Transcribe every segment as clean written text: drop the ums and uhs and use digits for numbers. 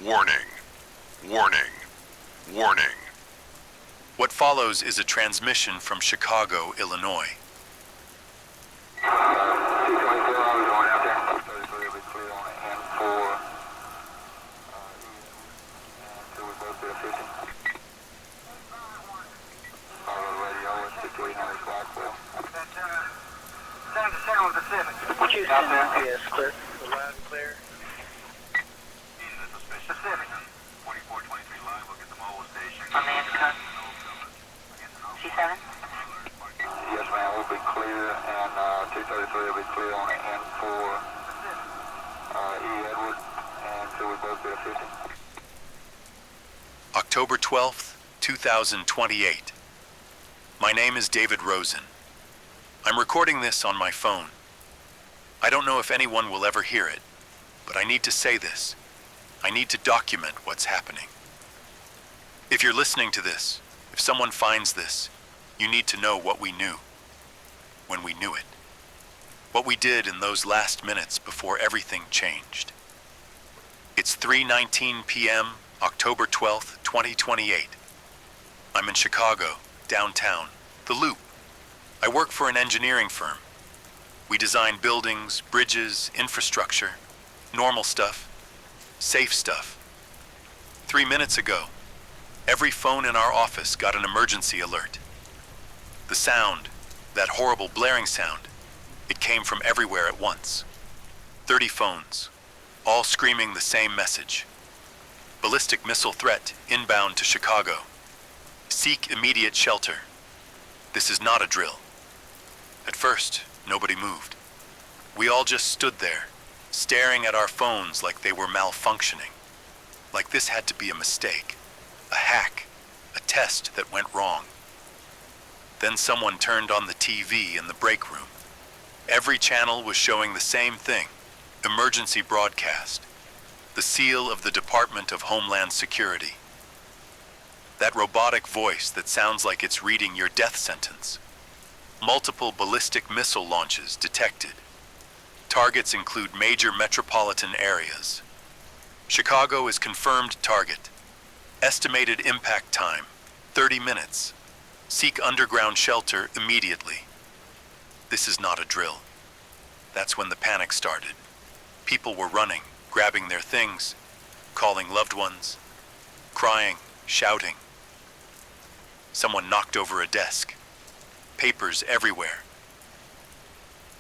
Warning. Warning. Warning. What follows is a transmission from Chicago, Illinois. What you out there? Yes, clear. Loud and clear. Pacific. 2423 line, we'll get the mobile station. Amanda, C7? Yes, ma'am, we'll be clear, and 233 will be clear on the N4 E. Edward, and so we both be a 50. October 12th, 2028. My name is David Rosen. I'm recording this on my phone. I don't know if anyone will ever hear it, but I need to say this. I need to document what's happening. If you're listening to this, if someone finds this, you need to know what we knew when we knew it. What we did in those last minutes before everything changed. It's 3:19 p.m., October 12th, 2028. I'm in Chicago, downtown, the Loop. I work for an engineering firm. We design buildings, bridges, infrastructure, normal stuff, safe stuff. 3 minutes ago, every phone in our office got an emergency alert. The sound, that horrible blaring sound, it came from everywhere at once. 30 phones, all screaming the same message. Ballistic missile threat inbound to Chicago. Seek immediate shelter. This is not a drill. At first, nobody moved. We all just stood there, staring at our phones like they were malfunctioning. Like this had to be a mistake, a hack, a test that went wrong. Then someone turned on the TV in the break room. Every channel was showing the same thing, emergency broadcast, the seal of the Department of Homeland Security. That robotic voice that sounds like it's reading your death sentence. Multiple ballistic missile launches detected. Targets include major metropolitan areas. Chicago is confirmed target. Estimated impact time, 30 minutes. Seek underground shelter immediately. This is not a drill. That's when the panic started. People were running, grabbing their things, calling loved ones, crying, shouting. Someone knocked over a desk. Papers everywhere.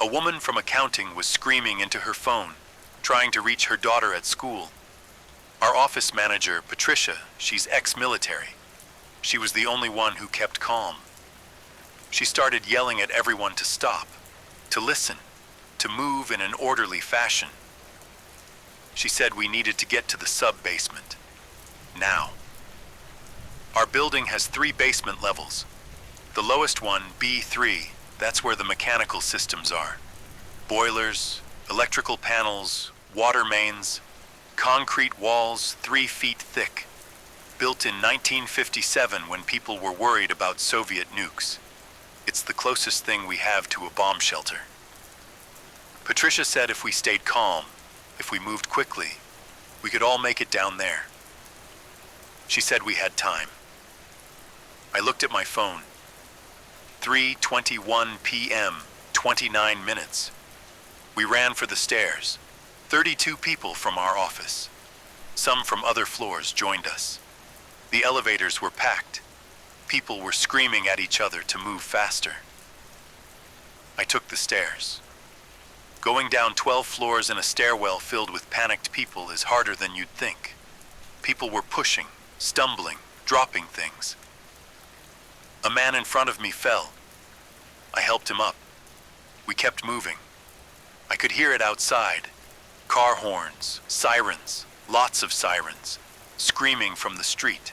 A woman from accounting was screaming into her phone, trying to reach her daughter at school. Our office manager, Patricia, she's ex-military. She was the only one who kept calm. She started yelling at everyone to stop, to listen, to move in an orderly fashion. She said we needed to get to the sub-basement. Now. Our building has 3 basement levels. The lowest one, B3, that's where the mechanical systems are. Boilers, electrical panels, water mains, concrete walls 3 feet thick. Built in 1957 when people were worried about Soviet nukes. It's the closest thing we have to a bomb shelter. Patricia said if we stayed calm, if we moved quickly, we could all make it down there. She said we had time. I looked at my phone. 3:21 p.m., 29 minutes. We ran for the stairs. 32 people from our office. Some from other floors joined us. The elevators were packed. People were screaming at each other to move faster. I took the stairs. Going down 12 floors in a stairwell filled with panicked people is harder than you'd think. People were pushing, stumbling, dropping things. A man in front of me fell. I helped him up. We kept moving. I could hear it outside. Car horns, sirens, lots of sirens, screaming from the street.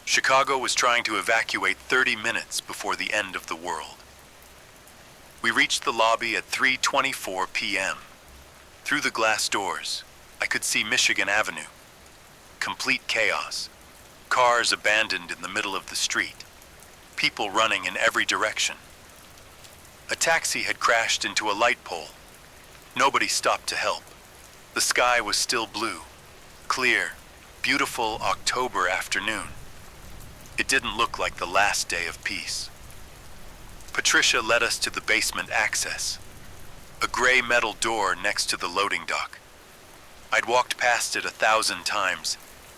Chicago was trying to evacuate 30 minutes before the end of the world. We reached the lobby at 3:24 p.m. Through the glass doors, I could see Michigan Avenue. Complete chaos. Cars abandoned in the middle of the street. People running in every direction. A taxi had crashed into a light pole. Nobody stopped to help. The sky was still blue. clear, beautiful October afternoon. It didn't look like the last day of peace. Patricia led us to the basement access, a gray metal door next to the loading dock. I'd walked past it 1,000 times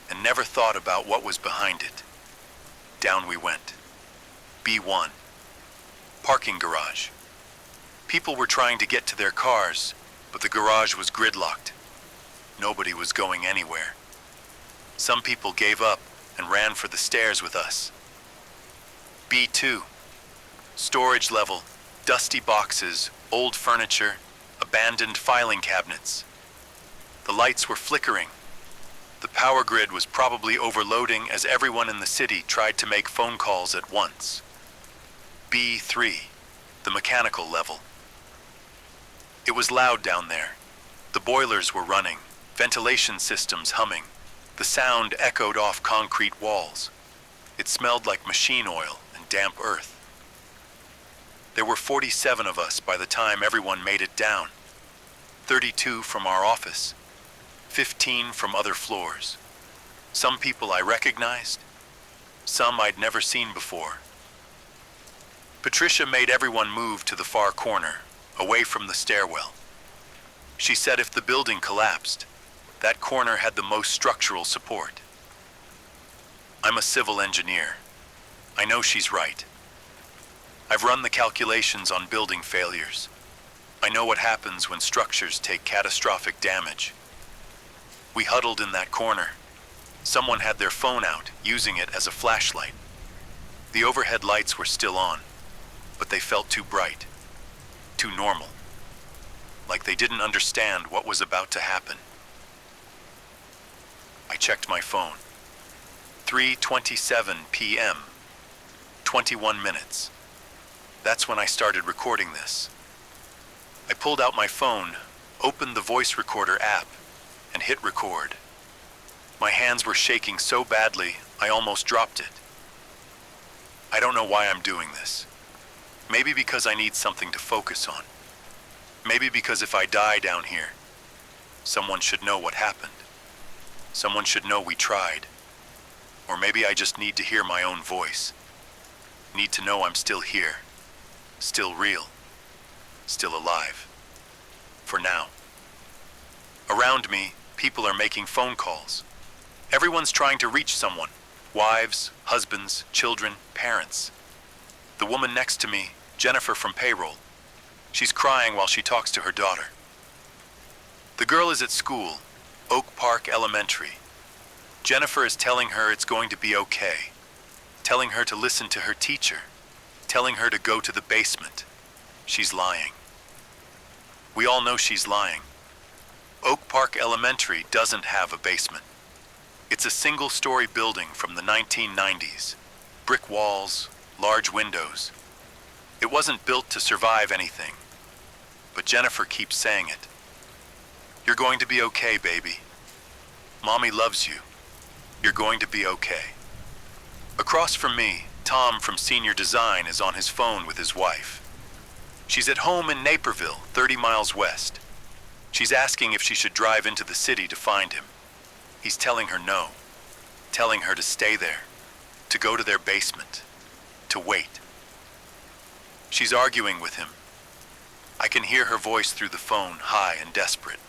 and never thought about what was behind it. Down we went. B1. Parking garage. People were trying to get to their cars, but the garage was gridlocked. Nobody was going anywhere. Some people gave up and ran for the stairs with us. B2. Storage level, dusty boxes, old furniture, abandoned filing cabinets. The lights were flickering. The power grid was probably overloading as everyone in the city tried to make phone calls at once. B3. The mechanical level. It was loud down there. The boilers were running, ventilation systems humming. The sound echoed off concrete walls. It smelled like machine oil and damp earth. There were 47 of us by the time everyone made it down. 32 from our office, 15 from other floors. Some people I recognized, some I'd never seen before. Patricia made everyone move to the far corner, away from the stairwell. She said if the building collapsed, that corner had the most structural support. I'm a civil engineer. I know she's right. I've run the calculations on building failures. I know what happens when structures take catastrophic damage. We huddled in that corner. Someone had their phone out, using it as a flashlight. The overhead lights were still on, but they felt too bright, too normal, like they didn't understand what was about to happen. I checked my phone. 3:27 p.m., 21 minutes. That's when I started recording this. I pulled out my phone, opened the voice recorder app, and hit record. My hands were shaking so badly, I almost dropped it. I don't know why I'm doing this. Maybe because I need something to focus on. Maybe because if I die down here, someone should know what happened. Someone should know we tried. Or maybe I just need to hear my own voice. Need to know I'm still here. Still real. Still alive. For now. Around me, people are making phone calls. Everyone's trying to reach someone. Wives, husbands, children, parents. The woman next to me, Jennifer from payroll. She's crying while she talks to her daughter. The girl is at school, Oak Park Elementary. Jennifer is telling her it's going to be okay. Telling her to listen to her teacher. Telling her to go to the basement. She's lying. We all know she's lying. Oak Park Elementary doesn't have a basement. It's a single-story building from the 1990s. Brick walls, large windows. It wasn't built to survive anything. But Jennifer keeps saying it. You're going to be okay, baby. Mommy loves you. You're going to be okay. Across from me, Tom from Senior Design is on his phone with his wife. She's at home in Naperville, 30 miles west. She's asking if she should drive into the city to find him. He's telling her no, telling her to stay there, to go to their basement, to wait. She's arguing with him. I can hear her voice through the phone, high and desperate.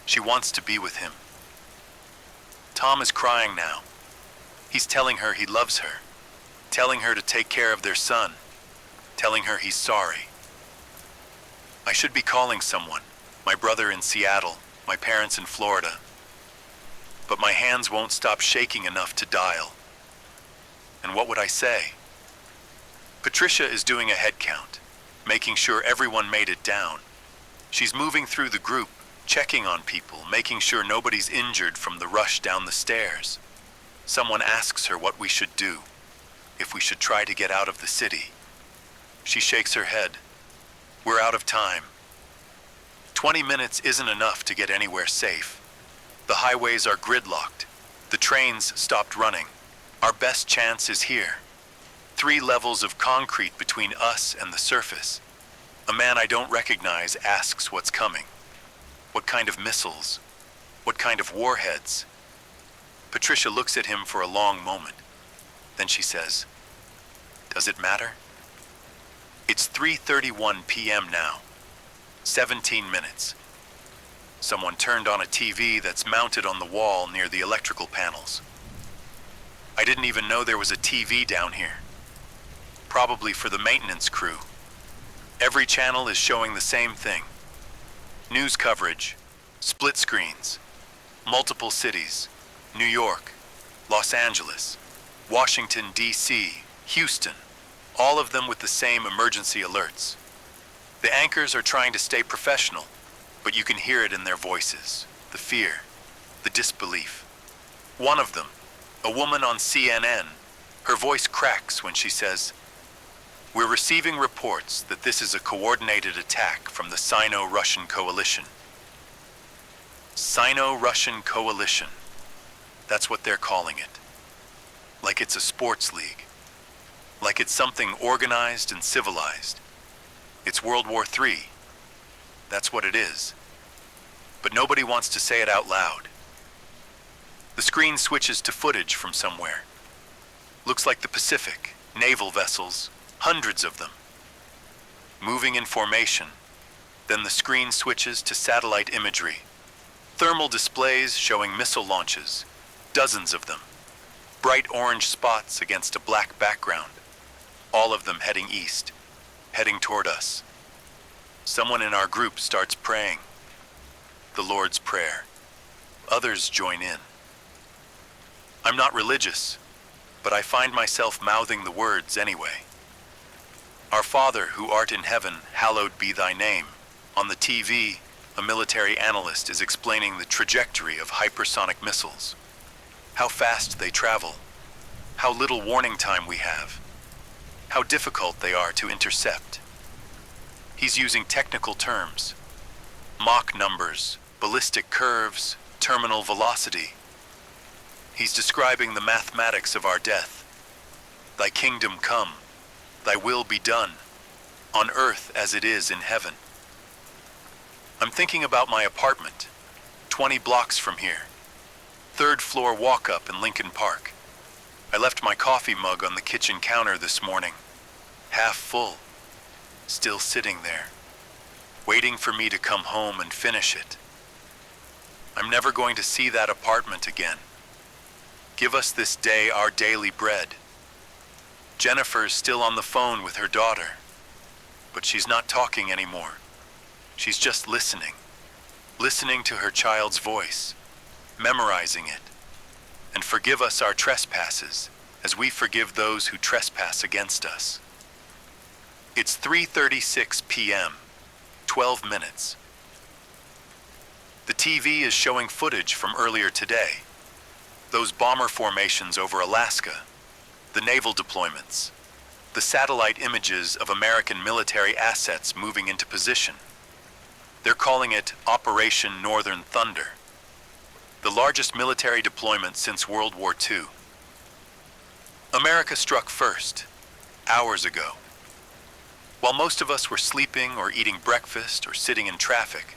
She wants to be with him. Tom is crying now. He's telling her he loves her, telling her to take care of their son, telling her he's sorry. I should be calling someone, my brother in Seattle, my parents in Florida. But my hands won't stop shaking enough to dial. And what would I say? Patricia is doing a head count, making sure everyone made it down. She's moving through the group, checking on people, making sure nobody's injured from the rush down the stairs. Someone asks her what we should do, if we should try to get out of the city. She shakes her head. We're out of time. 20 minutes isn't enough to get anywhere safe. The highways are gridlocked. The trains stopped running. Our best chance is here. 3 levels of concrete between us and the surface. A man I don't recognize asks what's coming. What kind of missiles? What kind of warheads? Patricia looks at him for a long moment. Then she says, "Does it matter?" It's 3:31 p.m. now. 17 minutes. Someone turned on a TV that's mounted on the wall near the electrical panels. I didn't even know there was a TV down here. Probably for the maintenance crew. Every channel is showing the same thing. News coverage, split screens, multiple cities, New York, Los Angeles, Washington, D.C., Houston, all of them with the same emergency alerts. The anchors are trying to stay professional, but you can hear it in their voices, the fear, the disbelief. One of them, a woman on CNN, her voice cracks when she says, "We're receiving reports that this is a coordinated attack from the Sino-Russian coalition." Sino-Russian coalition. That's what they're calling it. Like it's a sports league. Like it's something organized and civilized. It's World War III. That's what it is. But nobody wants to say it out loud. The screen switches to footage from somewhere. Looks like the Pacific, naval vessels, hundreds of them. Moving in formation. Then the screen switches to satellite imagery. Thermal displays showing missile launches, dozens of them. Bright orange spots against a black background. All of them heading east, heading toward us. Someone in our group starts praying. The Lord's Prayer. Others join in. I'm not religious, but I find myself mouthing the words anyway. Our Father, who art in heaven, hallowed be thy name. On the TV, a military analyst is explaining the trajectory of hypersonic missiles. How fast they travel. How little warning time we have. How difficult they are to intercept. He's using technical terms. Mach numbers, ballistic curves, terminal velocity. He's describing the mathematics of our death. Thy kingdom come, thy will be done, on earth as it is in heaven. I'm thinking about my apartment, 20 blocks from here. 3rd floor walk-up in Lincoln Park. I left my coffee mug on the kitchen counter this morning, half full, still sitting there, waiting for me to come home and finish it. I'm never going to see that apartment again. Give us this day our daily bread. Jennifer's still on the phone with her daughter, but she's not talking anymore. She's just listening to her child's voice, memorizing it. And forgive us our trespasses, as we forgive those who trespass against us. It's 3:36 p.m., 12 minutes. The TV is showing footage from earlier today. Those bomber formations over Alaska, the naval deployments, the satellite images of American military assets moving into position. They're calling it Operation Northern Thunder, the largest military deployment since World War II. America struck first, hours ago. While most of us were sleeping or eating breakfast or sitting in traffic,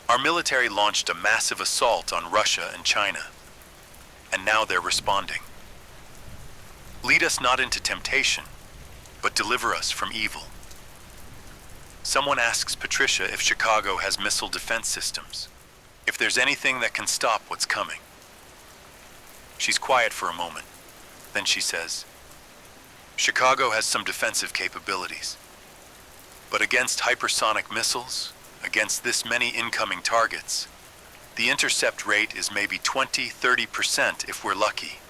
our military launched a massive assault on Russia and China. And now they're responding. Lead us not into temptation, but deliver us from evil. Someone asks Patricia if Chicago has missile defense systems, if there's anything that can stop what's coming. She's quiet for a moment. Then she says, "Chicago has some defensive capabilities. But against hypersonic missiles, against this many incoming targets, the intercept rate is maybe 20-30% if we're lucky."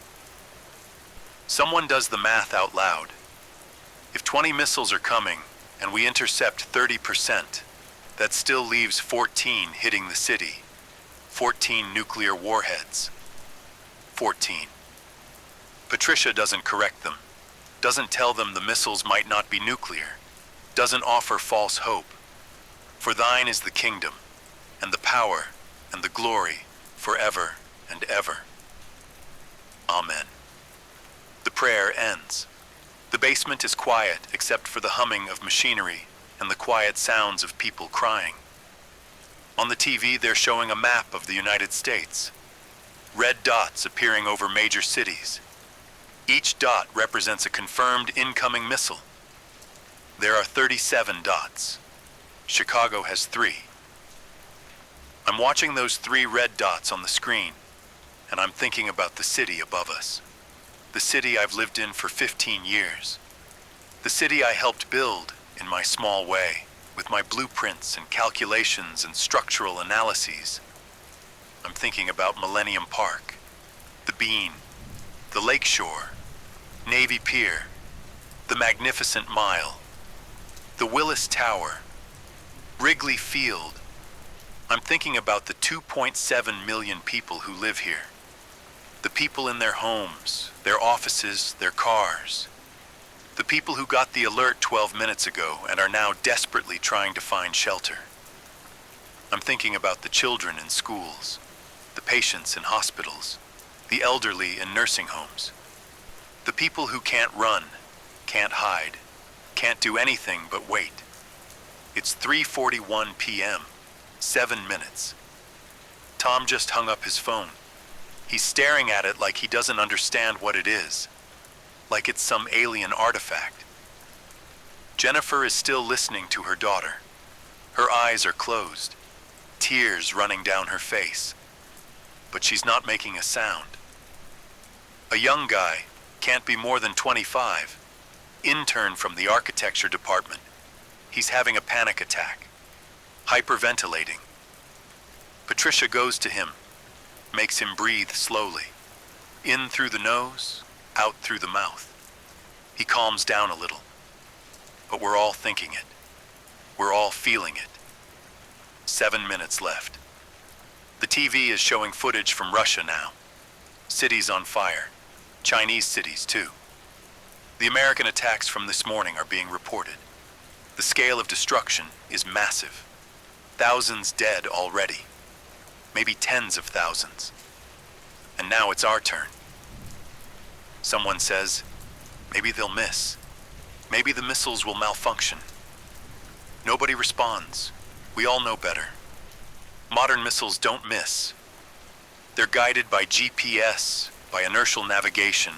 Someone does the math out loud. If 20 missiles are coming and we intercept 30%, that still leaves 14 hitting the city. 14 nuclear warheads. 14. Patricia doesn't correct them, doesn't tell them the missiles might not be nuclear, doesn't offer false hope. For thine is the kingdom, and the power, and the glory, forever and ever. Amen. The prayer ends. The basement is quiet except for the humming of machinery and the quiet sounds of people crying. On the TV, they're showing a map of the United States. red dots appearing over major cities. Each dot represents a confirmed incoming missile. There are 37 dots. Chicago has 3. I'm watching those 3 red dots on the screen, and I'm thinking about the city above us. The city I've lived in for 15 years. The city I helped build in my small way, with my blueprints and calculations and structural analyses. I'm thinking about Millennium Park, the Bean, the Lakeshore, Navy Pier, the Magnificent Mile, the Willis Tower, Wrigley Field. I'm thinking about the 2.7 million people who live here. The people in their homes, their offices, their cars. The people who got the alert 12 minutes ago and are now desperately trying to find shelter. I'm thinking about the children in schools, the patients in hospitals, the elderly in nursing homes. The people who can't run, can't hide, can't do anything but wait. It's 3:41 p.m., 7 minutes. Tom just hung up his phone. He's staring at it like he doesn't understand what it is, like it's some alien artifact. Jennifer is still listening to her daughter. Her eyes are closed, tears running down her face, but she's not making a sound. A young guy, can't be more than 25, intern from the architecture department. He's having a panic attack, hyperventilating. Patricia goes to him, makes him breathe slowly, in through the nose, out through the mouth. He calms down a little, but we're all thinking it. We're all feeling it. 7 minutes left. The TV is showing footage from Russia now. Cities on fire. Chinese cities, too. The American attacks from this morning are being reported. The scale of destruction is massive. Thousands dead already. Maybe tens of thousands. And now it's our turn. Someone says, maybe they'll miss. Maybe the missiles will malfunction. Nobody responds. We all know better. Modern missiles don't miss. They're guided by GPS, by inertial navigation,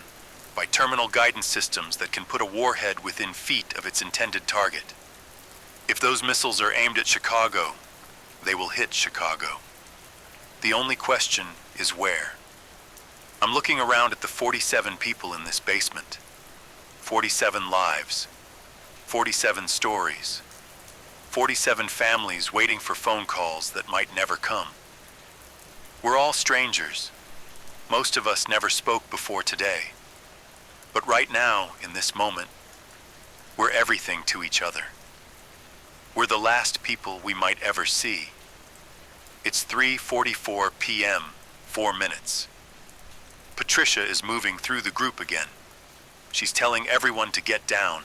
by terminal guidance systems that can put a warhead within feet of its intended target. If those missiles are aimed at Chicago, they will hit Chicago. The only question is where. I'm looking around at the 47 people in this basement. 47 lives. 47 stories. 47 families waiting for phone calls that might never come. We're all strangers. Most of us never spoke before today. But right now, in this moment, we're everything to each other. We're the last people we might ever see. It's 3:44 p.m., 4 minutes. Patricia is moving through the group again. She's telling everyone to get down,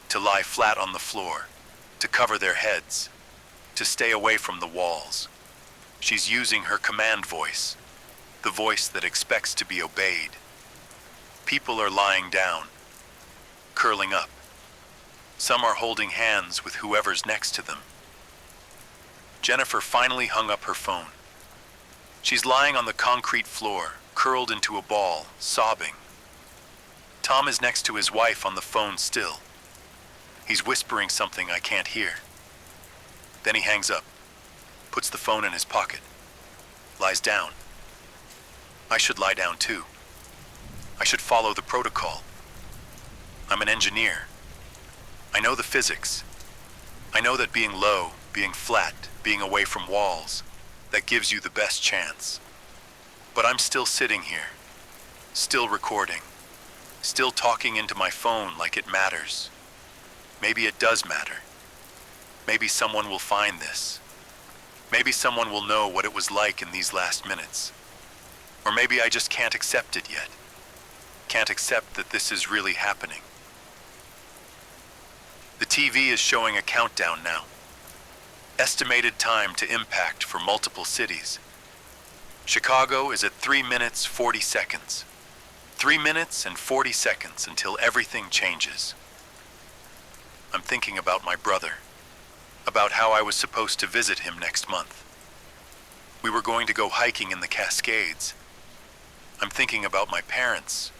to lie flat on the floor, to cover their heads, to stay away from the walls. She's using her command voice, the voice that expects to be obeyed. People are lying down, curling up. Some are holding hands with whoever's next to them. Jennifer finally hung up her phone. She's lying on the concrete floor, curled into a ball, sobbing. Tom is next to his wife on the phone still. He's whispering something I can't hear. Then he hangs up, puts the phone in his pocket, lies down. I should lie down too. I should follow the protocol. I'm an engineer. I know the physics. I know that being low, being flat, being away from walls, that gives you the best chance. But I'm still sitting here, still recording, still talking into my phone like it matters. Maybe it does matter. Maybe someone will find this. Maybe someone will know what it was like in these last minutes. Or maybe I just can't accept it yet. Can't accept that this is really happening. The TV is showing a countdown now. Estimated time to impact for multiple cities. Chicago is at 3 minutes 40 seconds. 3 minutes and 40 seconds until everything changes. I'm thinking about my brother, about how I was supposed to visit him next month. We were going to go hiking in the Cascades. I'm thinking about my parents,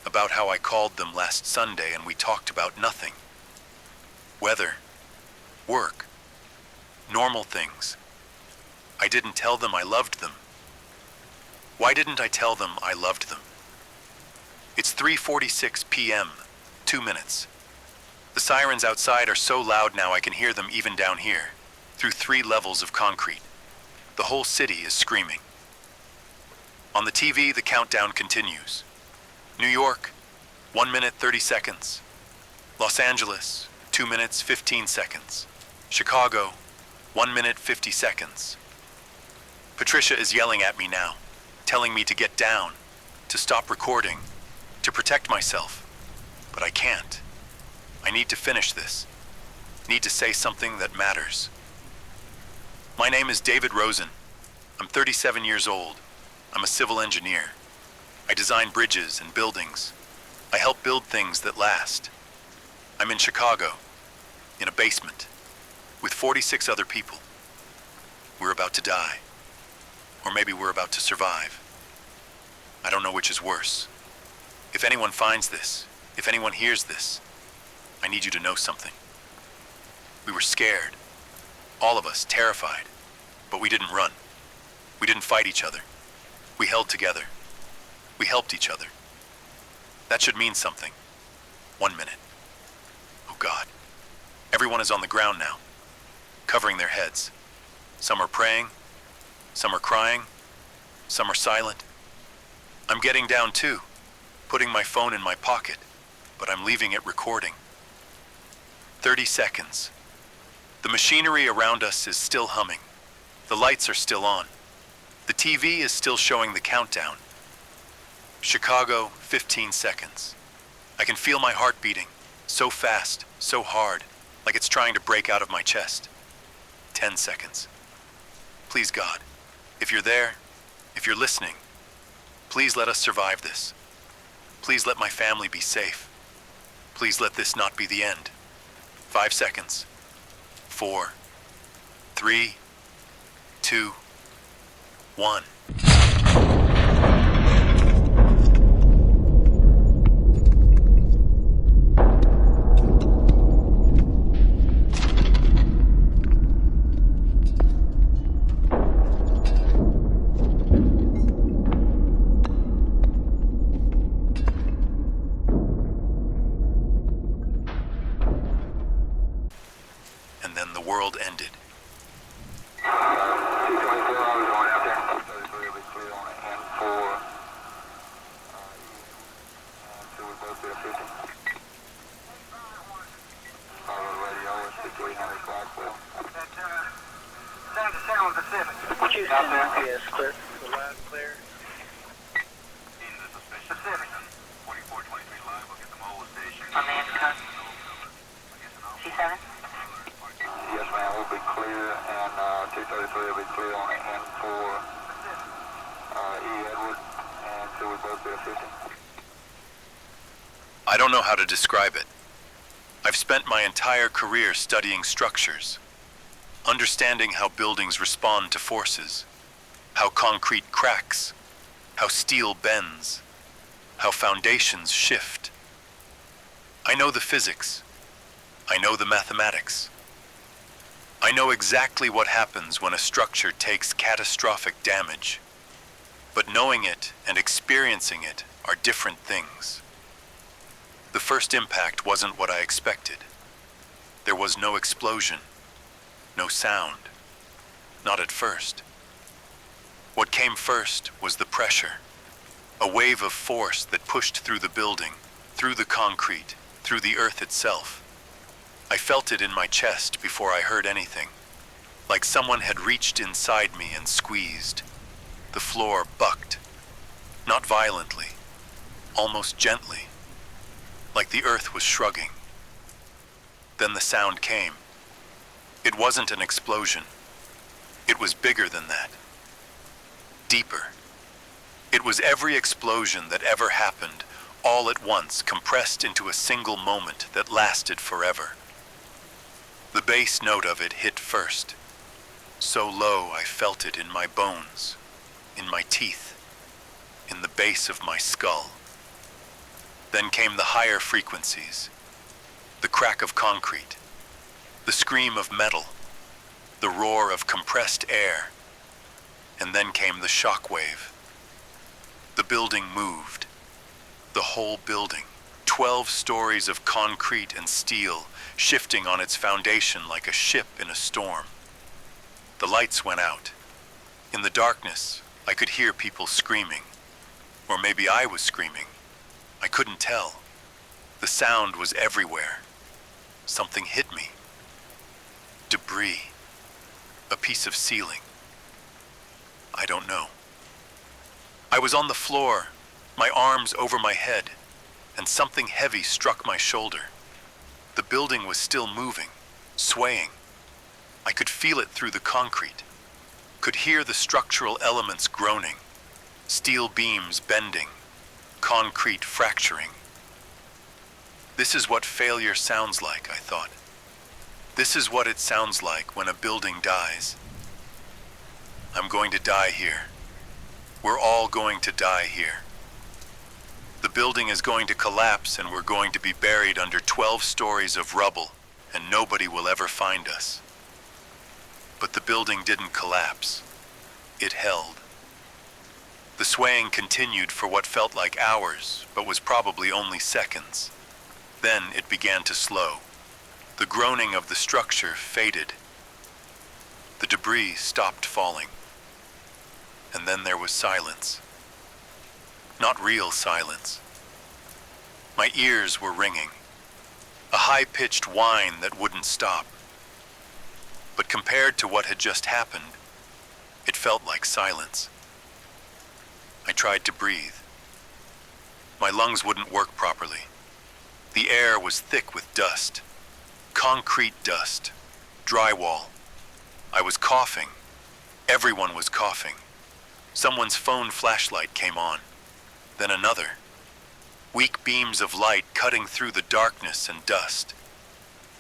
about how I called them last Sunday and we talked about nothing. Weather, work, normal things. I didn't tell them I loved them. Why didn't I tell them I loved them? It's 3:46 p.m., 2 minutes. The sirens outside are so loud now I can hear them even down here, through 3 levels of concrete. The whole city is screaming. On the TV, the countdown continues. New York, 1 minute 30 seconds. Los Angeles, 2 minutes 15 seconds. Chicago, 1 minute 50 seconds. Patricia is yelling at me now, telling me to get down, to stop recording, to protect myself. But I can't. I need to finish this. Need to say something that matters. My name is David Rosen. I'm 37 years old. I'm a civil engineer. I design bridges and buildings. I help build things that last. I'm in Chicago, in a basement, with 46 other people. We're about to die. Or maybe we're about to survive. I don't know which is worse. If anyone finds this, if anyone hears this, I need you to know something. We were scared. All of us terrified. But we didn't run. We didn't fight each other. We held together. We helped each other. That should mean something. 1 minute. Oh God. Everyone is on the ground now, covering their heads. Some are praying. Some are crying. Some are silent. I'm getting down too, putting my phone in my pocket, but I'm leaving it recording. 30 seconds. The machinery around us is still humming. The lights are still on. The TV is still showing the countdown. Chicago, 15 seconds. I can feel my heart beating, so fast, so hard, like it's trying to break out of my chest. 10 seconds. Please God, if you're there, if you're listening, please let us survive this. Please let my family be safe. Please let this not be the end. 5 seconds. 4, 3, 2, 1. And then the world ended. 224, I was going out there. 233 will be clear on it, and 4, and 2 we both did a 50. Radio is 6300 Clarksville. Sound to Sound Pacific. What you out there? Yes, clear. Loud and clear. Pacific. 4423 live, we'll get the mobile station. On the intercom. C7? Yes, ma'am, we'll be clear, and 233 will be clear on it, and 4, E. Edward, and 2 we both did a 50. I don't know how to describe it. I've spent my entire career studying structures, understanding how buildings respond to forces, how concrete cracks, how steel bends, how foundations shift. I know the physics. I know the mathematics. I know exactly what happens when a structure takes catastrophic damage. But knowing it and experiencing it are different things. The first impact wasn't what I expected. There was no explosion, no sound. Not at first. What came first was the pressure. A wave of force that pushed through the building, through the concrete, through the earth itself. I felt it in my chest before I heard anything, like someone had reached inside me and squeezed. The floor bucked, not violently, almost gently, like the earth was shrugging. Then the sound came. It wasn't an explosion. It was bigger than that. Deeper. It was every explosion that ever happened, all at once, compressed into a single moment that lasted forever. The bass note of it hit first. So low I felt it in my bones, in my teeth. in the base of my skull. Then came the higher frequencies, the crack of concrete, the scream of metal, the roar of compressed air, and then came the shock wave. The building moved, the whole building, 12 stories of concrete and steel shifting on its foundation like a ship in a storm. The lights went out. In the darkness, I could hear people screaming, or maybe I was screaming. I couldn't tell. The sound was everywhere. Something hit me. Debris. A piece of ceiling. I don't know. I was on the floor, my arms over my head, and something heavy struck my shoulder. The building was still moving, swaying. I could feel it through the concrete, could hear the structural elements groaning, steel beams bending, concrete fracturing. This is what failure sounds like, I thought. This is what it sounds like when a building dies. I'm going to die here. We're all going to die here. The building is going to collapse and we're going to be buried under 12 stories of rubble and nobody will ever find us. But the building didn't collapse. It held. The swaying continued for what felt like hours, but was probably only seconds. Then it began to slow. The groaning of the structure faded. The debris stopped falling. And then there was silence. Not real silence. My ears were ringing. A high-pitched whine that wouldn't stop. But compared to what had just happened, it felt like silence. I tried to breathe. My lungs wouldn't work properly. The air was thick with dust. Concrete dust. Drywall. I was coughing. Everyone was coughing. Someone's phone flashlight came on. Then another. Weak beams of light cutting through the darkness and dust.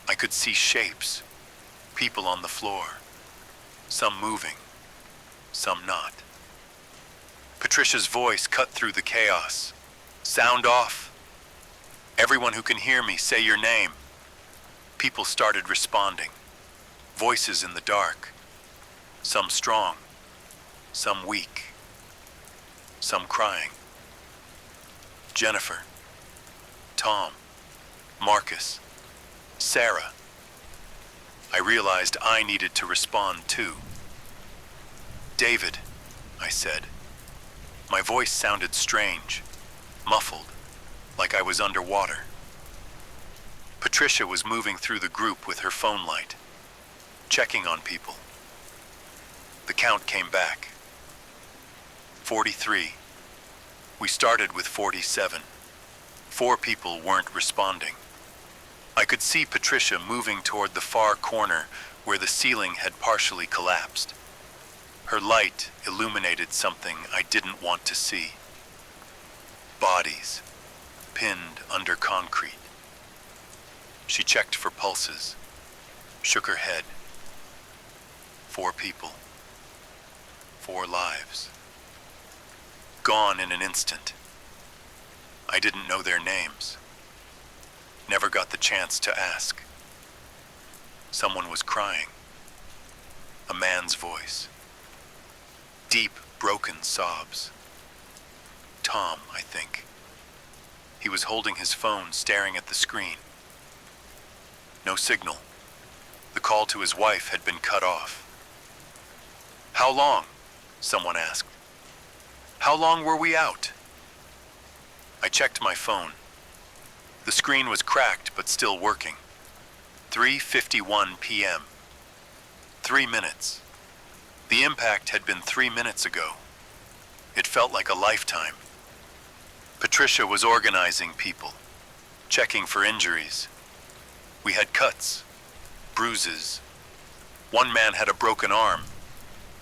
I could see shapes. People on the floor. Some moving. Some not. Patricia's voice cut through the chaos. Sound off. Everyone who can hear me, say your name. People started responding. Voices in the dark. Some strong. Some weak. Some crying. Jennifer. Tom. Marcus. Sarah. I realized I needed to respond too. David, I said. My voice sounded strange, muffled, like I was underwater. Patricia was moving through the group with her phone light, checking on people. The count came back. 43. We started with 47. 4 people weren't responding. I could see Patricia moving toward the far corner where the ceiling had partially collapsed. Her light illuminated something I didn't want to see. Bodies, pinned under concrete. She checked for pulses, shook her head. 4 people. 4 lives. Gone in an instant. I didn't know their names. Never got the chance to ask. Someone was crying. A man's voice. Deep, broken sobs. Tom, I think. He was holding his phone, staring at the screen. No signal. The call to his wife had been cut off. How long? Someone asked. How long were we out? I checked my phone. The screen was cracked but still working. 3:51 p.m. 3 minutes. The impact had been 3 minutes ago. It felt like a lifetime. Patricia was organizing people, checking for injuries. We had cuts, bruises. One man had a broken arm.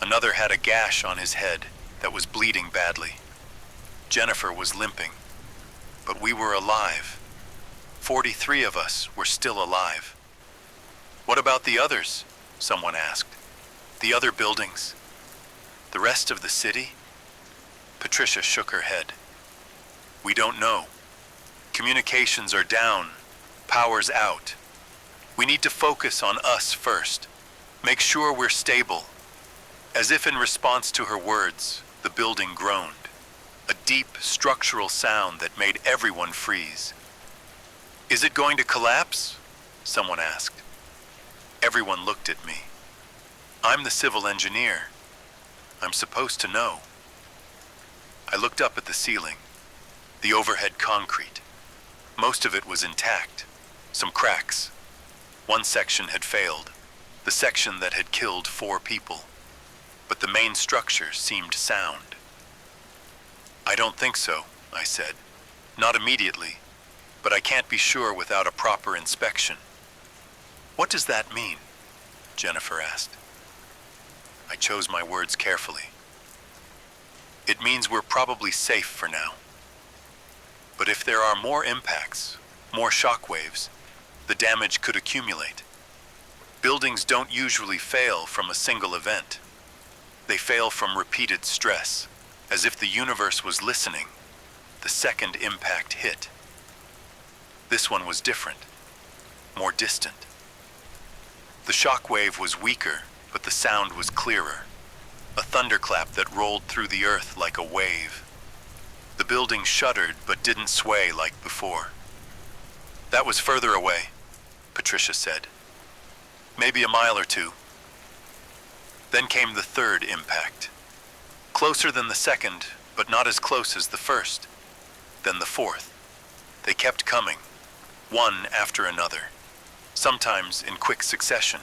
Another had a gash on his head that was bleeding badly. Jennifer was limping, but we were alive. 43 of us were still alive. What about the others? Someone asked. The other buildings? The rest of the city? Patricia shook her head. We don't know. Communications are down, power's out. We need to focus on us first. Make sure we're stable. As if in response to her words, the building groaned. A deep, structural sound that made everyone freeze. Is it going to collapse? Someone asked. Everyone looked at me. I'm the civil engineer. I'm supposed to know. I looked up at the ceiling, the overhead concrete. Most of it was intact, some cracks. One section had failed, the section that had killed 4 people. But the main structure seemed sound. I don't think so, I said. Not immediately, but I can't be sure without a proper inspection. What does that mean? Jennifer asked. I chose my words carefully. It means we're probably safe for now. But if there are more impacts, more shock waves, the damage could accumulate. Buildings don't usually fail from a single event. They fail from repeated stress, as if the universe was listening. The second impact hit. This one was different, more distant. The shock wave was weaker, but the sound was clearer. A thunderclap that rolled through the earth like a wave. The building shuddered but didn't sway like before. That was further away, Patricia said. Maybe a mile or 2. Then came the third impact. Closer than the second, but not as close as the first. Then the fourth. They kept coming, one after another. Sometimes in quick succession.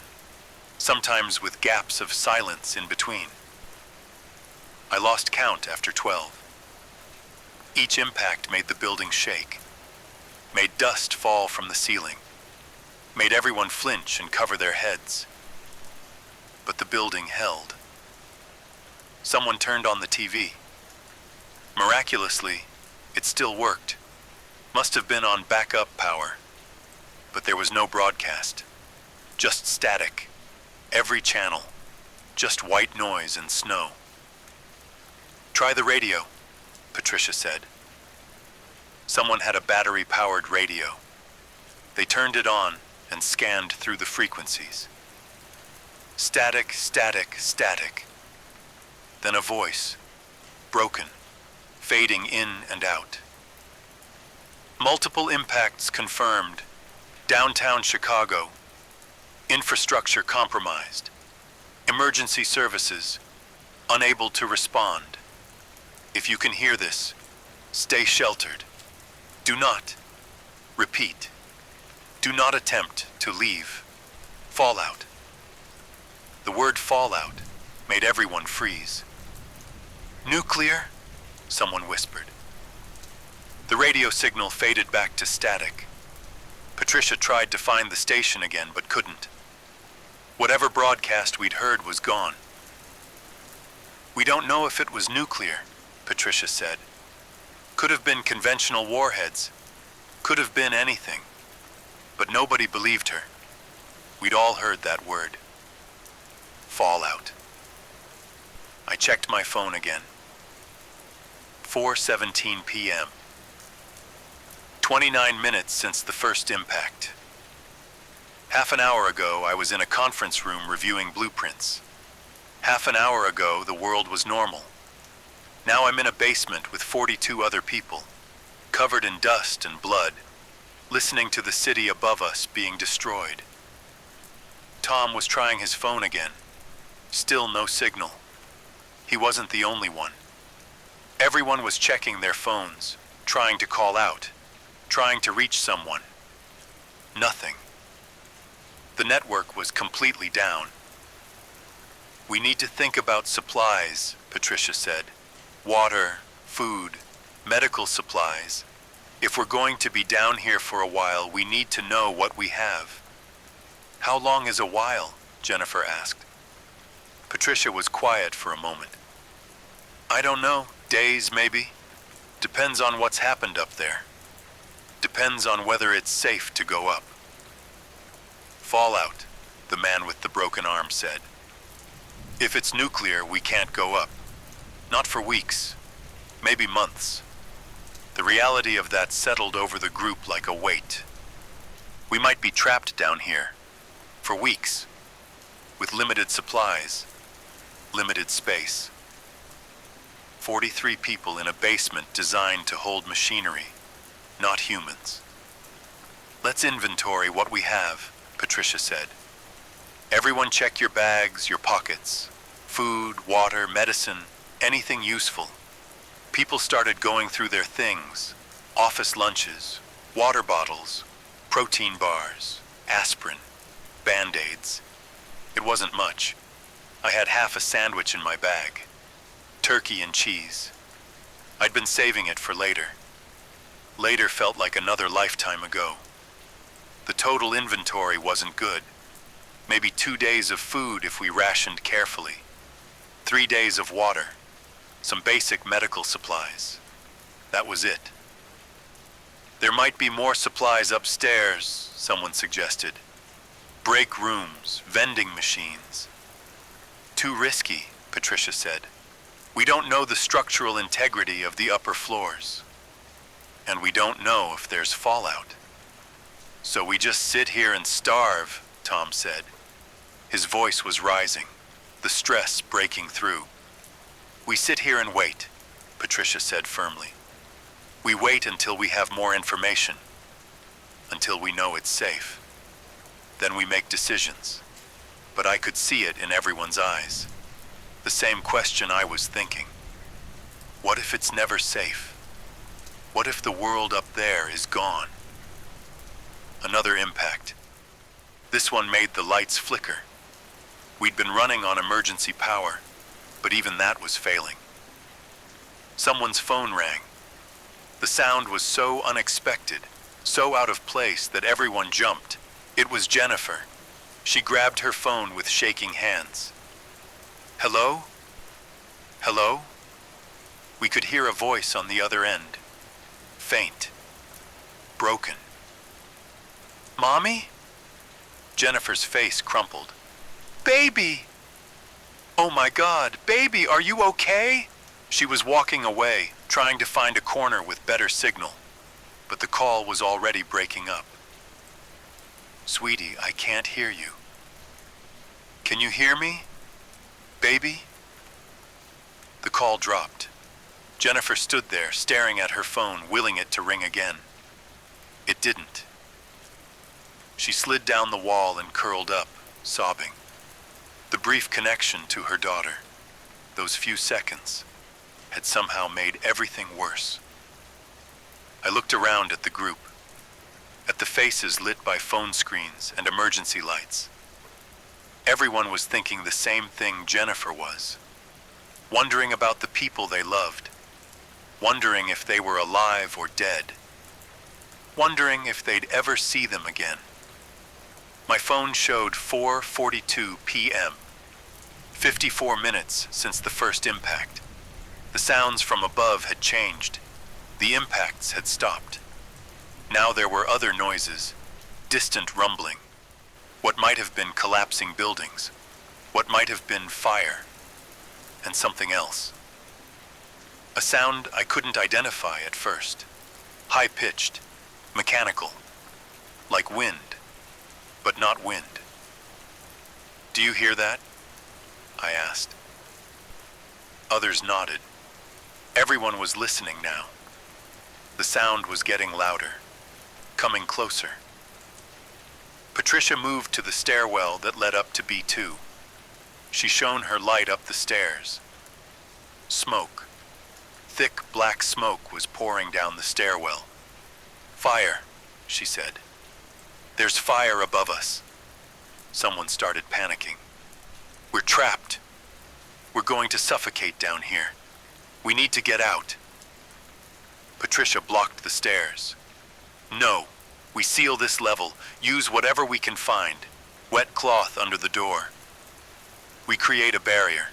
Sometimes with gaps of silence in between. I lost count after 12. Each impact made the building shake, made dust fall from the ceiling, made everyone flinch and cover their heads. But the building held. Someone turned on the TV. Miraculously, it still worked. Must have been on backup power. But there was no broadcast. Just static. Every channel. Just white noise and snow. Try the radio, Patricia said. Someone had a battery-powered radio. They turned it on and scanned through the frequencies. Static, static, static. Then a voice, broken, fading in and out. Multiple impacts confirmed. Downtown Chicago. Infrastructure compromised. Emergency services unable to respond. If you can hear this, stay sheltered. Do not, repeat, do not attempt to leave. Fallout. The word fallout made everyone freeze. Nuclear? Someone whispered. The radio signal faded back to static. Patricia tried to find the station again, but couldn't. Whatever broadcast we'd heard was gone. We don't know if it was nuclear, Patricia said. Could have been conventional warheads. Could have been anything. But nobody believed her. We'd all heard that word. Fallout. I checked my phone again. 4:17 p.m. 29 minutes since the first impact. Half an hour ago, I was in a conference room reviewing blueprints. Half an hour ago, the world was normal. Now I'm in a basement with 42 other people, covered in dust and blood, listening to the city above us being destroyed. Tom was trying his phone again. Still no signal. He wasn't the only one. Everyone was checking their phones, trying to call out, trying to reach someone. Nothing. The network was completely down. We need to think about supplies, Patricia said. Water, food, medical supplies. If we're going to be down here for a while, we need to know what we have. How long is a while? Jennifer asked. Patricia was quiet for a moment. I don't know, days maybe. Depends on what's happened up there. Depends on whether it's safe to go up. Fallout, the man with the broken arm said. If it's nuclear, we can't go up. Not for weeks. maybe months. The reality of that settled over the group like a weight. We might be trapped down here for weeks, with limited supplies, limited space. 43 people in a basement designed to hold machinery, not humans. Let's inventory what we have, Patricia said. Everyone check your bags, your pockets. Food, water, medicine, anything useful. People started going through their things. Office lunches, water bottles, protein bars, aspirin, Band-Aids. It wasn't much. I had half a sandwich in my bag. Turkey and cheese. I'd been saving it for later. Later felt like another lifetime ago. The total inventory wasn't good. Maybe 2 days of food if we rationed carefully. 3 days of water. Some basic medical supplies. That was it. There might be more supplies upstairs, someone suggested. Break rooms, vending machines. Too risky, Patricia said. We don't know the structural integrity of the upper floors. And we don't know if there's fallout. So we just sit here and starve, Tom said. His voice was rising, the stress breaking through. We sit here and wait, Patricia said firmly. We wait until we have more information, until we know it's safe. Then we make decisions. But I could see it in everyone's eyes. The same question I was thinking. What if it's never safe? What if the world up there is gone? Another impact. This one made the lights flicker. We'd been running on emergency power, but even that was failing. Someone's phone rang. The sound was so unexpected, so out of place that everyone jumped. It was Jennifer. She grabbed her phone with shaking hands. Hello? Hello? We could hear a voice on the other end. Faint. Broken. Mommy? Jennifer's face crumpled. Baby! Oh my God, baby, are you okay? She was walking away, trying to find a corner with better signal, but the call was already breaking up. Sweetie, I can't hear you. Can you hear me? Baby? The call dropped. Jennifer stood there, staring at her phone, willing it to ring again. It didn't. She slid down the wall and curled up, sobbing. The brief connection to her daughter, those few seconds, had somehow made everything worse. I looked around at the group, at the faces lit by phone screens and emergency lights. Everyone was thinking the same thing Jennifer was, wondering about the people they loved, wondering if they were alive or dead, wondering if they'd ever see them again. My phone showed 4:42 p.m., 54 minutes since the first impact. The sounds from above had changed. The impacts had stopped. Now there were other noises, distant rumbling, what might have been collapsing buildings, what might have been fire, and something else. A sound I couldn't identify at first. High-pitched, mechanical, like wind, but not wind. Do you hear that? I asked. Others nodded. Everyone was listening now. The sound was getting louder, coming closer. Patricia moved to the stairwell that led up to B2. She shone her light up the stairs. Smoke. Thick black smoke was pouring down the stairwell. Fire, she said. There's fire above us. Someone started panicking. We're trapped. We're going to suffocate down here. We need to get out. Patricia blocked the stairs. No, we seal this level. Use whatever we can find. Wet cloth under the door. We create a barrier.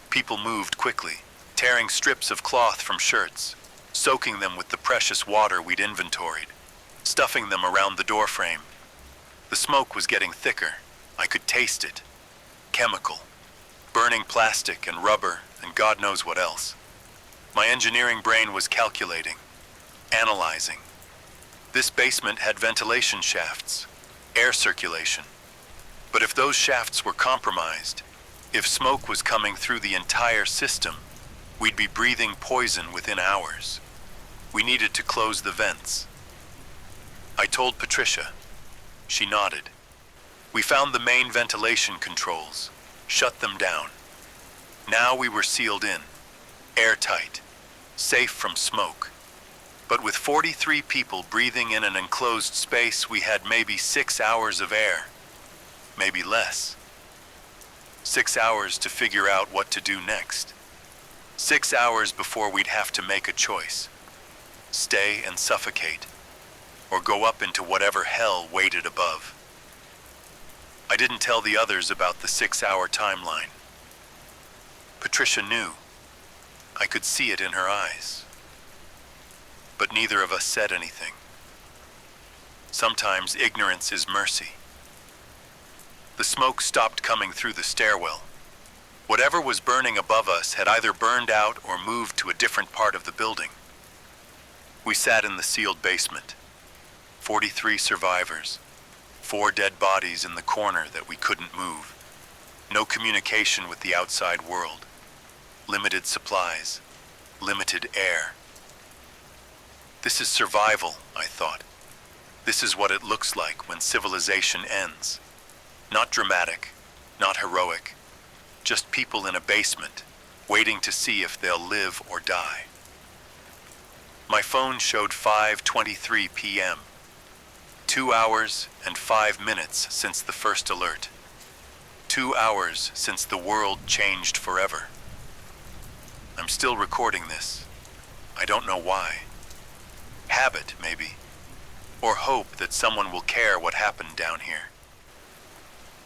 People moved quickly, tearing strips of cloth from shirts, soaking them with the precious water we'd inventoried, stuffing them around the doorframe. The smoke was getting thicker. I could taste it. Chemical. Burning plastic and rubber and God knows what else. My engineering brain was calculating, analyzing. This basement had ventilation shafts, air circulation. But if those shafts were compromised, if smoke was coming through the entire system, we'd be breathing poison within hours. We needed to close the vents. I told Patricia. She nodded. We found the main ventilation controls, shut them down. Now we were sealed in, airtight, safe from smoke. But with 43 people breathing in an enclosed space, we had maybe 6 hours of air, maybe less. 6 hours to figure out what to do next. 6 hours before we'd have to make a choice. Stay and suffocate, or go up into whatever hell waited above. I didn't tell the others about the 6-hour timeline. Patricia knew. I could see it in her eyes. But neither of us said anything. Sometimes ignorance is mercy. The smoke stopped coming through the stairwell. Whatever was burning above us had either burned out or moved to a different part of the building. We sat in the sealed basement. 43 survivors. 4 dead bodies in the corner that we couldn't move. No communication with the outside world. Limited supplies. Limited air. This is survival, I thought. This is what it looks like when civilization ends. Not dramatic, not heroic. Just people in a basement, waiting to see if they'll live or die. My phone showed 5:23 p.m. 2 hours and 5 minutes since the first alert. 2 hours since the world changed forever. I'm still recording this. I don't know why. Habit, maybe. Or hope that someone will care what happened down here.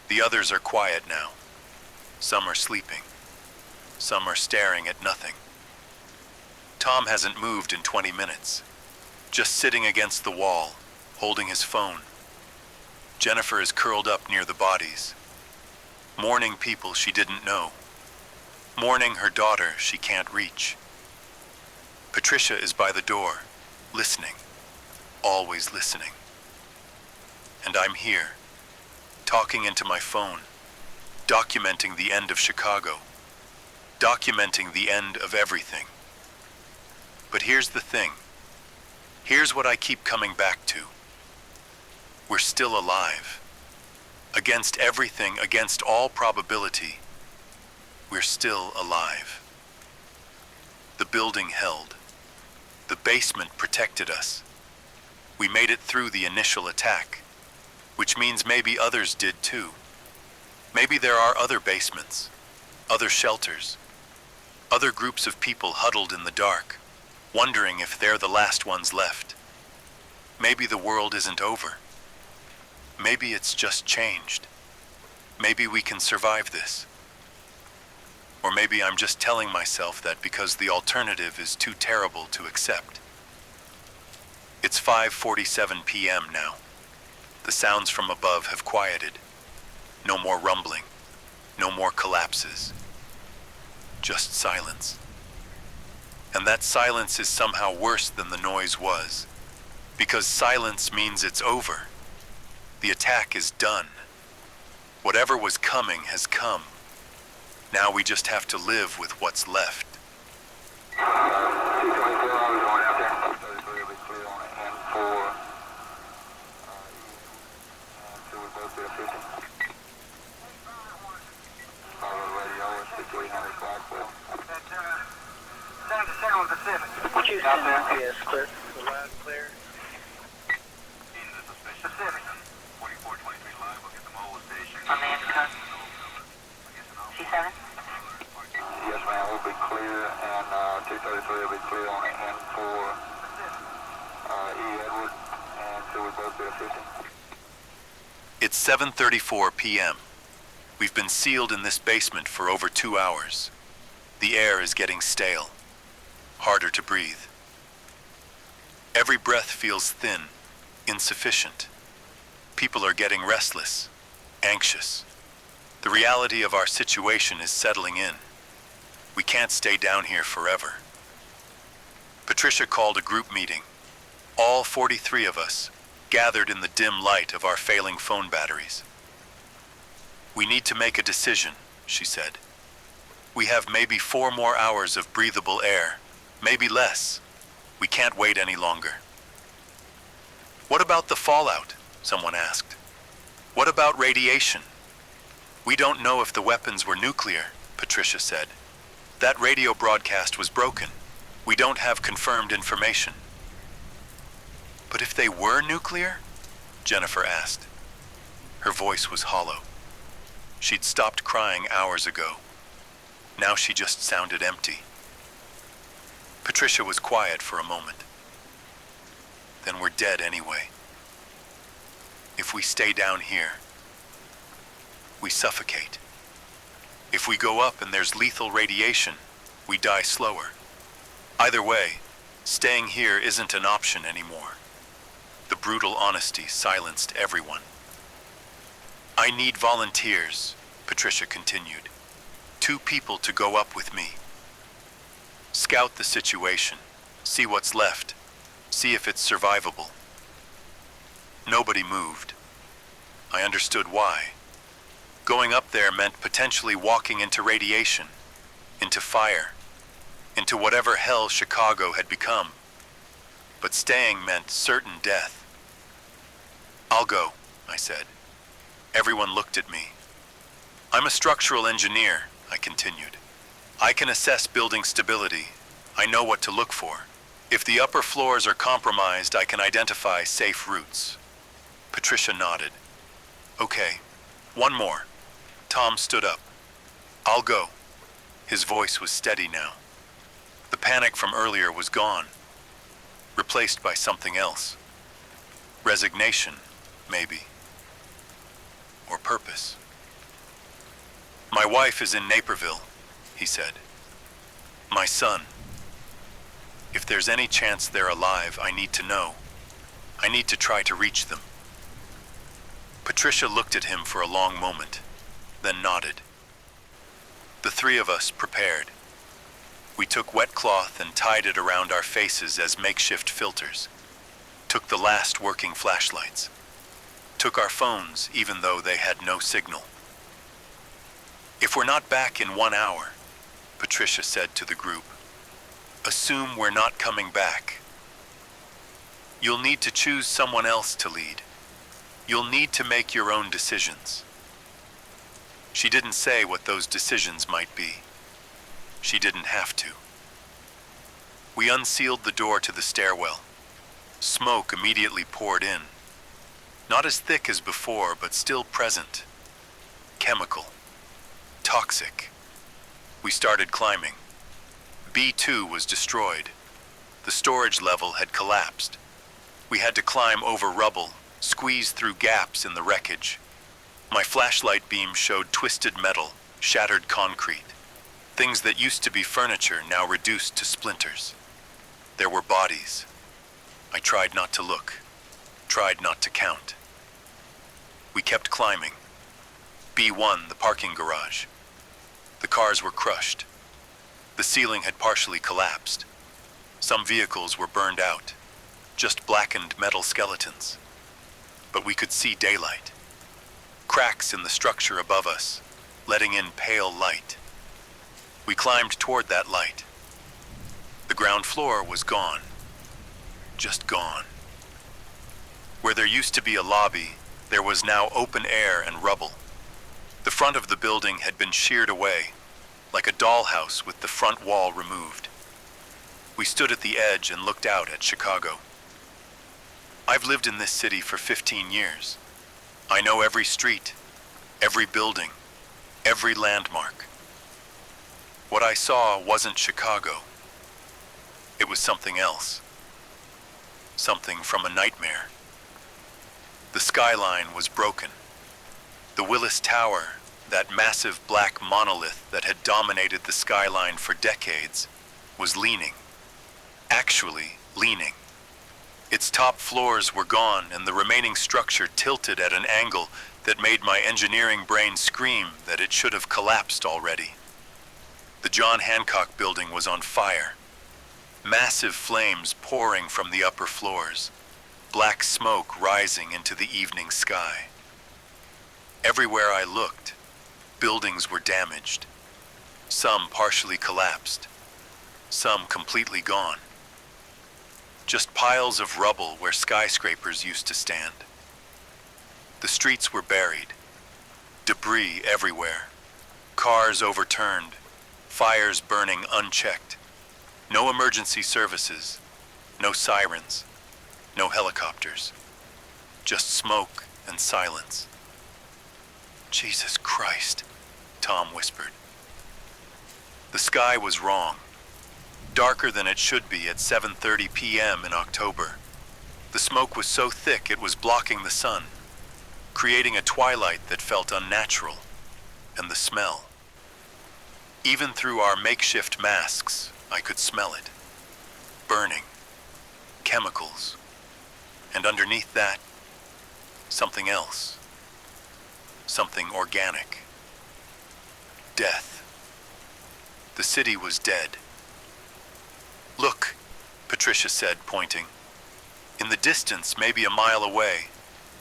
The others are quiet now. Some are sleeping. Some are staring at nothing. Tom hasn't moved in 20 minutes. Just sitting against the wall, holding his phone. Jennifer is curled up near the bodies. Mourning people she didn't know. Mourning her daughter she can't reach. Patricia is by the door, listening. Always listening. And I'm here, talking into my phone, documenting the end of Chicago, documenting the end of everything. But here's the thing. Here's what I keep coming back to. We're still alive. Against everything, against all probability, we're still alive. The building held. The basement protected us. We made it through the initial attack, which means maybe others did too. Maybe there are other basements, other shelters, other groups of people huddled in the dark, wondering if they're the last ones left. Maybe the world isn't over. Maybe it's just changed. Maybe we can survive this. Or maybe I'm just telling myself that because the alternative is too terrible to accept. It's 5:47 p.m. now. The sounds from above have quieted. No more rumbling. No more collapses. Just silence. And that silence is somehow worse than the noise was. Because silence means it's over. The attack is done. Whatever was coming has come. Now we just have to live with what's left. 224, I was going out there. 233 will be clear on it, and 4, until we both get a 50. Follow the radio, it's 6300 Clarksville. Sound to Sound Pacific. What you out there? Yes, clear. The line clear. Pacific. 4423 live, we'll get the mobile station. Amanda, C7? Yes, ma'am, we'll be clear, and 233 will be clear on it, and 4, E. Edward, and until we both get a 50. It's 7:34 p.m. We've been sealed in this basement for over 2 hours. The air is getting stale, harder to breathe. Every breath feels thin, insufficient. People are getting restless, anxious. The reality of our situation is settling in. We can't stay down here forever. Patricia called a group meeting. All 43 of us gathered in the dim light of our failing phone batteries. "We need to make a decision," she said. "We have maybe 4 more hours of breathable air, maybe less. We can't wait any longer." "What about the fallout?" someone asked. "What about radiation?" "We don't know if the weapons were nuclear," Patricia said. "That radio broadcast was broken. We don't have confirmed information." "But if they were nuclear?" Jennifer asked. Her voice was hollow. She'd stopped crying hours ago. Now she just sounded empty. Patricia was quiet for a moment. "Then we're dead anyway. If we stay down here, we suffocate. If we go up and there's lethal radiation, we die slower. Either way, staying here isn't an option anymore." The brutal honesty silenced everyone. "I need volunteers," Patricia continued. 2 people to go up with me. Scout the situation, see what's left, see if it's survivable." Nobody moved. I understood why. Going up there meant potentially walking into radiation, into fire, into whatever hell Chicago had become. But staying meant certain death. "I'll go," I said. Everyone looked at me. "I'm a structural engineer," I continued. "I can assess building stability. I know what to look for. If the upper floors are compromised, I can identify safe routes." Patricia nodded. "Okay, one more." Tom stood up. "I'll go." His voice was steady now. The panic from earlier was gone, replaced by something else. Resignation, maybe. Or purpose. "My wife is in Naperville," he said. "My son. If there's any chance they're alive, I need to know. I need to try to reach them." Patricia looked at him for a long moment, then nodded. The 3 of us prepared. We took wet cloth and tied it around our faces as makeshift filters. Took the last working flashlights. Took our phones even though they had no signal. "If we're not back in 1 hour," Patricia said to the group, "assume we're not coming back. You'll need to choose someone else to lead. You'll need to make your own decisions." She didn't say what those decisions might be. She didn't have to. We unsealed the door to the stairwell. Smoke immediately poured in. Not as thick as before, but still present. Chemical. Toxic. We started climbing. B2 was destroyed. The storage level had collapsed. We had to climb over rubble, squeeze through gaps in the wreckage. My flashlight beam showed twisted metal, shattered concrete. Things that used to be furniture now reduced to splinters. There were bodies. I tried not to look, tried not to count. We kept climbing. B1, the parking garage. The cars were crushed. The ceiling had partially collapsed. Some vehicles were burned out, just blackened metal skeletons. But we could see daylight. Cracks in the structure above us, letting in pale light. We climbed toward that light. The ground floor was gone. Just gone. Where there used to be a lobby, there was now open air and rubble. The front of the building had been sheared away, like a dollhouse with the front wall removed. We stood at the edge and looked out at Chicago. I've lived in this city for 15 years. I know every street, every building, every landmark. What I saw wasn't Chicago. It was something else. Something from a nightmare. The skyline was broken. The Willis Tower, that massive black monolith that had dominated the skyline for decades, was leaning. Actually leaning. Its top floors were gone and the remaining structure tilted at an angle that made my engineering brain scream that it should have collapsed already. The John Hancock building was on fire. Massive flames pouring from the upper floors, black smoke rising into the evening sky. Everywhere I looked, buildings were damaged. Some partially collapsed, some completely gone. Just piles of rubble where skyscrapers used to stand. The streets were buried, debris everywhere, cars overturned, fires burning unchecked. No emergency services, no sirens, no helicopters, just smoke and silence. Jesus Christ, Tom whispered. The sky was wrong, darker than it should be at 7:30 p.m. in October. The smoke was so thick it was blocking the sun, creating a twilight that felt unnatural, and the smell. Even through our makeshift masks, I could smell it. Burning, chemicals, and underneath that, something else. Something organic. Death. The city was dead. Look, Patricia said, pointing. In the distance, maybe a mile away,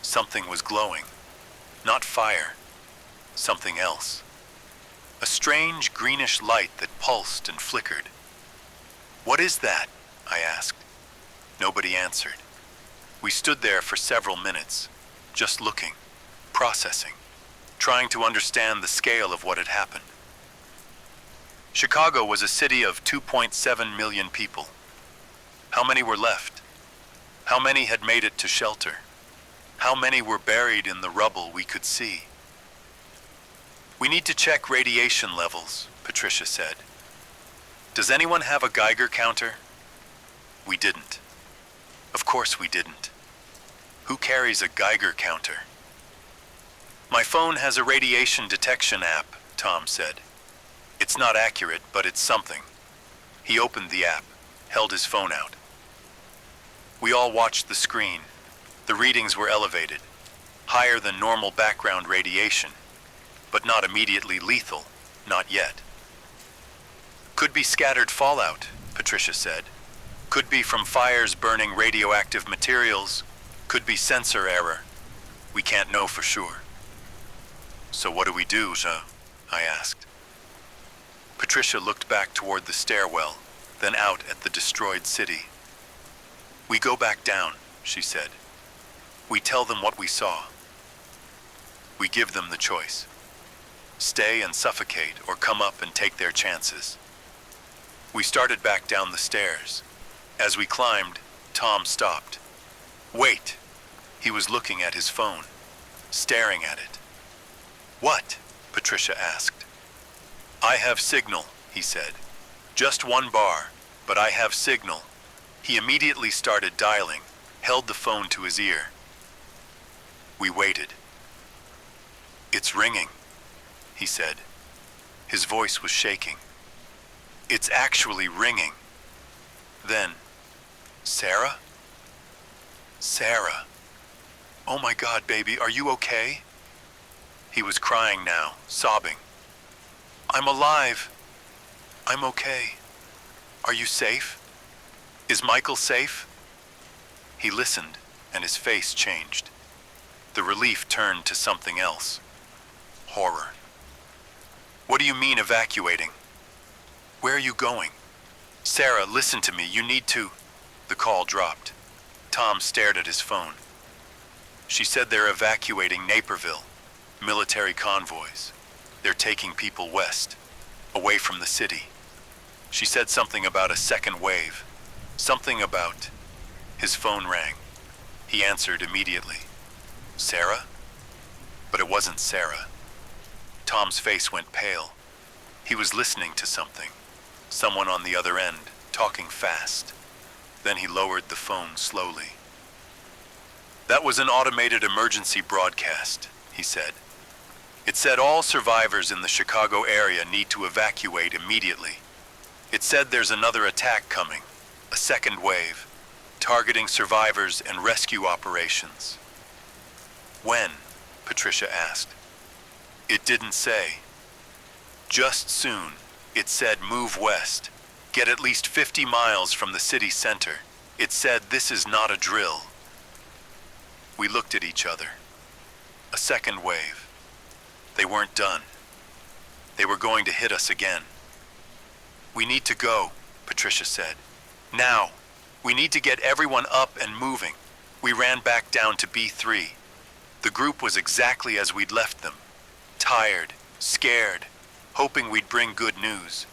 something was glowing. Not fire, something else. A strange greenish light that pulsed and flickered. What is that? I asked. Nobody answered. We stood there for several minutes, just looking, processing, trying to understand the scale of what had happened. Chicago was a city of 2.7 million people. How many were left? How many had made it to shelter? How many were buried in the rubble we could see? We need to check radiation levels, Patricia said. Does anyone have a Geiger counter? We didn't. Of course we didn't. Who carries a Geiger counter? My phone has a radiation detection app, Tom said. It's not accurate, but it's something. He opened the app, held his phone out. We all watched the screen. The readings were elevated, higher than normal background radiation, but not immediately lethal, not yet. Could be scattered fallout, Patricia said. Could be from fires burning radioactive materials. Could be sensor error. We can't know for sure. So what do we do, Jean? I asked. Patricia looked back toward the stairwell, then out at the destroyed city. We go back down, she said. We tell them what we saw. We give them the choice. Stay and suffocate or come up and take their chances. We started back down the stairs. As we climbed, Tom stopped. Wait! He was looking at his phone, staring at it. What? Patricia asked. I have signal, he said. Just one bar, but I have signal. He immediately started dialing, held the phone to his ear. We waited. It's ringing, he said. His voice was shaking. It's actually ringing. Then, Sarah? Sarah. Oh my God, baby, are you okay? He was crying now, sobbing. I'm alive. I'm okay. Are you safe? Is Michael safe? He listened, and his face changed. The relief turned to something else. Horror. What do you mean evacuating? Where are you going? Sarah, listen to me, you need to... The call dropped. Tom stared at his phone. She said they're evacuating Naperville. Military convoys. They're taking people west, away from the city. She said something about a second wave. Something about... His phone rang. He answered immediately. Sarah? But it wasn't Sarah. Tom's face went pale. He was listening to something. Someone on the other end, talking fast. Then he lowered the phone slowly. That was an automated emergency broadcast, he said. It said all survivors in the Chicago area need to evacuate immediately. It said there's another attack coming, a second wave, targeting survivors and rescue operations. When? Patricia asked. It didn't say. Just soon, it said move west. Get at least 50 miles from the city center. It said, "This is not a drill." We looked at each other. A second wave. They weren't done. They were going to hit us again. "We need to go," Patricia said. "Now. We need to get everyone up and moving." We ran back down to B3. The group was exactly as we'd left them. Tired, scared, hoping we'd bring good news.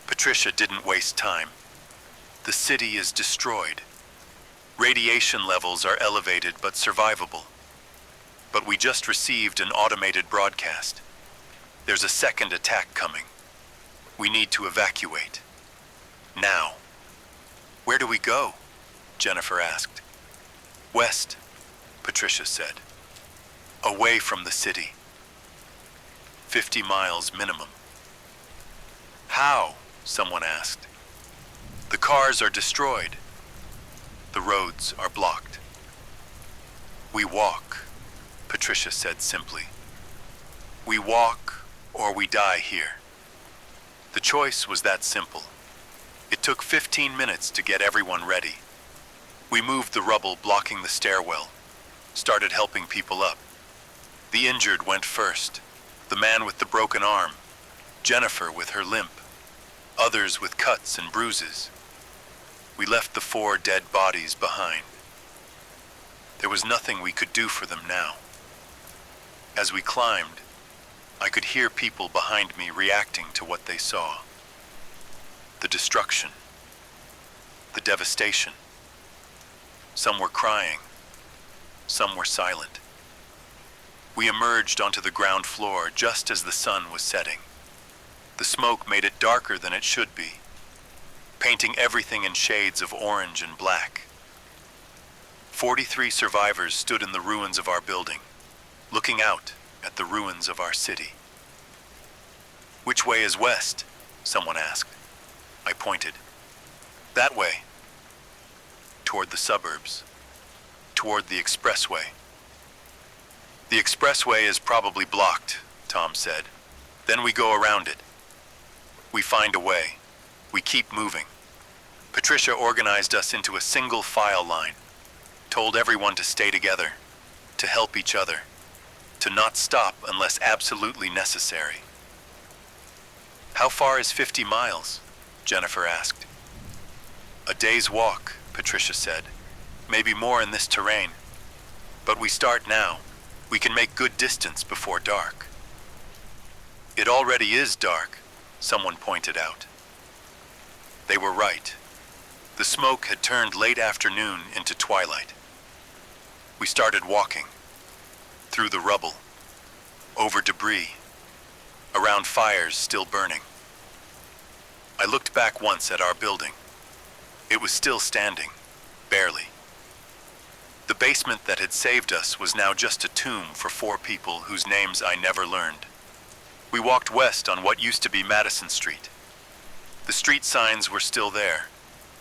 Patricia didn't waste time. The city is destroyed. Radiation levels are elevated but survivable. But we just received an automated broadcast. There's a second attack coming. We need to evacuate. Now. "Where do we go?" Jennifer asked. "West," Patricia said. "Away from the city. 50 miles minimum." "How?" someone asked. "The cars are destroyed. The roads are blocked." "We walk," Patricia said simply. "We walk or we die here." The choice was that simple. It took 15 minutes to get everyone ready. We moved the rubble blocking the stairwell, started helping people up. The injured went first, the man with the broken arm, Jennifer with her limp, others with cuts and bruises. We left the 4 dead bodies behind. There was nothing we could do for them now. As we climbed, I could hear people behind me reacting to what they saw. The destruction, the devastation. Some were crying, some were silent. We emerged onto the ground floor just as the sun was setting. The smoke made it darker than it should be, painting everything in shades of orange and black. 43 survivors stood in the ruins of our building, looking out at the ruins of our city. "Which way is west?" someone asked. I pointed. "That way." Toward the suburbs. Toward the expressway. "The expressway is probably blocked," Tom said. "Then we go around it." We find a way. We keep moving. Patricia organized us into a single file line, told everyone to stay together, to help each other, to not stop unless absolutely necessary. "How far is 50 miles?" Jennifer asked. "A day's walk," Patricia said. "Maybe more in this terrain. But we start now. We can make good distance before dark." "It already is dark," someone pointed out. They were right. The smoke had turned late afternoon into twilight. We started walking. Through the rubble. Over debris. Around fires still burning. I looked back once at our building. It was still standing, barely. The basement that had saved us was now just a tomb for 4 people whose names I never learned. We walked west on what used to be Madison Street. The street signs were still there,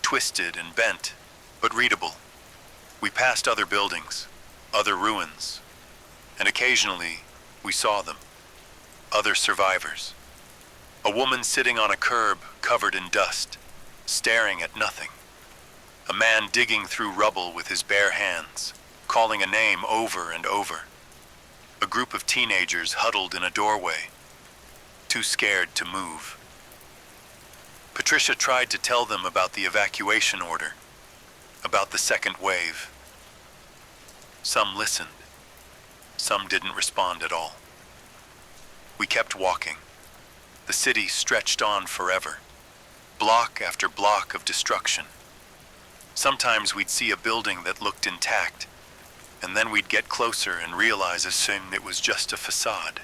twisted and bent, but readable. We passed other buildings, other ruins, and occasionally we saw them, other survivors. A woman sitting on a curb covered in dust, staring at nothing. A man digging through rubble with his bare hands, calling a name over and over. A group of teenagers huddled in a doorway, too scared to move. Patricia tried to tell them about the evacuation order, about the second wave. Some listened. Some didn't respond at all. We kept walking. The city stretched on forever, block after block of destruction. Sometimes we'd see a building that looked intact, and then we'd get closer and realize as soon it was just a facade.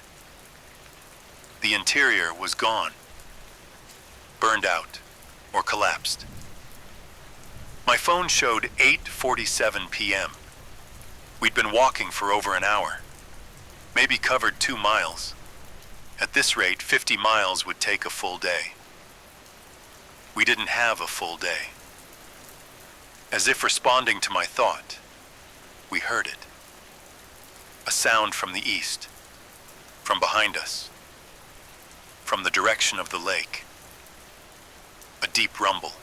The interior was gone, burned out, or collapsed. My phone showed 8:47 p.m. We'd been walking for over an hour, maybe covered 2 miles. At this rate, 50 miles would take a full day. We didn't have a full day. As if responding to my thought, we heard it. A sound from the east, from behind us, from the direction of the lake. A deep rumble.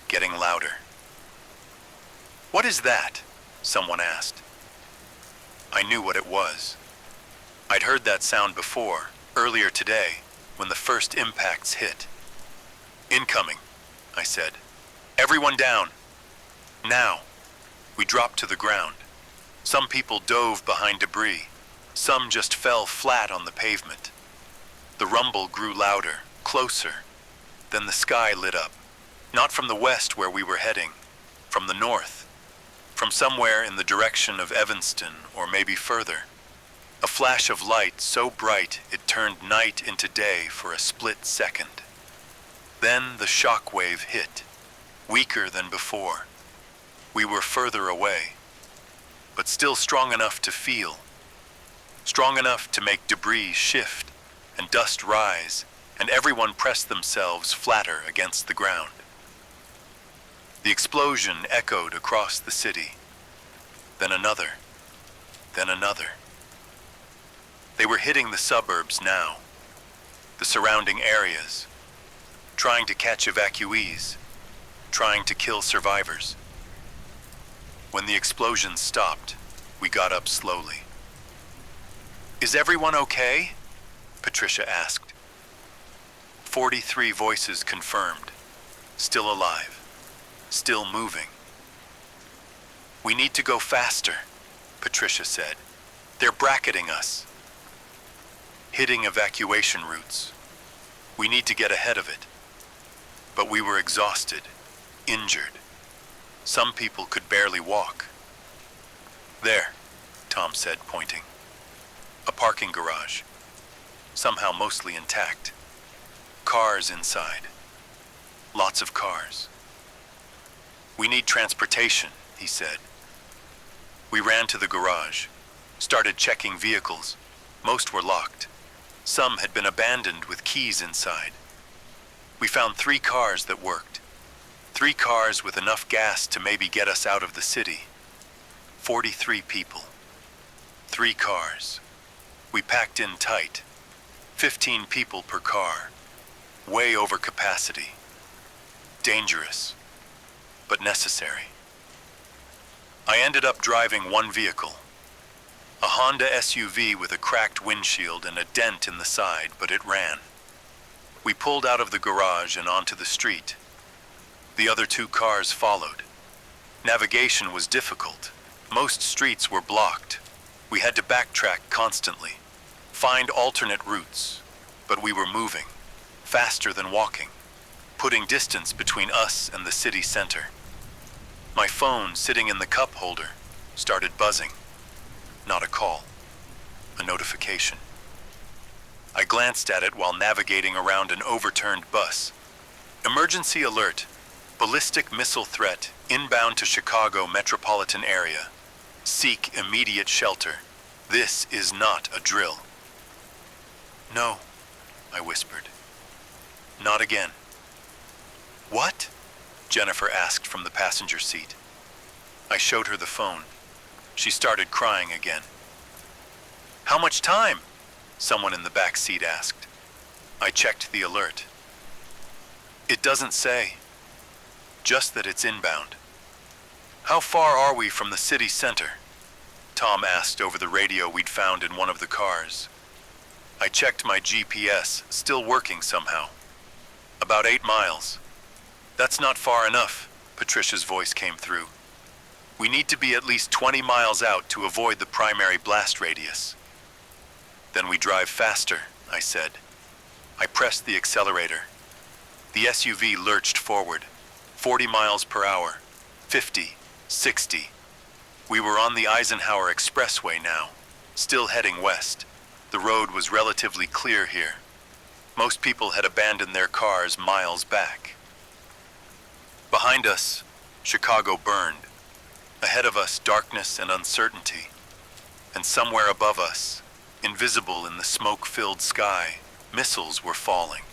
Getting louder. "What is that?" someone asked. I knew what it was. I'd heard that sound before, earlier today, when the first impacts hit. "Incoming," I said. "Everyone down. Now." We dropped to the ground. Some people dove behind debris. Some just fell flat on the pavement. The rumble grew louder, closer. Then the sky lit up. Not from the west where we were heading, from the north. From somewhere in the direction of Evanston, or maybe further. A flash of light so bright it turned night into day for a split second. Then the shock wave hit, weaker than before. We were further away, but still strong enough to feel. Strong enough to make debris shift and dust rise, and everyone press themselves flatter against the ground. The explosion echoed across the city. Then another. Then another. They were hitting the suburbs now, the surrounding areas, trying to catch evacuees, trying to kill survivors. When the explosion stopped, we got up slowly. "Is everyone okay?" Patricia asked. 43 voices confirmed, still alive, still moving. "We need to go faster," Patricia said. "They're bracketing us." Hitting evacuation routes. We need to get ahead of it. But we were exhausted, injured. Some people could barely walk. "There," Tom said, pointing. A parking garage. Somehow mostly intact. Cars inside. Lots of cars. "We need transportation," he said. We ran to the garage, started checking vehicles. Most were locked. Some had been abandoned with keys inside. We found 3 cars that worked. 3 cars with enough gas to maybe get us out of the city. 43 people. 3 cars. We packed in tight. 15 people per car. Way over capacity. Dangerous, but necessary. I ended up driving one vehicle. A Honda SUV with a cracked windshield and a dent in the side, but it ran. We pulled out of the garage and onto the street. The other 2 cars followed. Navigation was difficult. Most streets were blocked. We had to backtrack constantly, find alternate routes, but we were moving, faster than walking, putting distance between us and the city center. My phone, sitting in the cup holder, started buzzing. Not a call, a notification. I glanced at it while navigating around an overturned bus. "Emergency alert. Ballistic missile threat inbound to Chicago metropolitan area. Seek immediate shelter. This is not a drill." "No," I whispered. "Not again." "What?" Jennifer asked from the passenger seat. I showed her the phone. She started crying again. "How much time?" someone in the back seat asked. I checked the alert. "It doesn't say. Just that it's inbound." "How far are we from the city center?" Tom asked over the radio we'd found in one of the cars. I checked my GPS, still working somehow. "About 8 miles. "That's not far enough," Patricia's voice came through. "We need to be at least 20 miles out to avoid the primary blast radius." "Then we drive faster," I said. I pressed the accelerator. The SUV lurched forward, 40 miles per hour, 50, 60. We were on the Eisenhower Expressway now, still heading west. The road was relatively clear here. Most people had abandoned their cars miles back. Behind us, Chicago burned. Ahead of us, darkness and uncertainty. And somewhere above us, invisible in the smoke-filled sky, missiles were falling.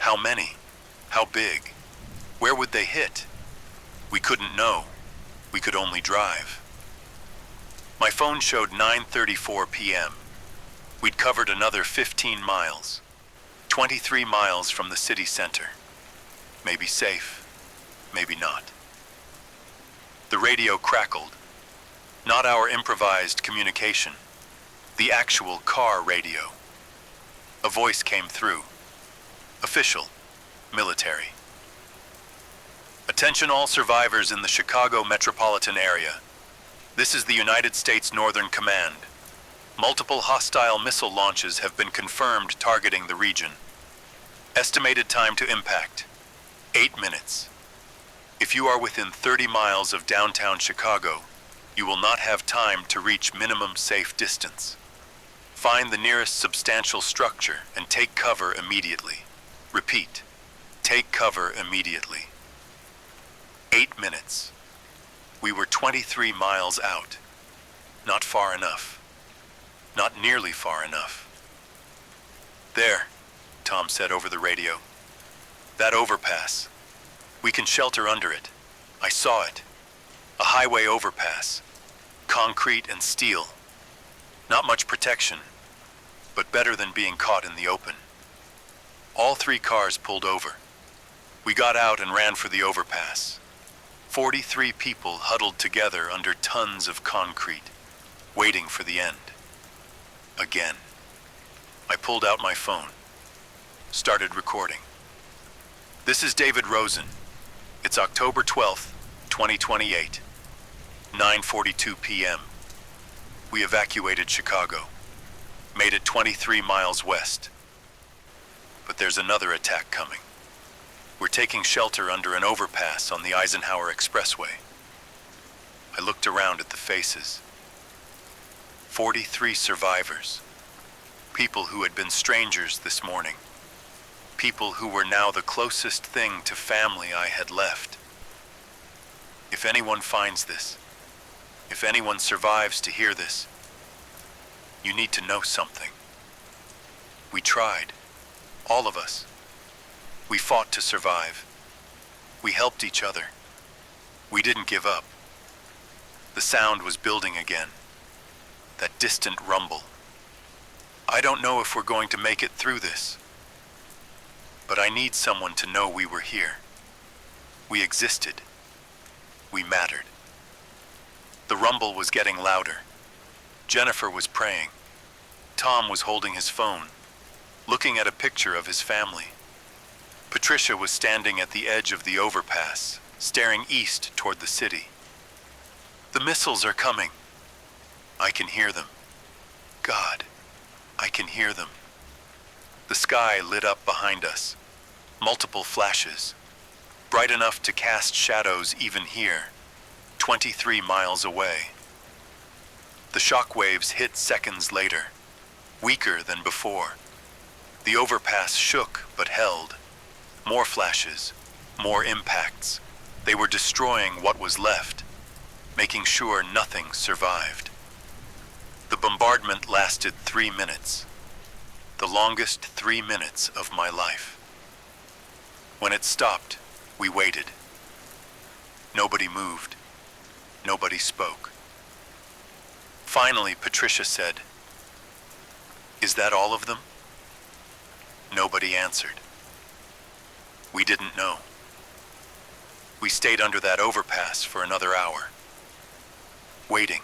How many? How big? Where would they hit? We couldn't know. We could only drive. My phone showed 9:34 p.m. We'd covered another 15 miles, 23 miles from the city center. Maybe safe, maybe not. The radio crackled. Not our improvised communication, the actual car radio. A voice came through. Official, military. Attention all survivors in the Chicago metropolitan area. This is the United States Northern Command. Multiple hostile missile launches have been confirmed targeting the region. Estimated time to impact, 8 minutes. If you are within 30 miles of downtown Chicago, you will not have time to reach minimum safe distance. Find the nearest substantial structure and take cover immediately. Repeat, take cover immediately. 8 minutes. We were 23 miles out. Not far enough. Not nearly far enough. There, Tom said over the radio. That overpass. We can shelter under it. I saw it. A highway overpass. Concrete and steel. Not much protection, but better than being caught in the open. All 3 cars pulled over. We got out and ran for the overpass. 43 people huddled together under tons of concrete, waiting for the end. Again. I pulled out my phone. Started recording. This is David Rosen. It's October 12th, 2028. 9:42 p.m. We evacuated Chicago. Made it 23 miles west. But there's another attack coming. We're taking shelter under an overpass on the Eisenhower Expressway. I looked around at the faces. 43 survivors. People who had been strangers this morning. People who were now the closest thing to family I had left. If anyone finds this, if anyone survives to hear this, you need to know something. We tried, all of us. We fought to survive. We helped each other. We didn't give up. The sound was building again. That distant rumble. I don't know if we're going to make it through this, but I need someone to know we were here. We existed. We mattered. The rumble was getting louder. Jennifer was praying. Tom was holding his phone, looking at a picture of his family. Patricia was standing at the edge of the overpass, staring east toward the city. The missiles are coming. I can hear them. God, I can hear them. The sky lit up behind us. Multiple flashes. Bright enough to cast shadows even here, 23 miles away. The shock waves hit seconds later, weaker than before. The overpass shook but held. More flashes, more impacts. They were destroying what was left, making sure nothing survived. The bombardment lasted 3 minutes, the longest 3 minutes of my life. When it stopped, we waited. Nobody moved. Nobody spoke. Finally, Patricia said, "Is that all of them?" Nobody answered. We didn't know. We stayed under that overpass for another hour, waiting,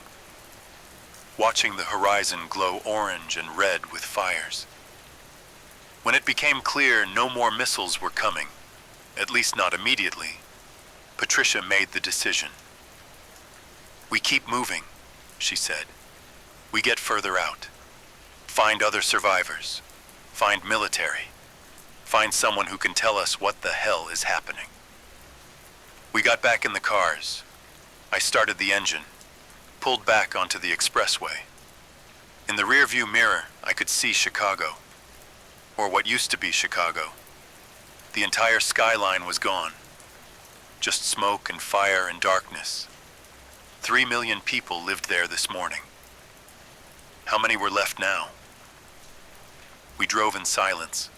watching the horizon glow orange and red with fires. When it became clear no more missiles were coming, at least not immediately, Patricia made the decision. "We keep moving," she said. "We get further out. Find other survivors. Find military. Find someone who can tell us what the hell is happening." We got back in the cars. I started the engine, pulled back onto the expressway. In the rearview mirror, I could see Chicago, or what used to be Chicago. The entire skyline was gone. Just smoke and fire and darkness. 3 million people lived there this morning. How many were left now? We drove in silence.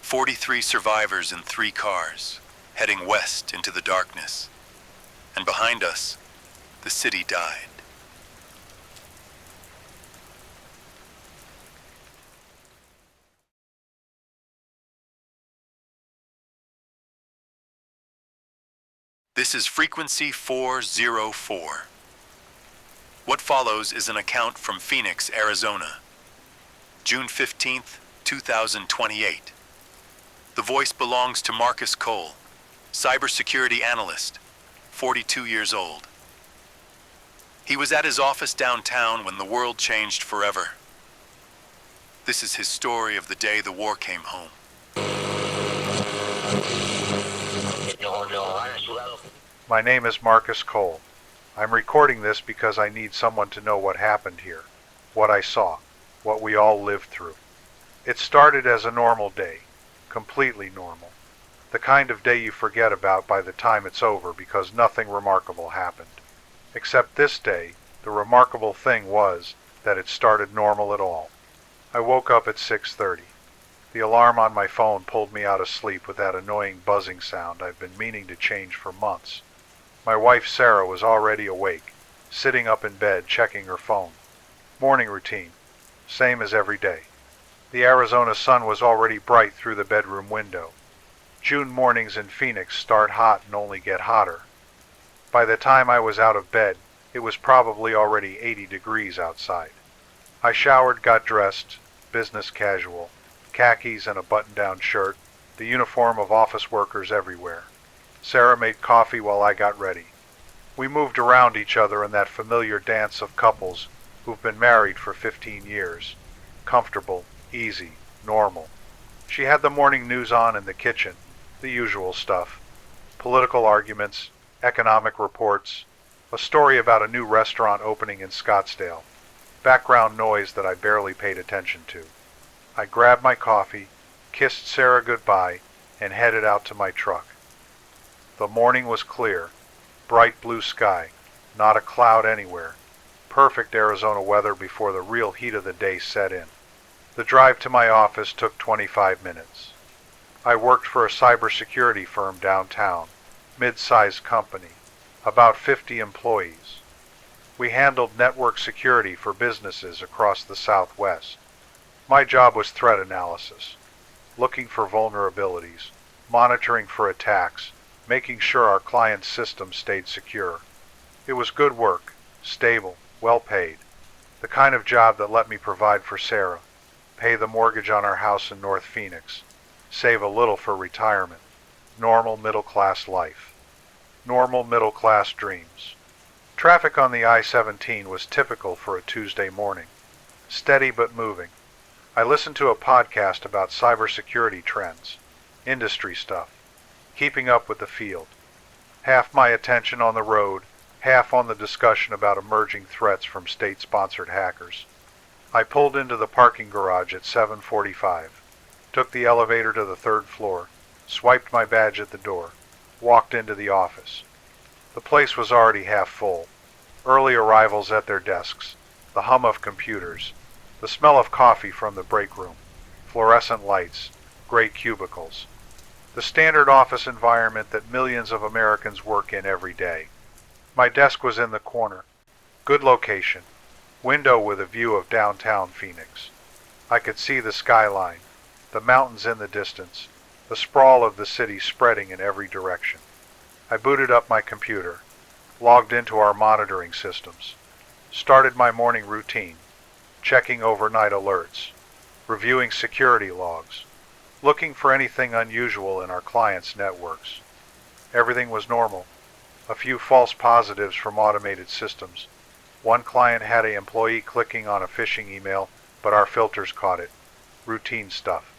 43 survivors in 3 cars, heading west into the darkness. And behind us, the city died. This is frequency 404. What follows is an account from Phoenix, Arizona, June 15th, 2028. The voice belongs to Marcus Cole, cybersecurity analyst, 42 years old. He was at his office downtown when the world changed forever. This is his story of the day the war came home. My name is Marcus Cole. I'm recording this because I need someone to know what happened here, what I saw, what we all lived through. It started as a normal day, completely normal. The kind of day you forget about by the time it's over because nothing remarkable happened. Except this day, the remarkable thing was that it started normal at all. I woke up at 6:30. The alarm on my phone pulled me out of sleep with that annoying buzzing sound I've been meaning to change for months. My wife Sarah was already awake, sitting up in bed checking her phone. Morning routine, same as every day. The Arizona sun was already bright through the bedroom window. June mornings in Phoenix start hot and only get hotter. By the time I was out of bed, it was probably already 80 degrees outside. I showered, got dressed, business casual, khakis and a button-down shirt, the uniform of office workers everywhere. Sarah made coffee while I got ready. We moved around each other in that familiar dance of couples who've been married for 15 years. Comfortable, easy, normal. She had the morning news on in the kitchen, the usual stuff. Political arguments, economic reports, a story about a new restaurant opening in Scottsdale. Background noise that I barely paid attention to. I grabbed my coffee, kissed Sarah goodbye, and headed out to my truck. The morning was clear, bright blue sky, not a cloud anywhere. Perfect Arizona weather before the real heat of the day set in. The drive to my office took 25 minutes. I worked for a cybersecurity firm downtown, mid-sized company, about 50 employees. We handled network security for businesses across the Southwest. My job was threat analysis, looking for vulnerabilities, monitoring for attacks, making sure our clients' systems stayed secure. It was good work, stable, well paid, the kind of job that let me provide for Sarah, pay the mortgage on our house in North Phoenix, save a little for retirement, normal middle-class life, normal middle-class dreams. Traffic on the I-17 was typical for a Tuesday morning, steady but moving. I listened to a podcast about cybersecurity trends, industry stuff, keeping up with the field. Half my attention on the road, half on the discussion about emerging threats from state-sponsored hackers. I pulled into the parking garage at 7:45, took the elevator to the third floor, swiped my badge at the door, walked into the office. The place was already half full. Early arrivals at their desks, the hum of computers, the smell of coffee from the break room, fluorescent lights, gray cubicles. The standard office environment that millions of Americans work in every day. My desk was in the corner. Good location. Window with a view of downtown Phoenix. I could see the skyline, the mountains in the distance, the sprawl of the city spreading in every direction. I booted up my computer, logged into our monitoring systems, started my morning routine, checking overnight alerts, reviewing security logs, looking for anything unusual in our clients' networks. Everything was normal. A few false positives from automated systems. One client had an employee clicking on a phishing email, but our filters caught it. Routine stuff.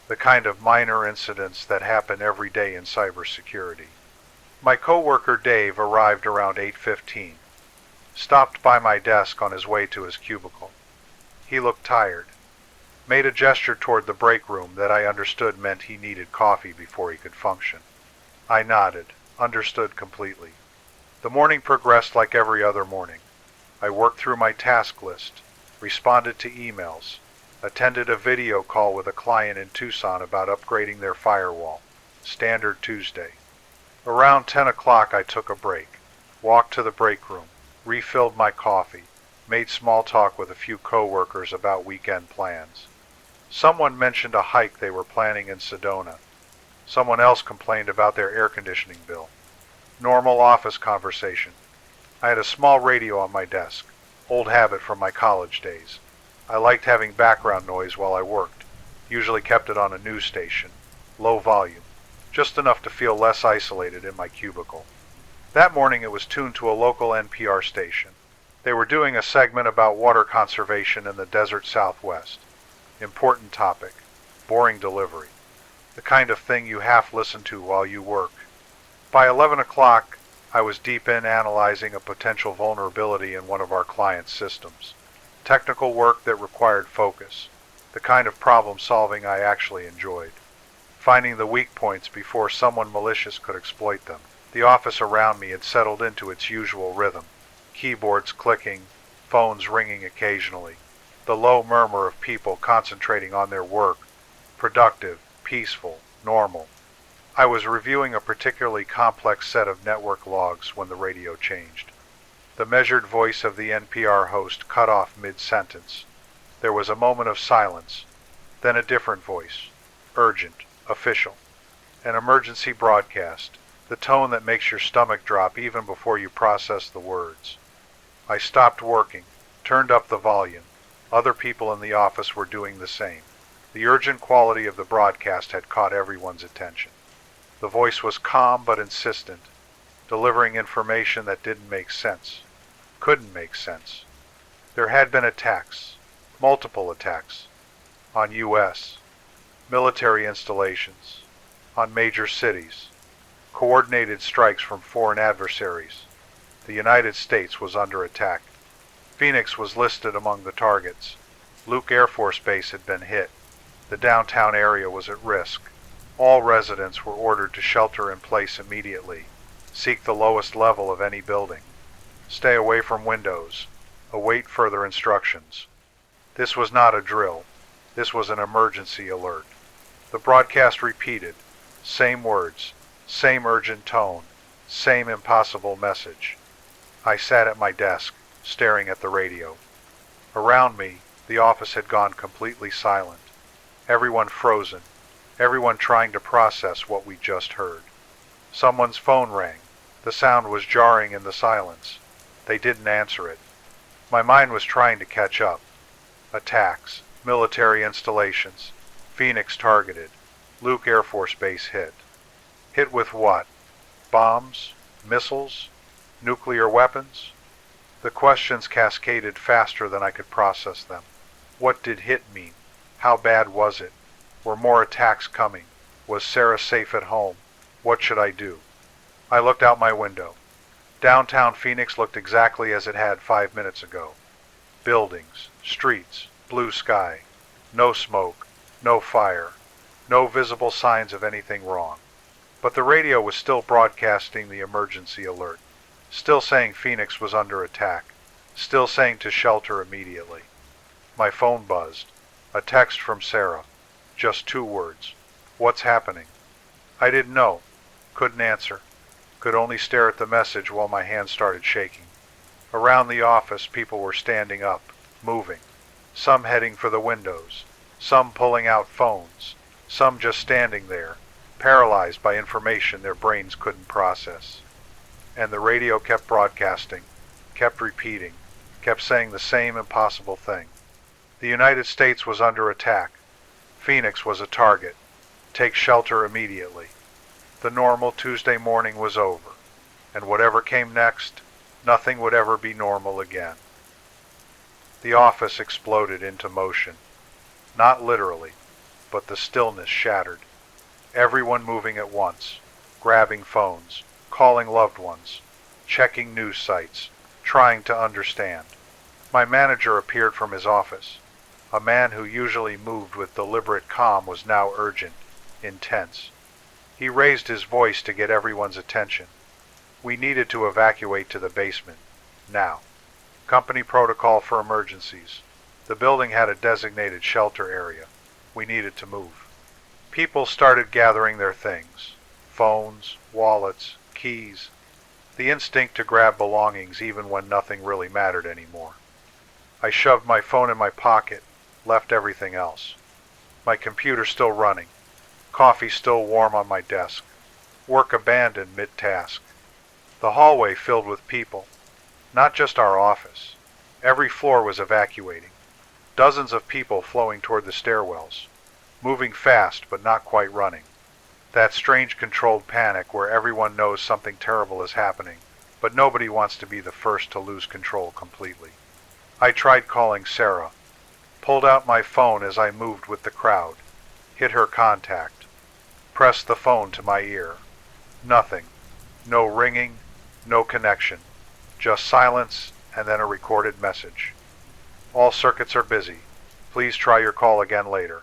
The kind of minor incidents that happen every day in cybersecurity. My coworker Dave arrived around 8:15. Stopped by my desk on his way to his cubicle. He looked tired. Made a gesture toward the break room that I understood meant he needed coffee before he could function. I nodded, understood completely. The morning progressed like every other morning. I worked through my task list, responded to emails, attended a video call with a client in Tucson about upgrading their firewall. Standard Tuesday. Around 10 o'clock I took a break, walked to the break room, refilled my coffee, made small talk with a few coworkers about weekend plans. Someone mentioned a hike they were planning in Sedona. Someone else complained about their air conditioning bill. Normal office conversation. I had a small radio on my desk, old habit from my college days. I liked having background noise while I worked, usually kept it on a news station, low volume, just enough to feel less isolated in my cubicle. That morning it was tuned to a local NPR station. They were doing a segment about water conservation in the desert Southwest. Important topic, boring delivery, the kind of thing you half listen to while you work. By 11 o'clock, I was deep in analyzing a potential vulnerability in one of our clients' systems. Technical work that required focus, the kind of problem solving I actually enjoyed. Finding the weak points before someone malicious could exploit them. The office around me had settled into its usual rhythm. Keyboards clicking, phones ringing occasionally. The low murmur of people concentrating on their work. Productive, peaceful, normal. I was reviewing a particularly complex set of network logs when the radio changed. The measured voice of the NPR host cut off mid-sentence. There was a moment of silence, then a different voice, urgent, official. An emergency broadcast, the tone that makes your stomach drop even before you process the words. I stopped working, turned up the volume. Other people in the office were doing the same. The urgent quality of the broadcast had caught everyone's attention. The voice was calm but insistent, delivering information that didn't make sense, couldn't make sense. There had been attacks, multiple attacks, on U.S. military installations, on major cities, coordinated strikes from foreign adversaries. The United States was under attack. Phoenix was listed among the targets. Luke Air Force Base had been hit. The downtown area was at risk. All residents were ordered to shelter in place immediately. Seek the lowest level of any building. Stay away from windows. Await further instructions. This was not a drill. This was an emergency alert. The broadcast repeated. Same words, same urgent tone, same impossible message. I sat at my desk, staring at the radio. Around me, the office had gone completely silent. Everyone frozen. Everyone trying to process what we just heard. Someone's phone rang. The sound was jarring in the silence. They didn't answer it. My mind was trying to catch up. Attacks, military installations, Phoenix targeted, Luke Air Force Base hit. Hit with what? Bombs? Missiles? Nuclear weapons? The questions cascaded faster than I could process them. What did hit mean? How bad was it? Were more attacks coming? Was Sarah safe at home? What should I do? I looked out my window. Downtown Phoenix looked exactly as it had 5 minutes ago. Buildings, streets, blue sky. No smoke, no fire, no visible signs of anything wrong. But the radio was still broadcasting the emergency alert. Still saying Phoenix was under attack. Still saying to shelter immediately. My phone buzzed. A text from Sarah. Just 2 words. What's happening? I didn't know. Couldn't answer. Could only stare at the message while my hands started shaking. Around the office, people were standing up, moving. Some heading for the windows. Some pulling out phones. Some just standing there, paralyzed by information their brains couldn't process. And the radio kept broadcasting, kept repeating, kept saying the same impossible thing. The United States was under attack. Phoenix was a target. Take shelter immediately. The normal Tuesday morning was over, and whatever came next, nothing would ever be normal again. The office exploded into motion. Not literally, but the stillness shattered. Everyone moving at once, grabbing phones, calling loved ones, checking news sites, trying to understand. My manager appeared from his office. A man who usually moved with deliberate calm was now urgent, intense. He raised his voice to get everyone's attention. We needed to evacuate to the basement, now. Company protocol for emergencies. The building had a designated shelter area. We needed to move. People started gathering their things. Phones, wallets, keys. The instinct to grab belongings even when nothing really mattered anymore. I shoved my phone in my pocket, left everything else. My computer still running. Coffee still warm on my desk. Work abandoned mid-task. The hallway filled with people. Not just our office. Every floor was evacuating. Dozens of people flowing toward the stairwells. Moving fast, but not quite running. That strange controlled panic where everyone knows something terrible is happening, but nobody wants to be the first to lose control completely. I tried calling Sarah. Pulled out my phone as I moved with the crowd. Hit her contact. Pressed the phone to my ear. Nothing. No ringing, no connection. Just silence and then a recorded message. All circuits are busy. Please try your call again later.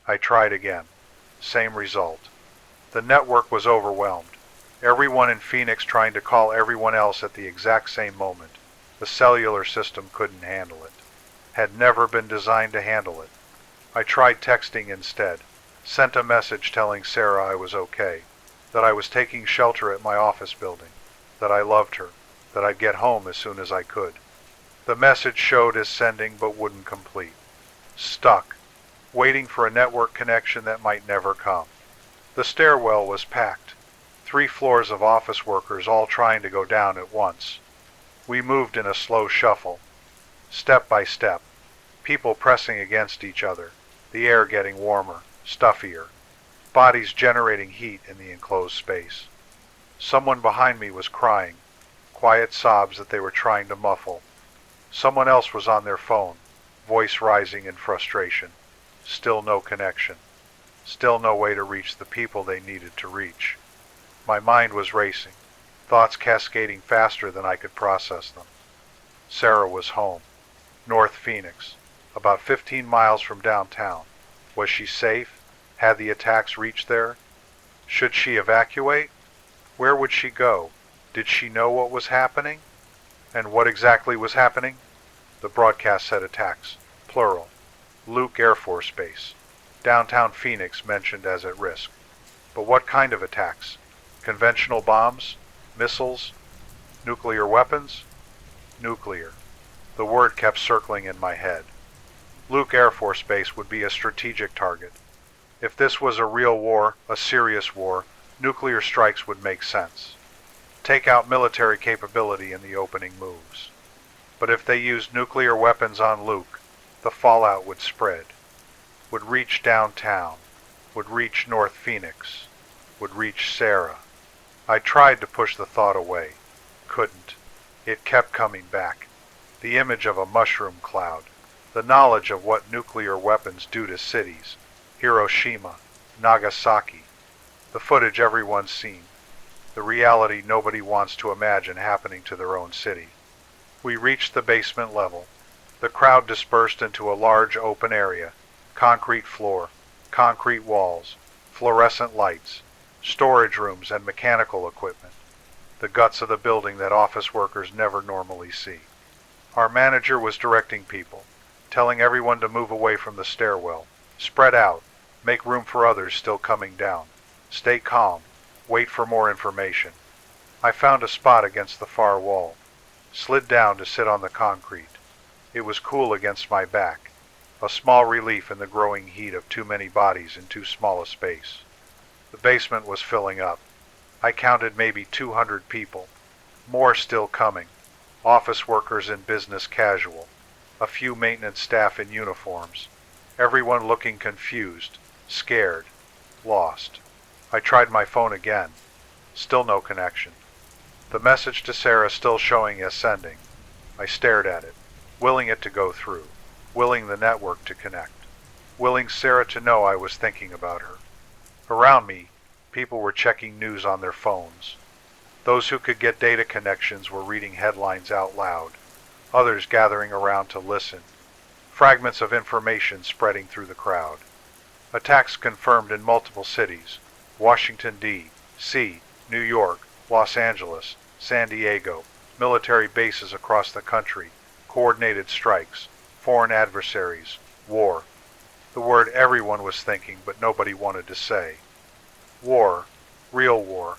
I tried again. Same result. The network was overwhelmed. Everyone in Phoenix trying to call everyone else at the exact same moment. The cellular system couldn't handle it. Had never been designed to handle it. I tried texting instead. Sent a message telling Sarah I was okay. That I was taking shelter at my office building. That I loved her. That I'd get home as soon as I could. The message showed as sending but wouldn't complete. Stuck. Waiting for a network connection that might never come. The stairwell was packed. 3 floors of office workers all trying to go down at once. We moved in a slow shuffle. Step by step. People pressing against each other. The air getting warmer, stuffier. Bodies generating heat in the enclosed space. Someone behind me was crying. Quiet sobs that they were trying to muffle. Someone else was on their phone, voice rising in frustration. Still no connection. Still no way to reach the people they needed to reach. My mind was racing, thoughts cascading faster than I could process them. Sarah was home. North Phoenix, about 15 miles from downtown. Was she safe? Had the attacks reached there? Should she evacuate? Where would she go? Did she know what was happening? And what exactly was happening? The broadcast said attacks, plural. Luke Air Force Base. Downtown Phoenix mentioned as at risk. But what kind of attacks? Conventional bombs? Missiles? Nuclear weapons? Nuclear. The word kept circling in my head. Luke Air Force Base would be a strategic target. If this was a real war, a serious war, nuclear strikes would make sense. Take out military capability in the opening moves. But if they used nuclear weapons on Luke, the fallout would spread. Would reach downtown. Would reach North Phoenix. Would reach Sarah. I tried to push the thought away. Couldn't. It kept coming back. The image of a mushroom cloud. The knowledge of what nuclear weapons do to cities. Hiroshima. Nagasaki. The footage everyone's seen. The reality nobody wants to imagine happening to their own city. We reached the basement level. The crowd dispersed into a large open area. Concrete floor. Concrete walls. Fluorescent lights. Storage rooms and mechanical equipment. The guts of the building that office workers never normally see. Our manager was directing people, telling everyone to move away from the stairwell. Spread out. Make room for others still coming down. Stay calm. Wait for more information. I found a spot against the far wall. Slid down to sit on the concrete. It was cool against my back. A small relief in the growing heat of too many bodies in too small a space. The basement was filling up. I counted maybe 200 people. More still coming. Office workers in business casual. A few maintenance staff in uniforms. Everyone looking confused, scared, lost. I tried my phone again. Still no connection. The message to Sarah still showing as sending. I stared at it, willing it to go through, willing the network to connect, willing Sarah to know I was thinking about her. Around me, people were checking news on their phones. Those who could get data connections were reading headlines out loud, others gathering around to listen, fragments of information spreading through the crowd. Attacks confirmed in multiple cities. Washington, D.C., New York, Los Angeles, San Diego, military bases across the country, coordinated strikes, foreign adversaries, war. The word everyone was thinking but nobody wanted to say. War, real war,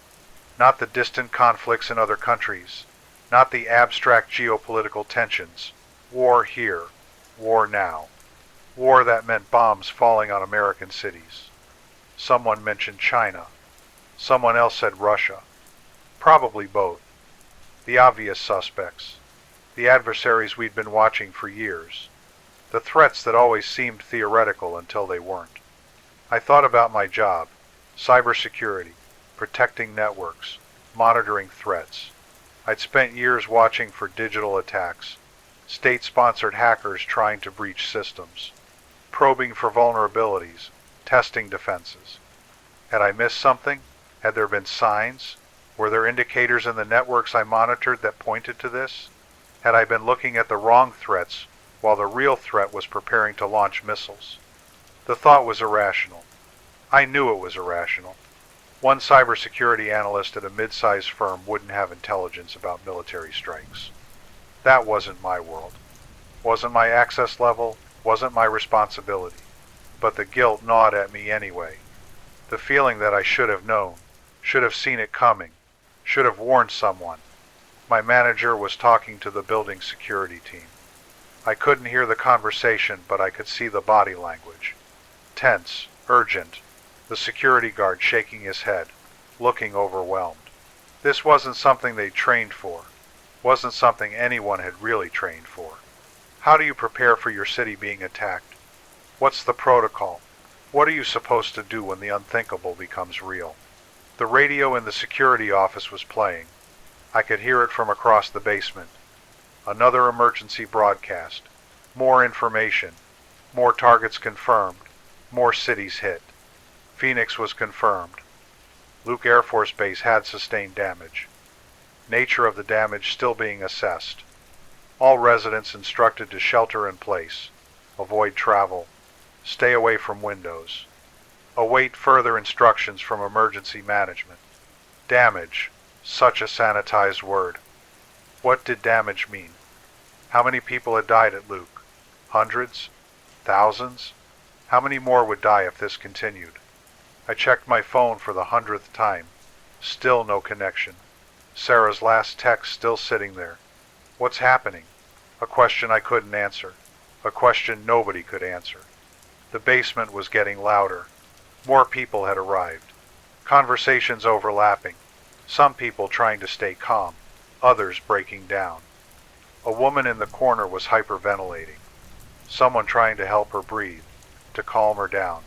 not the distant conflicts in other countries, not the abstract geopolitical tensions. War here, war now. War that meant bombs falling on American cities. Someone mentioned China. Someone else said Russia. Probably both. The obvious suspects. The adversaries we'd been watching for years. The threats that always seemed theoretical until they weren't. I thought about my job. Cybersecurity. Protecting networks. Monitoring threats. I'd spent years watching for digital attacks. State-sponsored hackers trying to breach systems. Probing for vulnerabilities. Testing defenses. Had I missed something? Had there been signs? Were there indicators in the networks I monitored that pointed to this? Had I been looking at the wrong threats while the real threat was preparing to launch missiles? The thought was irrational. I knew it was irrational. One cybersecurity analyst at a mid-sized firm wouldn't have intelligence about military strikes. That wasn't my world. Wasn't my access level, wasn't my responsibility. But the guilt gnawed at me anyway. The feeling that I should have known, should have seen it coming, should have warned someone. My manager was talking to the building security team. I couldn't hear the conversation, but I could see the body language. Tense, urgent, the security guard shaking his head, looking overwhelmed. This wasn't something they'd trained for, wasn't something anyone had really trained for. How do you prepare for your city being attacked? What's the protocol? What are you supposed to do when the unthinkable becomes real? The radio in the security office was playing. I could hear it from across the basement. Another emergency broadcast. More information. More targets confirmed. More cities hit. Phoenix was confirmed. Luke Air Force Base had sustained damage. Nature of the damage still being assessed. All residents instructed to shelter in place. Avoid travel. Stay away from windows. Await further instructions from emergency management. Damage. Such a sanitized word. What did damage mean? How many people had died at Luke? Hundreds? Thousands? How many more would die if this continued? I checked my phone for the 100th time. Still no connection. Sarah's last text still sitting there. What's happening? A question I couldn't answer. A question nobody could answer. The basement was getting louder. More people had arrived. Conversations overlapping. Some people trying to stay calm. Others breaking down. A woman in the corner was hyperventilating. Someone trying to help her breathe, to calm her down.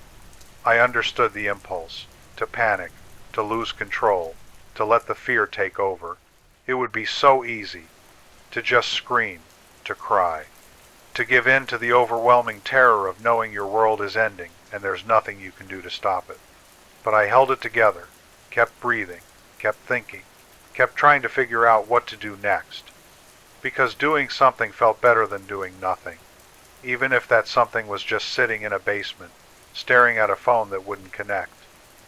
I understood the impulse. To panic. To lose control. To let the fear take over. It would be so easy. To just scream. To cry. To give in to the overwhelming terror of knowing your world is ending and there's nothing you can do to stop it. But I held it together, kept breathing, kept thinking, kept trying to figure out what to do next. Because doing something felt better than doing nothing. Even if that something was just sitting in a basement, staring at a phone that wouldn't connect,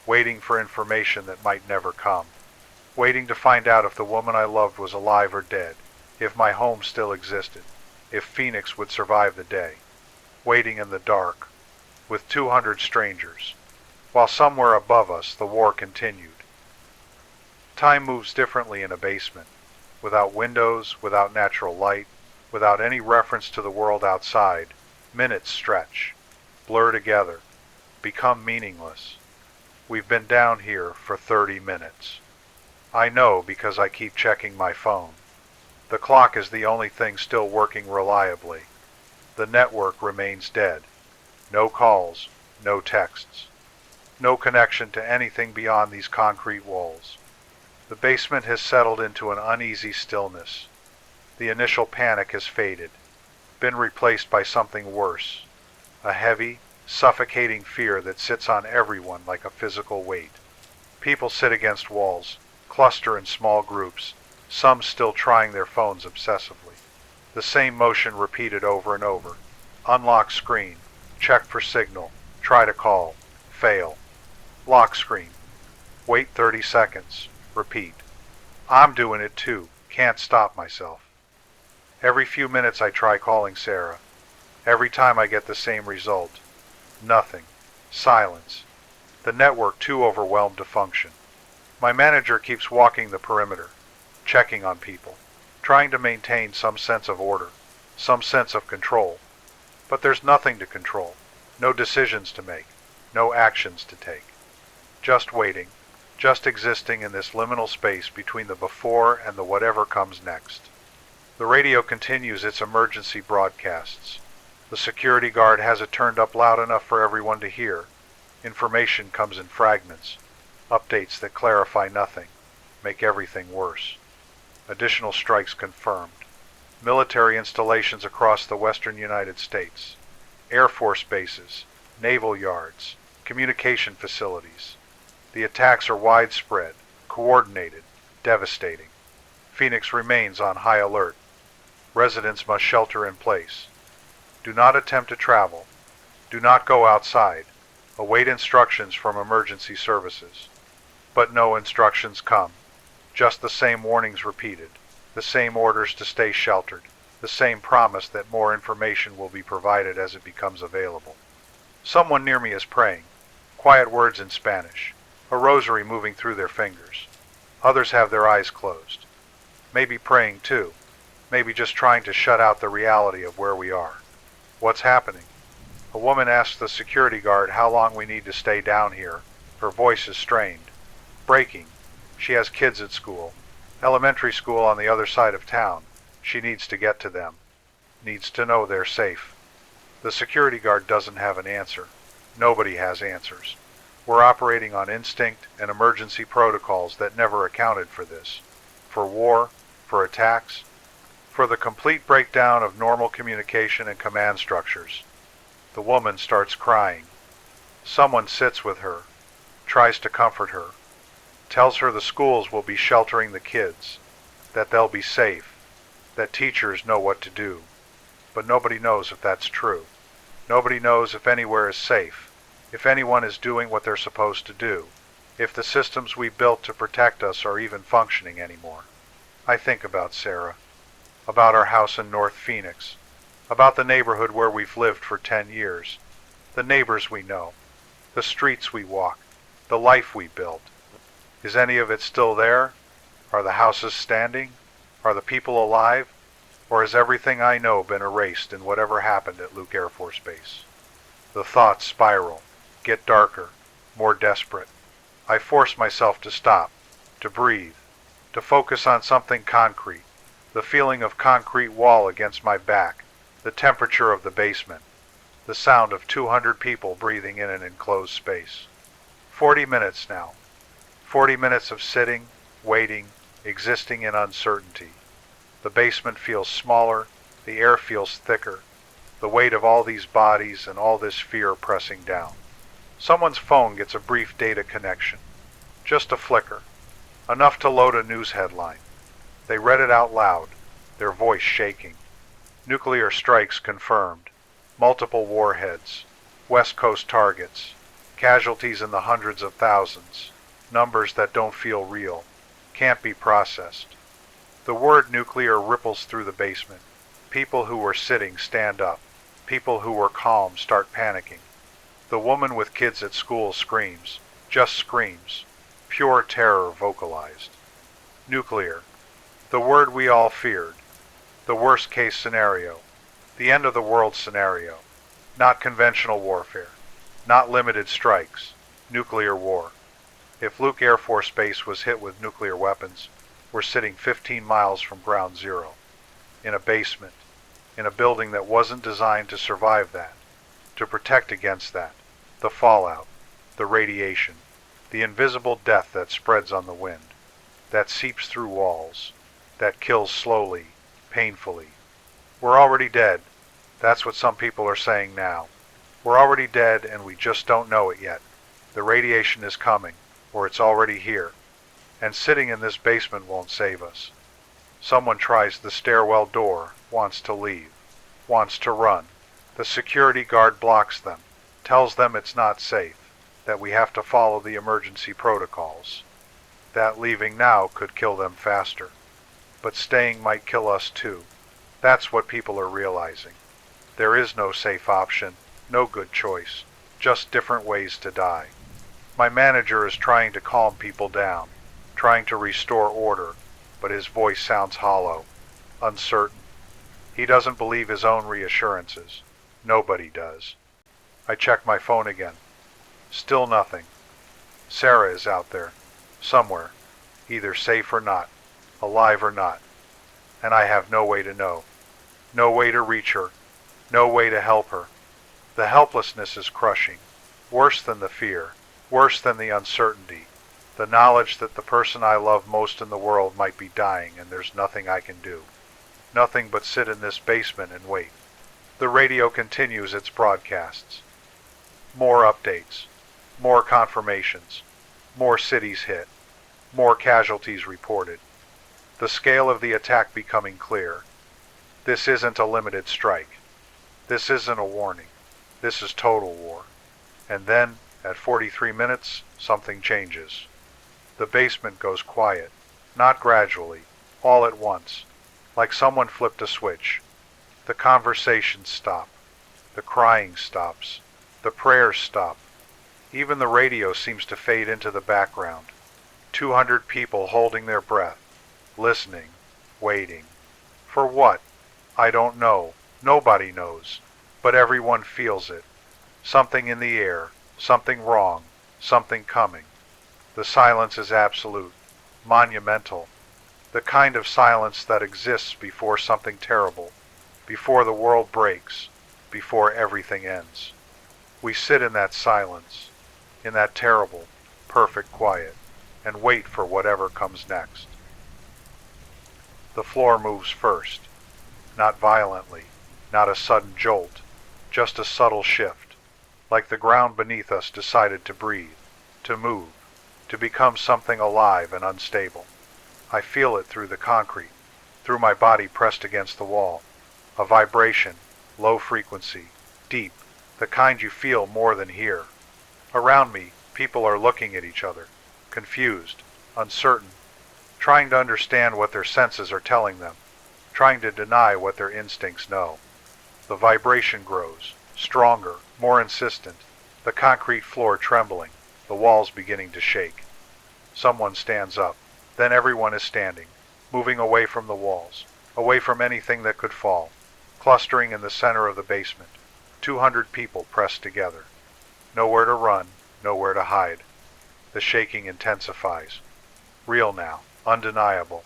waiting for information that might never come, waiting to find out if the woman I loved was alive or dead, if my home still existed, if Phoenix would survive the day, waiting in the dark, with 200 strangers, while somewhere above us the war continued. Time moves differently in a basement, without windows, without natural light, without any reference to the world outside. Minutes stretch, blur together, become meaningless. We've been down here for 30 minutes. I know because I keep checking my phone. The clock is the only thing still working reliably. The network remains dead. No calls, no texts. No connection to anything beyond these concrete walls. The basement has settled into an uneasy stillness. The initial panic has faded, been replaced by something worse. A heavy, suffocating fear that sits on everyone like a physical weight. People sit against walls, cluster in small groups, some still trying their phones obsessively. The same motion repeated over and over. Unlock screen. Check for signal. Try to call. Fail. Lock screen. Wait 30 seconds. Repeat. I'm doing it too. Can't stop myself. Every few minutes I try calling Sarah. Every time I get the same result. Nothing. Silence. The network too overwhelmed to function. My manager keeps walking the perimeter, checking on people, trying to maintain some sense of order, some sense of control. But there's nothing to control, no decisions to make, no actions to take. Just waiting, just existing in this liminal space between the before and the whatever comes next. The radio continues its emergency broadcasts. The security guard has it turned up loud enough for everyone to hear. Information comes in fragments. Updates that clarify nothing, make everything worse. Additional strikes confirmed. Military installations across the western United States. Air Force bases, naval yards, communication facilities. The attacks are widespread, coordinated, devastating. Phoenix remains on high alert. Residents must shelter in place. Do not attempt to travel. Do not go outside. Await instructions from emergency services. But no instructions come. Just the same warnings repeated, the same orders to stay sheltered, the same promise that more information will be provided as it becomes available. Someone near me is praying. Quiet words in Spanish, a rosary moving through their fingers. Others have their eyes closed. Maybe praying too. Maybe just trying to shut out the reality of where we are. What's happening? A woman asks the security guard how long we need to stay down here. Her voice is strained. Breaking. She has kids at school. Elementary school on the other side of town. She needs to get to them. Needs to know they're safe. The security guard doesn't have an answer. Nobody has answers. We're operating on instinct and emergency protocols that never accounted for this. For war, for attacks, for the complete breakdown of normal communication and command structures. The woman starts crying. Someone sits with her, tries to comfort her, tells her the schools will be sheltering the kids, that they'll be safe, that teachers know what to do. But nobody knows if that's true. Nobody knows if anywhere is safe, if anyone is doing what they're supposed to do, if the systems we built to protect us are even functioning anymore. I think about Sarah, about our house in North Phoenix, about the neighborhood where we've lived for 10 years, the neighbors we know, the streets we walk, the life we built. Is any of it still there? Are the houses standing? Are the people alive? Or has everything I know been erased in whatever happened at Luke Air Force Base? The thoughts spiral, get darker, more desperate. I force myself to stop, to breathe, to focus on something concrete, the feeling of concrete wall against my back, the temperature of the basement, the sound of 200 people breathing in an enclosed space. 40 minutes now. 40 minutes of sitting, waiting, existing in uncertainty. The basement feels smaller, the air feels thicker, the weight of all these bodies and all this fear pressing down. Someone's phone gets a brief data connection. Just a flicker. Enough to load a news headline. They read it out loud, their voice shaking. Nuclear strikes confirmed. Multiple warheads. West Coast targets. Casualties in the hundreds of thousands. Numbers that don't feel real. Can't be processed. The word nuclear ripples through the basement. People who were sitting stand up. People who were calm start panicking. The woman with kids at school screams. Just screams. Pure terror vocalized. Nuclear. The word we all feared. The worst case scenario. The end of the world scenario. Not conventional warfare. Not limited strikes. Nuclear war. If Luke Air Force Base was hit with nuclear weapons, we're sitting 15 miles from ground zero. In a basement. In a building that wasn't designed to survive that. To protect against that. The fallout. The radiation. The invisible death that spreads on the wind. That seeps through walls. That kills slowly, painfully. We're already dead. That's what some people are saying now. We're already dead and we just don't know it yet. The radiation is coming, or it's already here. And sitting in this basement won't save us. Someone tries the stairwell door, wants to leave, wants to run. The security guard blocks them, tells them it's not safe, that we have to follow the emergency protocols. That leaving now could kill them faster. But staying might kill us too. That's what people are realizing. There is no safe option, no good choice, just different ways to die. My manager is trying to calm people down, trying to restore order, but his voice sounds hollow, uncertain. He doesn't believe his own reassurances. Nobody does. I check my phone again. Still nothing. Sarah is out there. somewhere, either safe or not, alive or not, and I have no way to know. No way to reach her, no way to help her. The helplessness is crushing, worse than the fear, worse than the uncertainty, the knowledge that the person I love most in the world might be dying and there's nothing I can do. Nothing but sit in this basement and wait. The radio continues its broadcasts. More updates, more confirmations, more cities hit, more casualties reported. The scale of the attack becoming clear. This isn't a limited strike. This isn't a warning. This is total war. And then, at 43 minutes, something changes. The basement goes quiet, not gradually, all at once, like someone flipped a switch. The conversations stop. The crying stops. The prayers stop. Even the radio seems to fade into the background. 200 people holding their breath, listening, waiting. For what? I don't know. Nobody knows. But everyone feels it. Something in the air. Something wrong. Something coming. The silence is absolute. Monumental. The kind of silence that exists before something terrible. Before the world breaks. Before everything ends. We sit in that silence. In that terrible, perfect quiet. And wait for whatever comes next. The floor moves first. Not violently, not a sudden jolt, just a subtle shift, like the ground beneath us decided to breathe, to move, to become something alive and unstable. I feel it through the concrete, through my body pressed against the wall, a vibration, low frequency, deep, the kind you feel more than hear. Around me, people are looking at each other, confused, uncertain, trying to understand what their senses are telling them, trying to deny what their instincts know. The vibration grows, stronger, more insistent, the concrete floor trembling, the walls beginning to shake. Someone stands up, then everyone is standing, moving away from the walls, away from anything that could fall, clustering in the center of the basement, 200 people pressed together. Nowhere to run, nowhere to hide. The shaking intensifies. Real now, undeniable.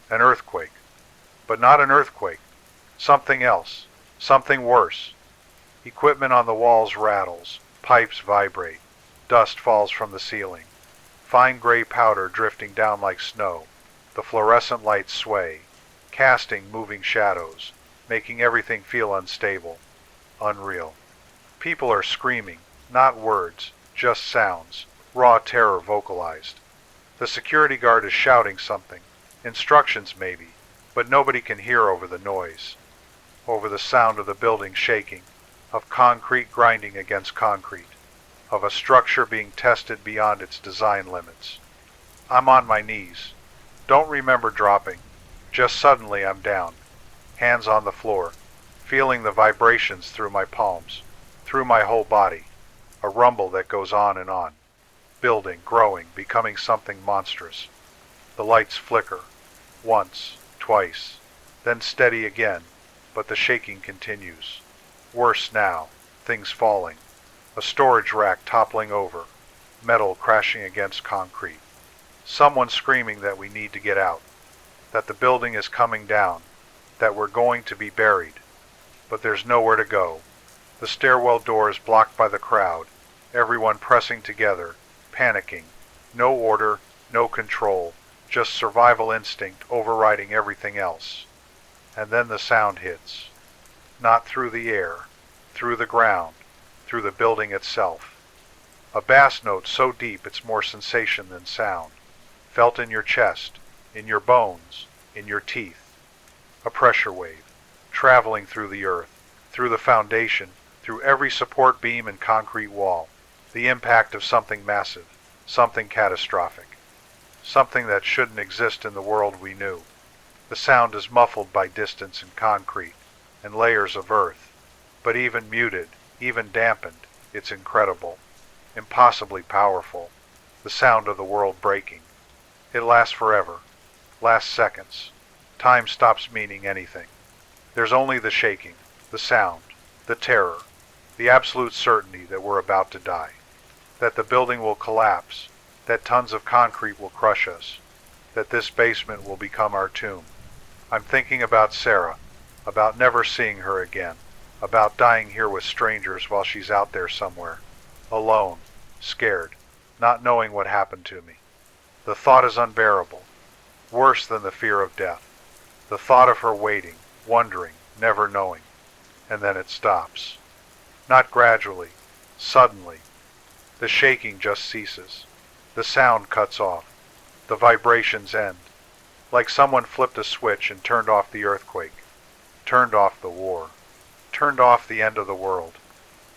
An earthquake. But not an earthquake. Something else. Something worse. Equipment on the walls rattles. Pipes vibrate. Dust falls from the ceiling. Fine gray powder drifting down like snow. The fluorescent lights sway, casting moving shadows, making everything feel unstable. Unreal. People are screaming, not words, just sounds, raw terror vocalized. The security guard is shouting something, instructions maybe, but nobody can hear over the noise, over the sound of the building shaking, of concrete grinding against concrete, of a structure being tested beyond its design limits. I'm on my knees. Don't remember dropping. Just suddenly I'm down, hands on the floor, feeling the vibrations through my palms, through my whole body, a rumble that goes on and on, building, growing, becoming something monstrous. The lights flicker, once, twice, then steady again, but the shaking continues. Worse now, things falling, a storage rack toppling over, metal crashing against concrete. Someone screaming that we need to get out, that the building is coming down, that we're going to be buried. But there's nowhere to go. The stairwell door is blocked by the crowd, everyone pressing together, panicking. No order, no control, just survival instinct overriding everything else. And then the sound hits. Not through the air, through the ground, through the building itself. A bass note so deep it's more sensation than sound, felt in your chest, in your bones, in your teeth. A pressure wave, traveling through the earth, through the foundation, through every support beam and concrete wall. The impact of something massive, something catastrophic, something that shouldn't exist in the world we knew. The sound is muffled by distance and concrete, and layers of earth, but even muted, even dampened, it's incredible, impossibly powerful, the sound of the world breaking. It lasts forever, lasts seconds. Time stops meaning anything. There's only the shaking, the sound, the terror, the absolute certainty that we're about to die, that the building will collapse, that tons of concrete will crush us, that this basement will become our tomb. I'm thinking about Sarah, about never seeing her again, about dying here with strangers while she's out there somewhere, alone, scared, not knowing what happened to me. The thought is unbearable, worse than the fear of death. The thought of her waiting, wondering, never knowing, and then it stops. Not gradually, suddenly. The shaking just ceases. The sound cuts off. The vibrations end. Like someone flipped a switch and turned off the earthquake, turned off the war, turned off the end of the world.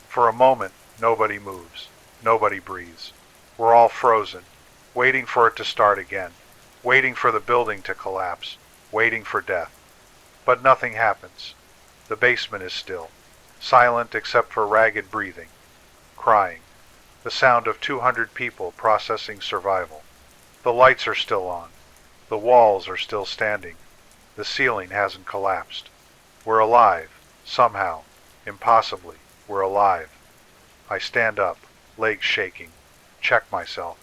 For a moment, nobody moves, nobody breathes. We're all frozen, waiting for it to start again, waiting for the building to collapse, waiting for death. But nothing happens. The basement is still, silent except for ragged breathing, crying, the sound of 200 people processing survival. The lights are still on. The walls are still standing. The ceiling hasn't collapsed. We're alive, somehow, impossibly, we're alive. I stand up, legs shaking, check myself.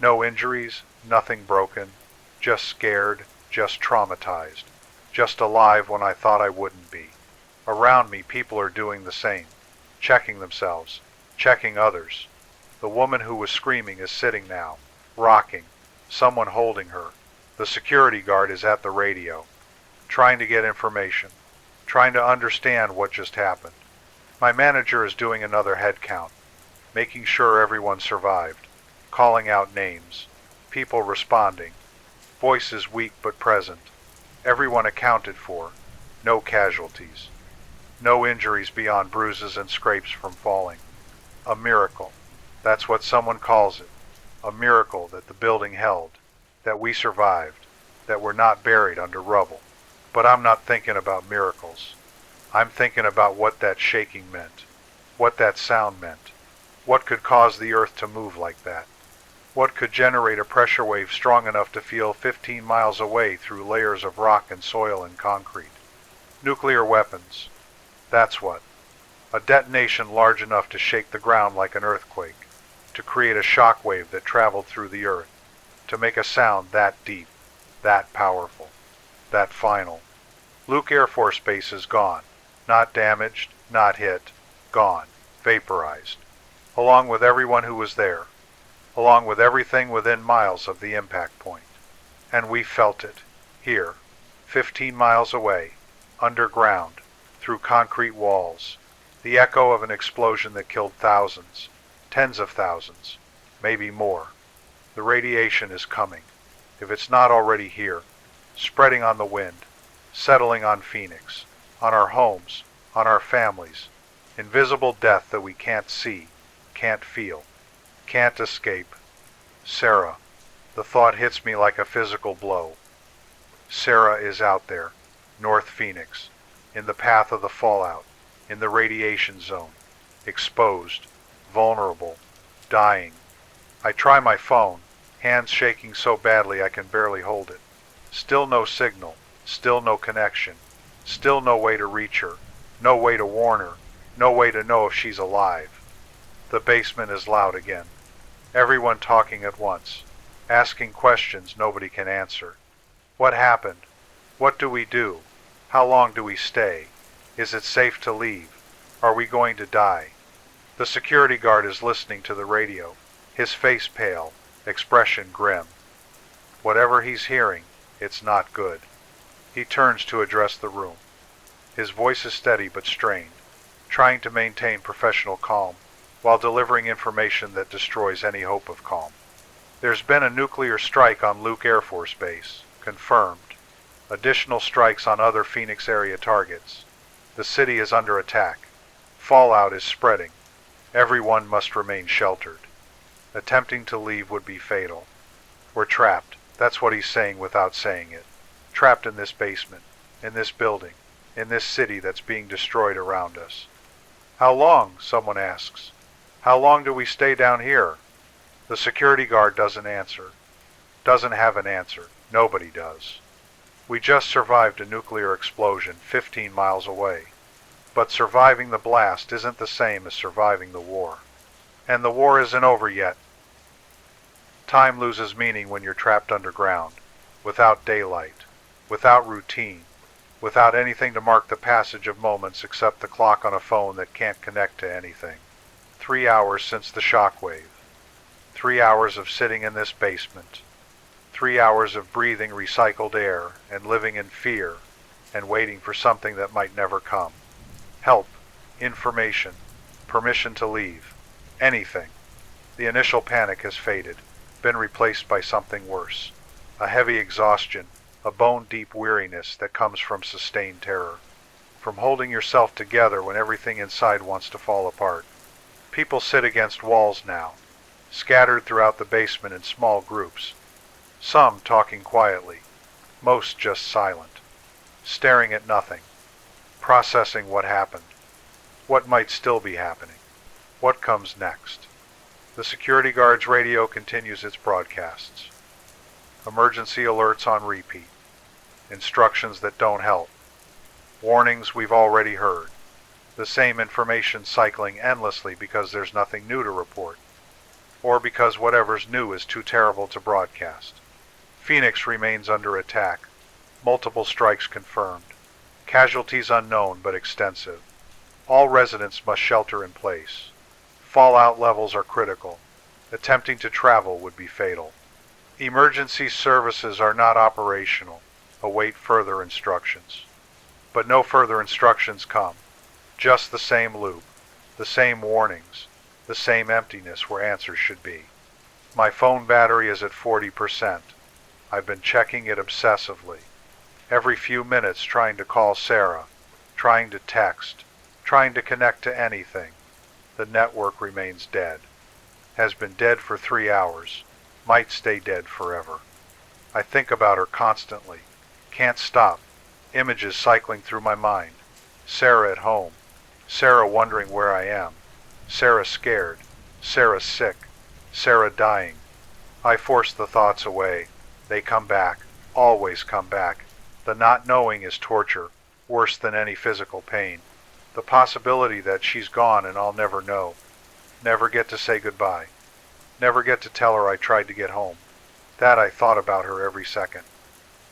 No injuries, nothing broken, just scared, just traumatized, just alive when I thought I wouldn't be. Around me, people are doing the same, checking themselves, checking others. The woman who was screaming is sitting now, rocking, someone holding her. The security guard is at the radio, trying to get information, trying to understand what just happened. My manager is doing another head count, making sure everyone survived, calling out names, people responding, voices weak but present, everyone accounted for, no casualties, no injuries beyond bruises and scrapes from falling. A miracle, that's what someone calls it, a miracle that the building held, that we survived, that we're not buried under rubble. But I'm not thinking about miracles. I'm thinking about what that shaking meant, what that sound meant, what could cause the earth to move like that, what could generate a pressure wave strong enough to feel 15 miles away through layers of rock and soil and concrete. Nuclear weapons, that's what. A detonation large enough to shake the ground like an earthquake, to create a shock wave that traveled through the earth, to make a sound that deep, that powerful, that final. Luke Air Force Base is gone. Not damaged, not hit, gone, vaporized. Along with everyone who was there. Along with everything within miles of the impact point. And we felt it, here, 15 miles away, underground, through concrete walls. The echo of an explosion that killed thousands, tens of thousands, maybe more. The radiation is coming, if it's not already here, spreading on the wind, settling on Phoenix, on our homes, on our families. Invisible death that we can't see, can't feel, can't escape. Sarah, the thought hits me like a physical blow. Sarah is out there, North Phoenix, in the path of the fallout, in the radiation zone, exposed, vulnerable, dying. I try my phone, hands shaking so badly I can barely hold it. Still no signal, still no connection, still no way to reach her, no way to warn her, no way to know if she's alive. The basement is loud again. Everyone talking at once, asking questions nobody can answer. What happened? What do we do? How long do we stay? Is it safe to leave? Are we going to die? The security guard is listening to the radio, his face pale, expression grim. Whatever he's hearing, it's not good. He turns to address the room. His voice is steady but strained, trying to maintain professional calm while delivering information that destroys any hope of calm. There's been a nuclear strike on Luke Air Force Base, confirmed. Additional strikes on other Phoenix area targets. The city is under attack. Fallout is spreading. Everyone must remain sheltered. Attempting to leave would be fatal. We're trapped. That's what he's saying without saying it. Trapped in this basement, in this building, in this city that's being destroyed around us. How long? Someone asks. How long do we stay down here? The security guard doesn't answer. Doesn't have an answer. Nobody does. We just survived a nuclear explosion 15 miles away. But surviving the blast isn't the same as surviving the war. And the war isn't over yet. Time loses meaning when you're trapped underground, without daylight, without routine, without anything to mark the passage of moments except the clock on a phone that can't connect to anything. 3 hours since the shockwave. 3 hours of sitting in this basement. 3 hours of breathing recycled air and living in fear and waiting for something that might never come. Help, information, permission to leave, anything. The initial panic has faded, been replaced by something worse. A heavy exhaustion, a bone-deep weariness that comes from sustained terror. From holding yourself together when everything inside wants to fall apart. People sit against walls now, scattered throughout the basement in small groups. Some talking quietly, most just silent, staring at nothing, processing what happened, what might still be happening, what comes next. The security guard's radio continues its broadcasts. Emergency alerts on repeat. Instructions that don't help. Warnings we've already heard. The same information cycling endlessly because there's nothing new to report. Or because whatever's new is too terrible to broadcast. Phoenix remains under attack. Multiple strikes confirmed. Casualties unknown but extensive. All residents must shelter in place. Fallout levels are critical. Attempting to travel would be fatal. Emergency services are not operational. Await further instructions. But no further instructions come. Just the same loop, the same warnings, the same emptiness where answers should be. My phone battery is at 40%. I've been checking it obsessively. Every few minutes trying to call Sarah, trying to text, trying to connect to anything. The network remains dead. Has been dead for 3 hours. Might stay dead forever. I think about her constantly. Can't stop. Images cycling through my mind. Sarah at home. Sarah wondering where I am. Sarah scared. Sarah sick. Sarah dying. I force the thoughts away. They come back. Always come back. The not knowing is torture, worse than any physical pain. The possibility that she's gone and I'll never know. Never get to say goodbye. Never get to tell her I tried to get home. That I thought about her every second.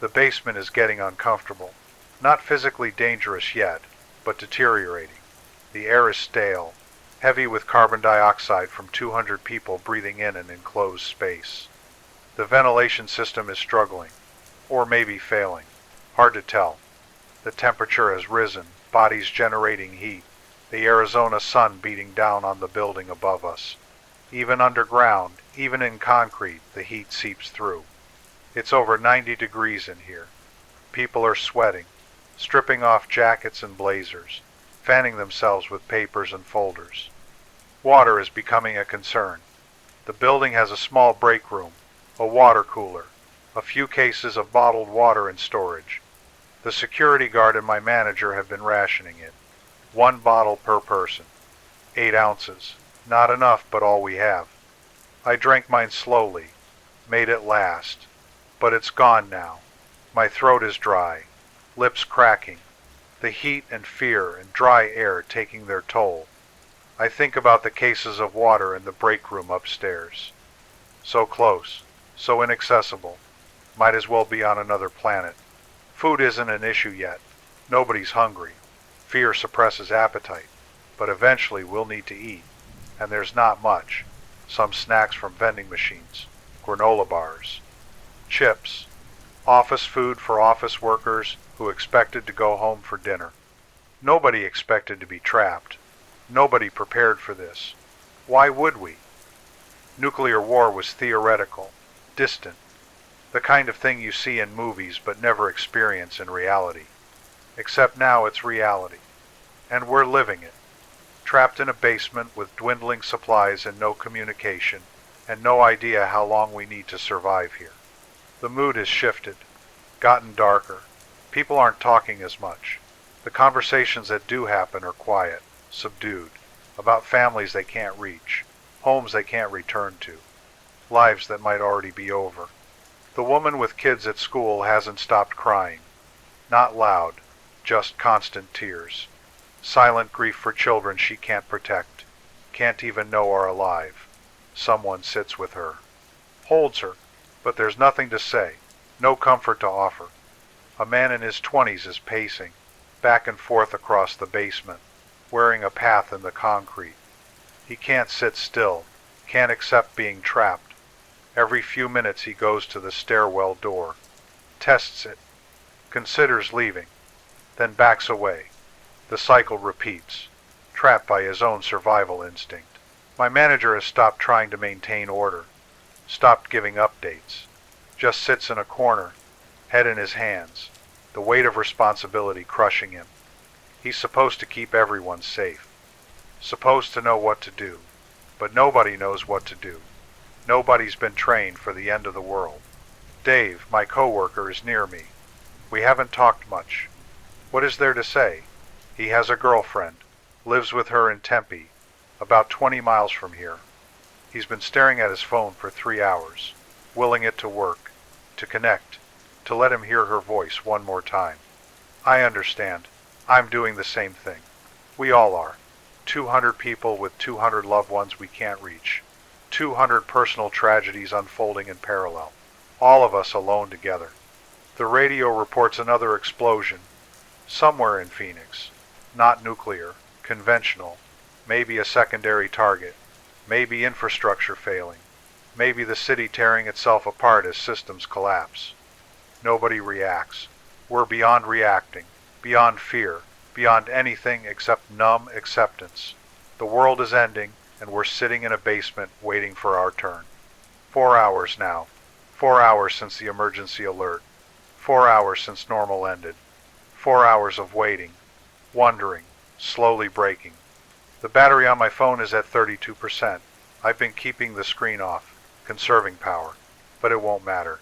The basement is getting uncomfortable. Not physically dangerous yet, but deteriorating. The air is stale, heavy with carbon dioxide from 200 people breathing in an enclosed space. The ventilation system is struggling, or maybe failing. Hard to tell. The temperature has risen, bodies generating heat, the Arizona sun beating down on the building above us. Even underground, even in concrete, the heat seeps through. It's over 90 degrees in here. People are sweating, stripping off jackets and blazers, fanning themselves with papers and folders. Water is becoming a concern. The building has a small break room, a water cooler, a few cases of bottled water in storage. The security guard and my manager have been rationing it. 1 bottle per person. 8 ounces. Not enough, but all we have. I drank mine slowly, made it last. But it's gone now. My throat is dry, lips cracking, the heat and fear and dry air taking their toll. I think about the cases of water in the break room upstairs. So close, so inaccessible. Might as well be on another planet. Food isn't an issue yet. Nobody's hungry. Fear suppresses appetite. But eventually we'll need to eat. And there's not much. Some snacks from vending machines. Granola bars. Chips. Office food for office workers who expected to go home for dinner. Nobody expected to be trapped. Nobody prepared for this. Why would we? Nuclear war was theoretical, distant, the kind of thing you see in movies but never experience in reality. Except now it's reality. And we're living it. Trapped in a basement with dwindling supplies and no communication, and no idea how long we need to survive here. The mood has shifted, gotten darker. People aren't talking as much. The conversations that do happen are quiet, subdued, about families they can't reach, homes they can't return to, lives that might already be over. The woman with kids at school hasn't stopped crying. Not loud, just constant tears. Silent grief for children she can't protect, can't even know are alive. Someone sits with her, holds her, but there's nothing to say, no comfort to offer. A man in his 20s is pacing, back and forth across the basement, wearing a path in the concrete. He can't sit still, can't accept being trapped. Every few minutes he goes to the stairwell door, tests it, considers leaving, then backs away. The cycle repeats, trapped by his own survival instinct. My manager has stopped trying to maintain order, stopped giving updates, just sits in a corner, head in his hands, the weight of responsibility crushing him. He's supposed to keep everyone safe, supposed to know what to do, but nobody knows what to do. Nobody's been trained for the end of the world. Dave, my coworker, is near me. We haven't talked much. What is there to say? He has a girlfriend, lives with her in Tempe, about 20 miles from here. He's been staring at his phone for 3 hours, willing it to work, to connect, to let him hear her voice one more time. I understand. I'm doing the same thing. We all are. 200 people with 200 loved ones we can't reach. 200 personal tragedies unfolding in parallel. All of us alone together. The radio reports another explosion. Somewhere in Phoenix. Not nuclear, conventional. Maybe a secondary target. Maybe infrastructure failing. Maybe the city tearing itself apart as systems collapse. Nobody reacts. We're beyond reacting, beyond fear, beyond anything except numb acceptance. The world is ending, and we're sitting in a basement waiting for our turn. 4 hours now. 4 hours since the emergency alert. 4 hours since normal ended. 4 hours of waiting, wondering, slowly breaking. The battery on my phone is at 32%. I've been keeping the screen off, conserving power, but it won't matter.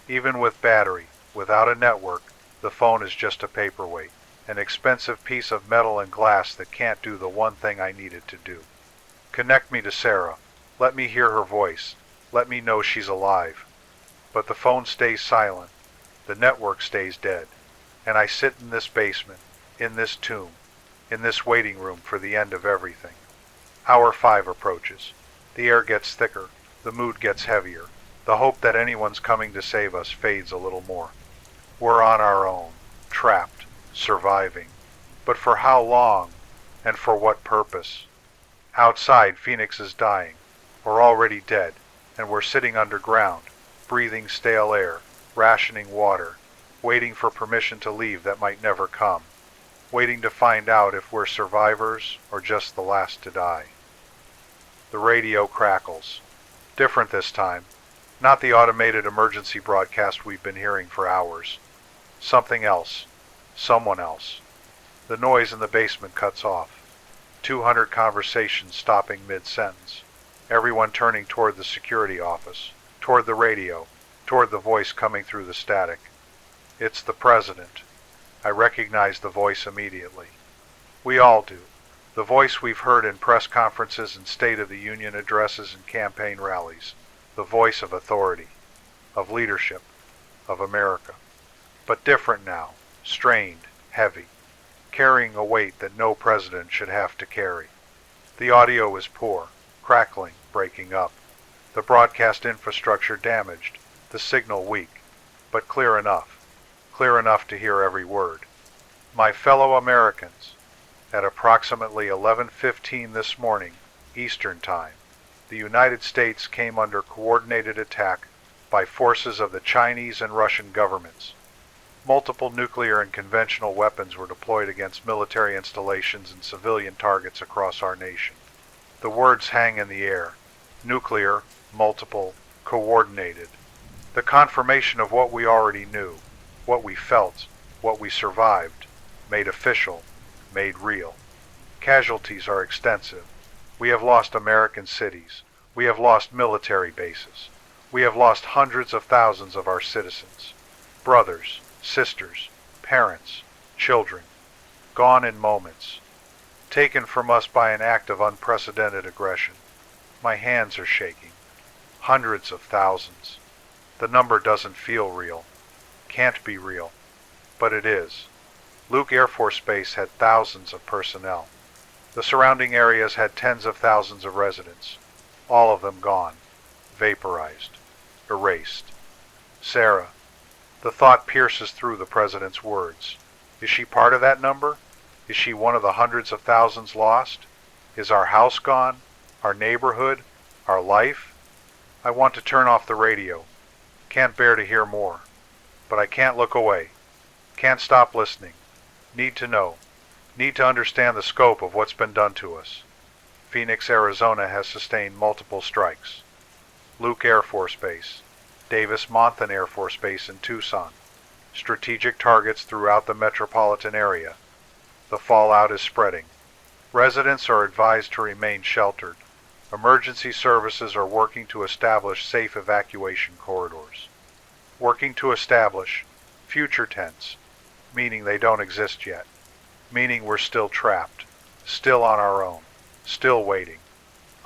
Even with battery, without a network, the phone is just a paperweight, an expensive piece of metal and glass that can't do the one thing I need it to do. Connect me to Sarah. Let me hear her voice. Let me know she's alive. But the phone stays silent. The network stays dead. And I sit in this basement, in this tomb, in this waiting room for the end of everything. Hour 5 approaches. The air gets thicker. The mood gets heavier. The hope that anyone's coming to save us fades a little more. We're on our own, trapped, surviving. But for how long, and for what purpose? Outside, Phoenix is dying, or already dead, and we're sitting underground, breathing stale air, rationing water, waiting for permission to leave that might never come, waiting to find out if we're survivors or just the last to die. The radio crackles. Different this time. Not the automated emergency broadcast we've been hearing for hours. Something else. Someone else. The noise in the basement cuts off. 200 conversations stopping mid-sentence. Everyone turning toward the security office, toward the radio, toward the voice coming through the static. It's the president. I recognize the voice immediately. We all do. The voice we've heard in press conferences and State of the Union addresses and campaign rallies. The voice of authority, of leadership, of America. But different now, strained, heavy, carrying a weight that no president should have to carry. The audio is poor, crackling, breaking up. The broadcast infrastructure damaged, the signal weak, but clear enough to hear every word. My fellow Americans, at approximately 11:15 this morning, Eastern Time, the United States came under coordinated attack by forces of the Chinese and Russian governments. Multiple nuclear and conventional weapons were deployed against military installations and civilian targets across our nation. The words hang in the air. Nuclear, multiple, coordinated. The confirmation of what we already knew, what we felt, what we survived, made official, made real. Casualties are extensive. We have lost American cities. We have lost military bases. We have lost hundreds of thousands of our citizens. Brothers, sisters, parents, children. Gone in moments. Taken from us by an act of unprecedented aggression. My hands are shaking. Hundreds of thousands. The number doesn't feel real. Can't be real. But it is. Luke Air Force Base had thousands of personnel. The surrounding areas had tens of thousands of residents. All of them gone. Vaporized. erased. Sarah. The thought pierces through the president's words. Is she part of that number? Is she one of the hundreds of thousands lost? Is our house gone? Our neighborhood? Our life? I want to turn off the radio. Can't bear to hear more. But I can't look away. Can't stop listening. Need to know. Need to understand the scope of what's been done to us. Phoenix, Arizona has sustained multiple strikes. Luke Air Force Base. Davis-Monthan Air Force Base in Tucson. Strategic targets throughout the metropolitan area. The fallout is spreading. Residents are advised to remain sheltered. Emergency services are working to establish safe evacuation corridors. Working to establish, future tense, meaning they don't exist yet. Meaning we're still trapped, still on our own, still waiting.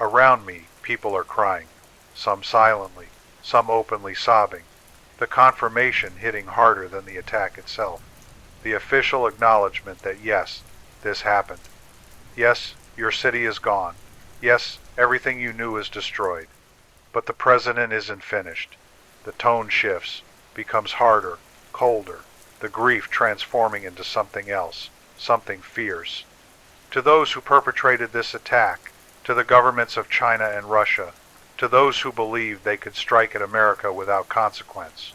Around me, people are crying, some silently, some openly sobbing. The confirmation hitting harder than the attack itself. The official acknowledgement that yes, this happened. Yes, your city is gone. Yes, everything you knew is destroyed. But the president isn't finished. The tone shifts, becomes harder, colder, the grief transforming into something else, something fierce. To those who perpetrated this attack, to the governments of China and Russia, to those who believed they could strike at America without consequence,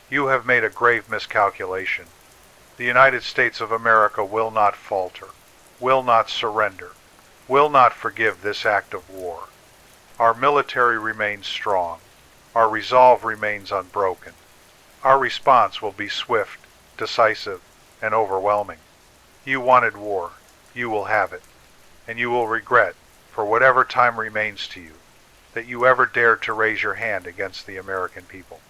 you have made a grave miscalculation. The United States of America will not falter, will not surrender, will not forgive this act of war. Our military remains strong. Our resolve remains unbroken. Our response will be swift, decisive, and overwhelming. You wanted war. You will have it. And you will regret, for whatever time remains to you, that you ever dared to raise your hand against the American people.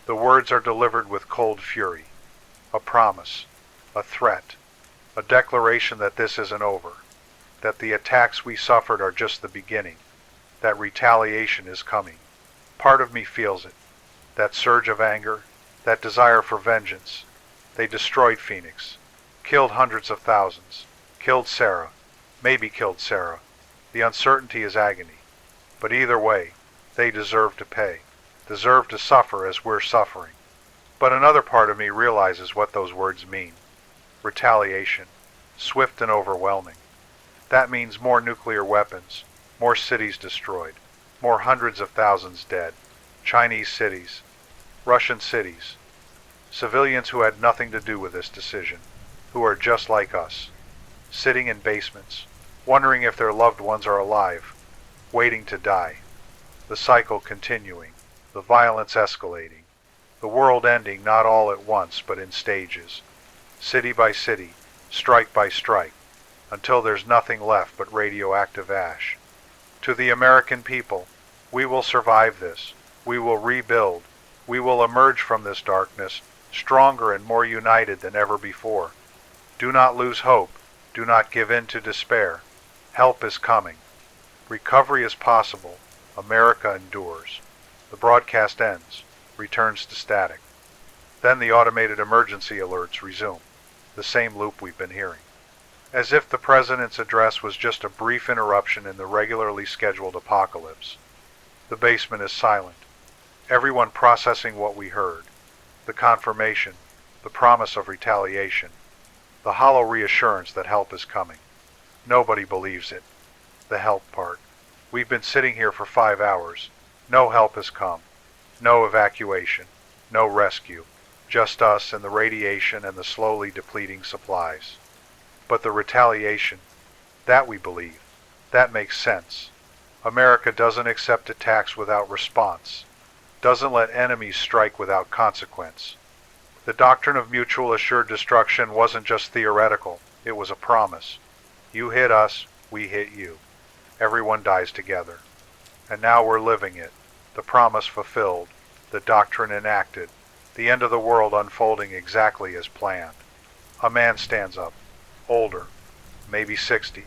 The words are delivered with cold fury. A promise, a threat, a declaration that this isn't over, that the attacks we suffered are just the beginning, that retaliation is coming. Part of me feels it, that surge of anger, that desire for vengeance. They destroyed Phoenix, killed hundreds of thousands, killed Sarah, maybe killed Sarah. The uncertainty is agony. But either way, they deserve to pay, deserve to suffer as we're suffering. But another part of me realizes what those words mean. Retaliation, swift and overwhelming. That means more nuclear weapons, more cities destroyed, more hundreds of thousands dead, Chinese cities, Russian cities, civilians who had nothing to do with this decision, who are just like us, sitting in basements, wondering if their loved ones are alive, waiting to die. The cycle continuing, the violence escalating, the world ending not all at once but in stages, city by city, strike by strike, until there's nothing left but radioactive ash. To the American people, we will survive this. We will rebuild. We will emerge from this darkness stronger and more united than ever before. Do not lose hope. Do not give in to despair. Help is coming. Recovery is possible. America endures. The broadcast ends, returns to static. Then the automated emergency alerts resume, the same loop we've been hearing. As if the president's address was just a brief interruption in the regularly scheduled apocalypse. The basement is silent. Everyone processing what we heard. The confirmation, the promise of retaliation, the hollow reassurance that help is coming. Nobody believes it. The help part. We've been sitting here for 5 hours. No help has come. No evacuation. No rescue. Just us and the radiation and the slowly depleting supplies. But the retaliation, that we believe, that makes sense. America doesn't accept attacks without response, doesn't let enemies strike without consequence. The doctrine of mutual assured destruction wasn't just theoretical, it was a promise. You hit us, we hit you. Everyone dies together. And now we're living it, the promise fulfilled, the doctrine enacted, the end of the world unfolding exactly as planned. A man stands up. Older, maybe 60.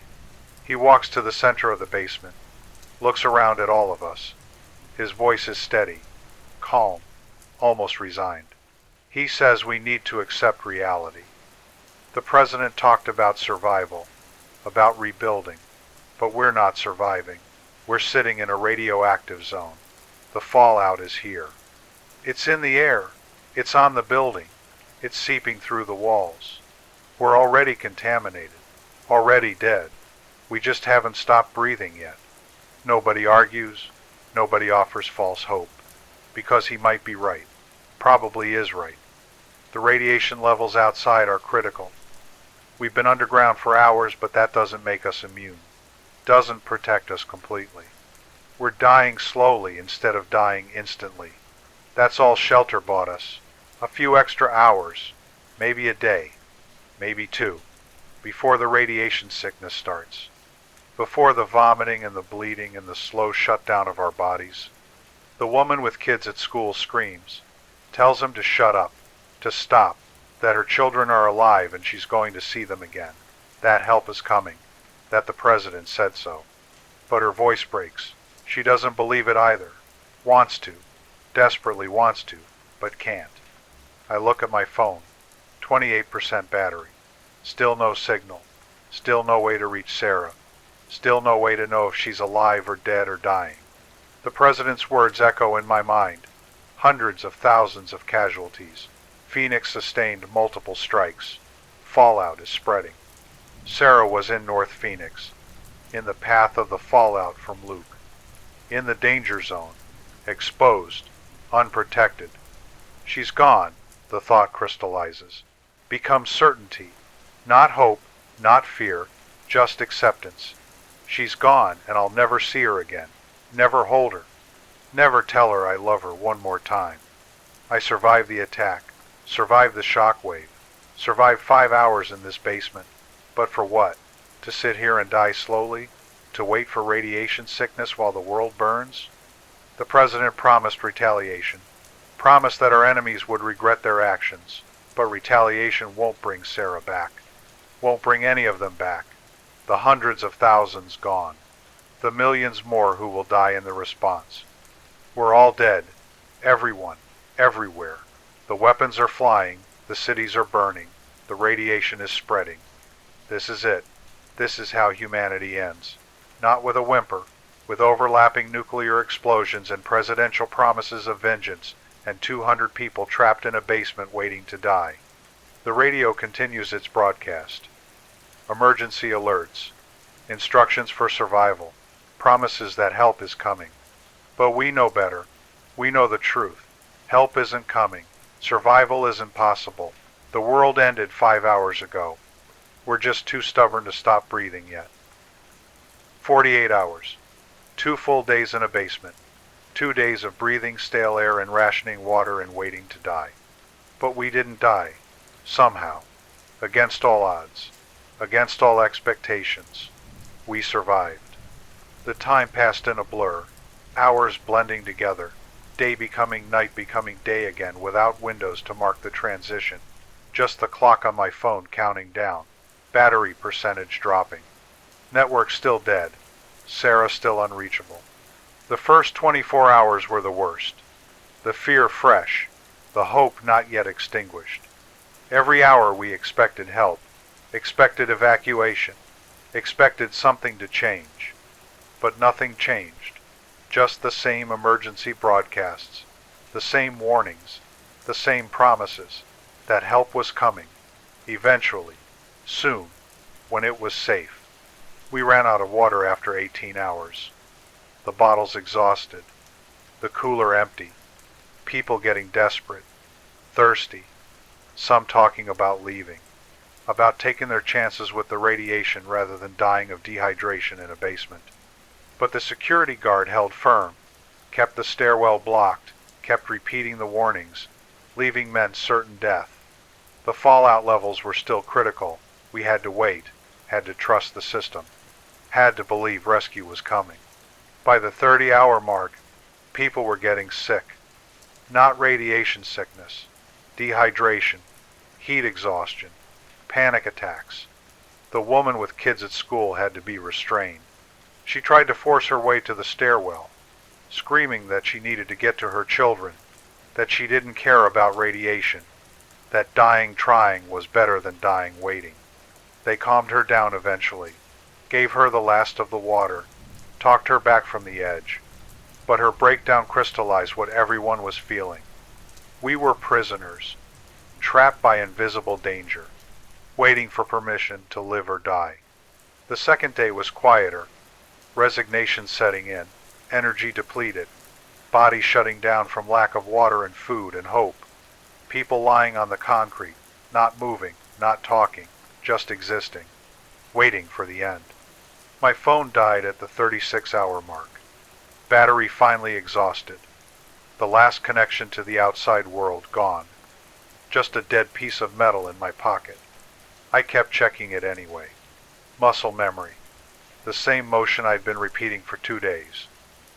He walks to the center of the basement, looks around at all of us. His voice is steady, calm, almost resigned. He says we need to accept reality. The president talked about survival, about rebuilding, but we're not surviving. We're sitting in a radioactive zone. The fallout is here. It's in the air. It's on the building. It's seeping through the walls. We're already contaminated. Already dead. We just haven't stopped breathing yet. Nobody argues. Nobody offers false hope. Because he might be right. Probably is right. The radiation levels outside are critical. We've been underground for hours, but that doesn't make us immune. Doesn't protect us completely. We're dying slowly instead of dying instantly. That's all shelter bought us. A few extra hours, maybe a day, maybe two, before the radiation sickness starts. Before the vomiting and the bleeding and the slow shutdown of our bodies. The woman with kids at school screams, tells them to shut up, to stop, that her children are alive and she's going to see them again. That help is coming, that the president said so. But her voice breaks. She doesn't believe it either. Wants to, desperately wants to, but can't. I look at my phone, 28% battery. Still no signal. Still no way to reach Sarah. Still no way to know if she's alive or dead or dying. The president's words echo in my mind. Hundreds of thousands of casualties. Phoenix sustained multiple strikes. Fallout is spreading. Sarah was in North Phoenix, in the path of the fallout from Luke. In the danger zone, exposed, unprotected. She's gone, the thought crystallizes. Becomes certainty. Not hope, not fear, just acceptance. She's gone, and I'll never see her again. Never hold her. Never tell her I love her one more time. I survived the attack. Survived the shockwave. Survived 5 hours in this basement. But for what? To sit here and die slowly? To wait for radiation sickness while the world burns? The president promised retaliation. Promised that our enemies would regret their actions. But retaliation won't bring Sarah back. Won't bring any of them back. The hundreds of thousands gone. The millions more who will die in the response. We're all dead. Everyone. Everywhere. The weapons are flying. The cities are burning. The radiation is spreading. This is it. This is how humanity ends. Not with a whimper, with overlapping nuclear explosions and presidential promises of vengeance, and 200 people trapped in a basement waiting to die. The radio continues its broadcast. Emergency alerts. Instructions for survival. Promises that help is coming. But we know better. We know the truth. Help isn't coming. Survival isn't possible. The world ended 5 hours ago. We're just too stubborn to stop breathing yet. 48 hours. 2 full days in a basement. 2 days of breathing stale air and rationing water and waiting to die. But we didn't die. Somehow. Against all odds. Against all expectations. We survived. The time passed in a blur. Hours blending together. Day becoming night becoming day again without windows to mark the transition. Just the clock on my phone counting down. Battery percentage dropping. Network still dead. Sarah still unreachable. The first 24 hours were the worst. The fear fresh. The hope not yet extinguished. Every hour we expected help. Expected evacuation. Expected something to change. But nothing changed. Just the same emergency broadcasts. The same warnings. The same promises. That help was coming. Eventually. Soon. When it was safe. We ran out of water after 18 hours. The bottles exhausted. The cooler empty. People getting desperate. Thirsty. Some talking about leaving. About taking their chances with the radiation rather than dying of dehydration in a basement. But the security guard held firm. Kept the stairwell blocked. Kept repeating the warnings. Leaving meant certain death. The fallout levels were still critical. We had to wait. Had to trust the system. Had to believe rescue was coming. By the 30-hour mark, people were getting sick. Not radiation sickness. Dehydration. Heat exhaustion. Panic attacks. The woman with kids at school had to be restrained. She tried to force her way to the stairwell, screaming that she needed to get to her children, that she didn't care about radiation, that dying trying was better than dying waiting. They calmed her down eventually, gave her the last of the water, talked her back from the edge. But her breakdown crystallized what everyone was feeling. We were prisoners, trapped by invisible danger, waiting for permission to live or die. The second day was quieter, resignation setting in, energy depleted, bodies shutting down from lack of water and food and hope, people lying on the concrete, not moving, not talking, just existing, waiting for the end. My phone died at the 36-hour mark. Battery finally exhausted. The last connection to the outside world gone. Just a dead piece of metal in my pocket. I kept checking it anyway. Muscle memory. The same motion I'd been repeating for 2 days.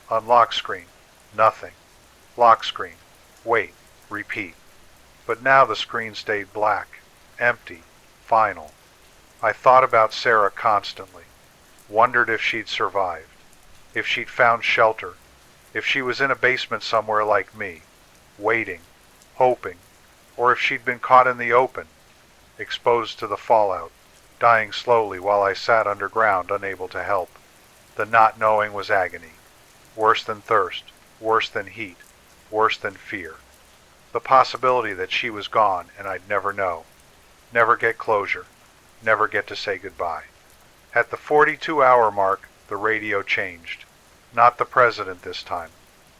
Unlock screen. Nothing. Lock screen. Wait. Repeat. But now the screen stayed black. Empty. Final. I thought about Sarah constantly. Wondered if she'd survived. If she'd found shelter. If she was in a basement somewhere like me. Waiting. Hoping. Or if she'd been caught in the open. Exposed to the fallout. Dying slowly while I sat underground unable to help. The not knowing was agony. Worse than thirst. Worse than heat. Worse than fear. The possibility that she was gone and I'd never know. Never get closure. Never get to say goodbye. At the 42-hour mark, the radio changed. Not the president this time.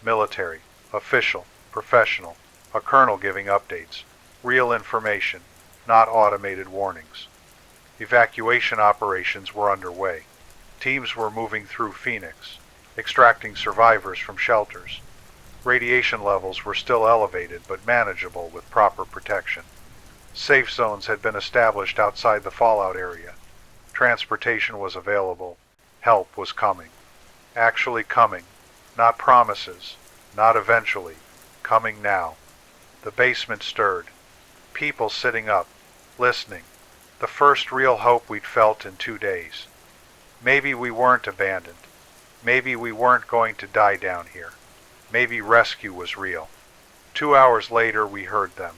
Military, official, professional, a colonel giving updates. Real information, not automated warnings. Evacuation operations were underway. Teams were moving through Phoenix, extracting survivors from shelters. Radiation levels were still elevated but manageable with proper protection. Safe zones had been established outside the fallout area. Transportation was available. Help was coming. Actually coming. Not promises. Not eventually. Coming now. The basement stirred. People sitting up. Listening. The first real hope we'd felt in 2 days. Maybe we weren't abandoned. Maybe we weren't going to die down here. Maybe rescue was real. 2 hours later we heard them.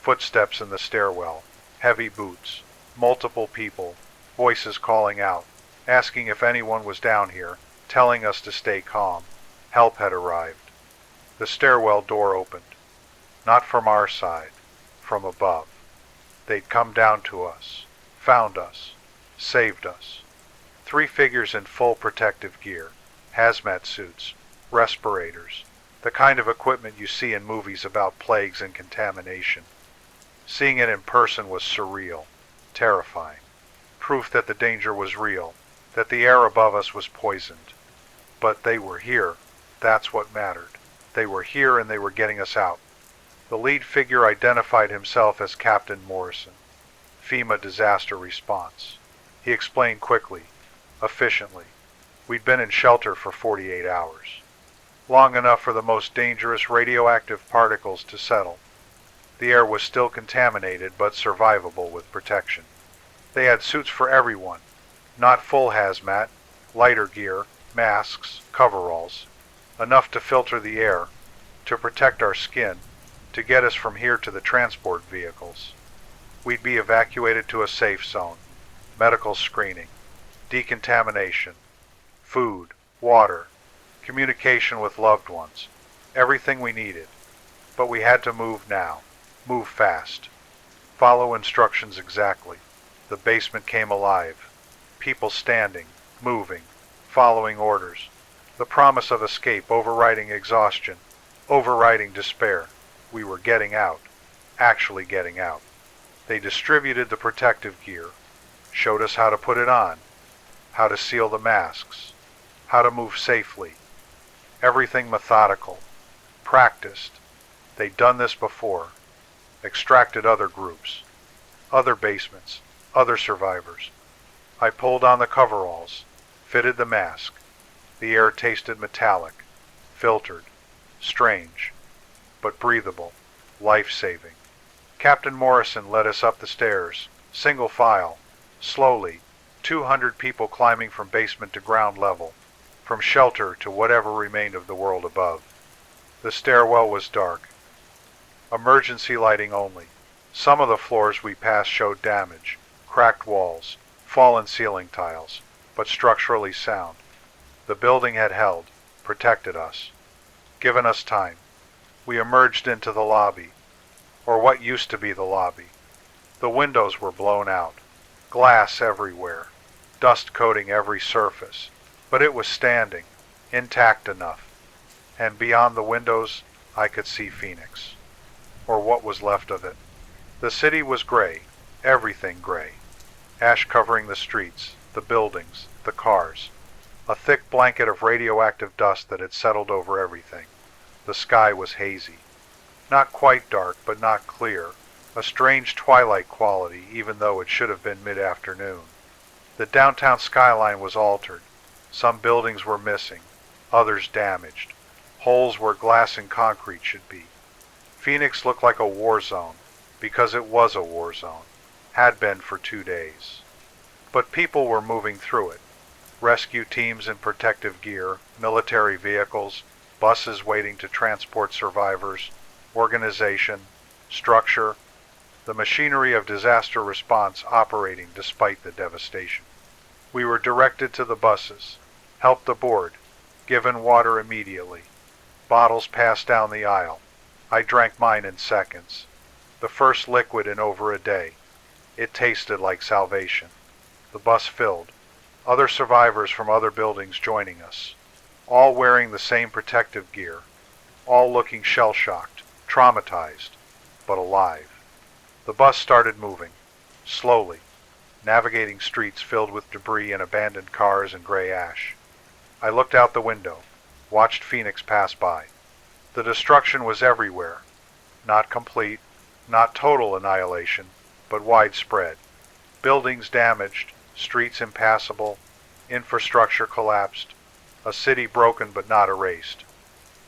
Footsteps in the stairwell. Heavy boots. Multiple people. Voices calling out. Asking if anyone was down here. Telling us to stay calm. Help had arrived. The stairwell door opened. Not from our side. From above. They'd come down to us. Found us. Saved us. 3 figures in full protective gear. Hazmat suits. Respirators. The kind of equipment you see in movies about plagues and contamination. Seeing it in person was surreal. Terrifying. Proof that the danger was real. That the air above us was poisoned. But they were here. That's what mattered. They were here and they were getting us out. The lead figure identified himself as Captain Morrison. FEMA disaster response. He explained quickly, efficiently. We'd been in shelter for 48 hours. Long enough for the most dangerous radioactive particles to settle. The air was still contaminated but survivable with protection. They had suits for everyone. Not full hazmat, lighter gear, masks, coveralls. Enough to filter the air, to protect our skin, to get us from here to the transport vehicles. We'd be evacuated to a safe zone, medical screening, decontamination, food, water, communication with loved ones, everything we needed. But we had to move now, move fast. Follow instructions exactly. The basement came alive. People standing, moving, following orders. The promise of escape overriding exhaustion, overriding despair. We were getting out, actually getting out. They distributed the protective gear, showed us how to put it on, how to seal the masks, how to move safely. Everything methodical, practiced. They'd done this before, extracted other groups, other basements, other survivors. I pulled on the coveralls, fitted the mask. The air tasted metallic, filtered, strange, but breathable, life-saving. Captain Morrison led us up the stairs, single file, slowly, 200 people climbing from basement to ground level, from shelter to whatever remained of the world above. The stairwell was dark. Emergency lighting only. Some of the floors we passed showed damage, cracked walls, fallen ceiling tiles, but structurally sound. The building had held, protected us, given us time. We emerged into the lobby, or what used to be the lobby. The windows were blown out, glass everywhere, dust coating every surface, but it was standing, intact enough, and beyond the windows I could see Phoenix, or what was left of it. The city was gray, everything gray, ash covering the streets, the buildings, the cars, a thick blanket of radioactive dust that had settled over everything. The sky was hazy, not quite dark but not clear, a strange twilight quality even though it should have been mid-afternoon. The downtown skyline was altered. Some buildings were missing, others damaged, holes where glass and concrete should be. Phoenix looked like a war zone, because it was a war zone, had been for 2 days. But people were moving through it. Rescue teams in protective gear, military vehicles, buses waiting to transport survivors, organization, structure, the machinery of disaster response operating despite the devastation. We were directed to the buses, helped aboard, given water immediately. Bottles passed down the aisle. I drank mine in seconds. The first liquid in over a day. It tasted like salvation. The bus filled. Other survivors from other buildings joining us. All wearing the same protective gear. All looking shell-shocked, traumatized, but alive. The bus started moving, slowly, navigating streets filled with debris and abandoned cars and gray ash. I looked out the window, watched Phoenix pass by. The destruction was everywhere. Not complete, not total annihilation, but widespread. Buildings damaged, streets impassable, infrastructure collapsed, a city broken but not erased.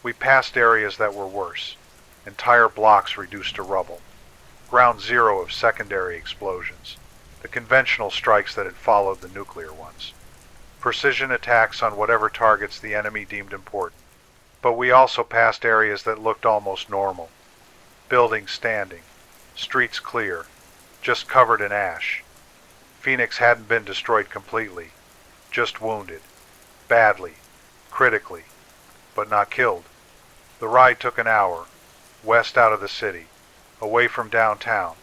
We passed areas that were worse, entire blocks reduced to rubble. Ground zero of secondary explosions, the conventional strikes that had followed the nuclear ones. Precision attacks on whatever targets the enemy deemed important. But we also passed areas that looked almost normal. Buildings standing, streets clear, just covered in ash. Phoenix hadn't been destroyed completely, just wounded, badly, critically, but not killed. The ride took an hour, west out of the city, away from downtown,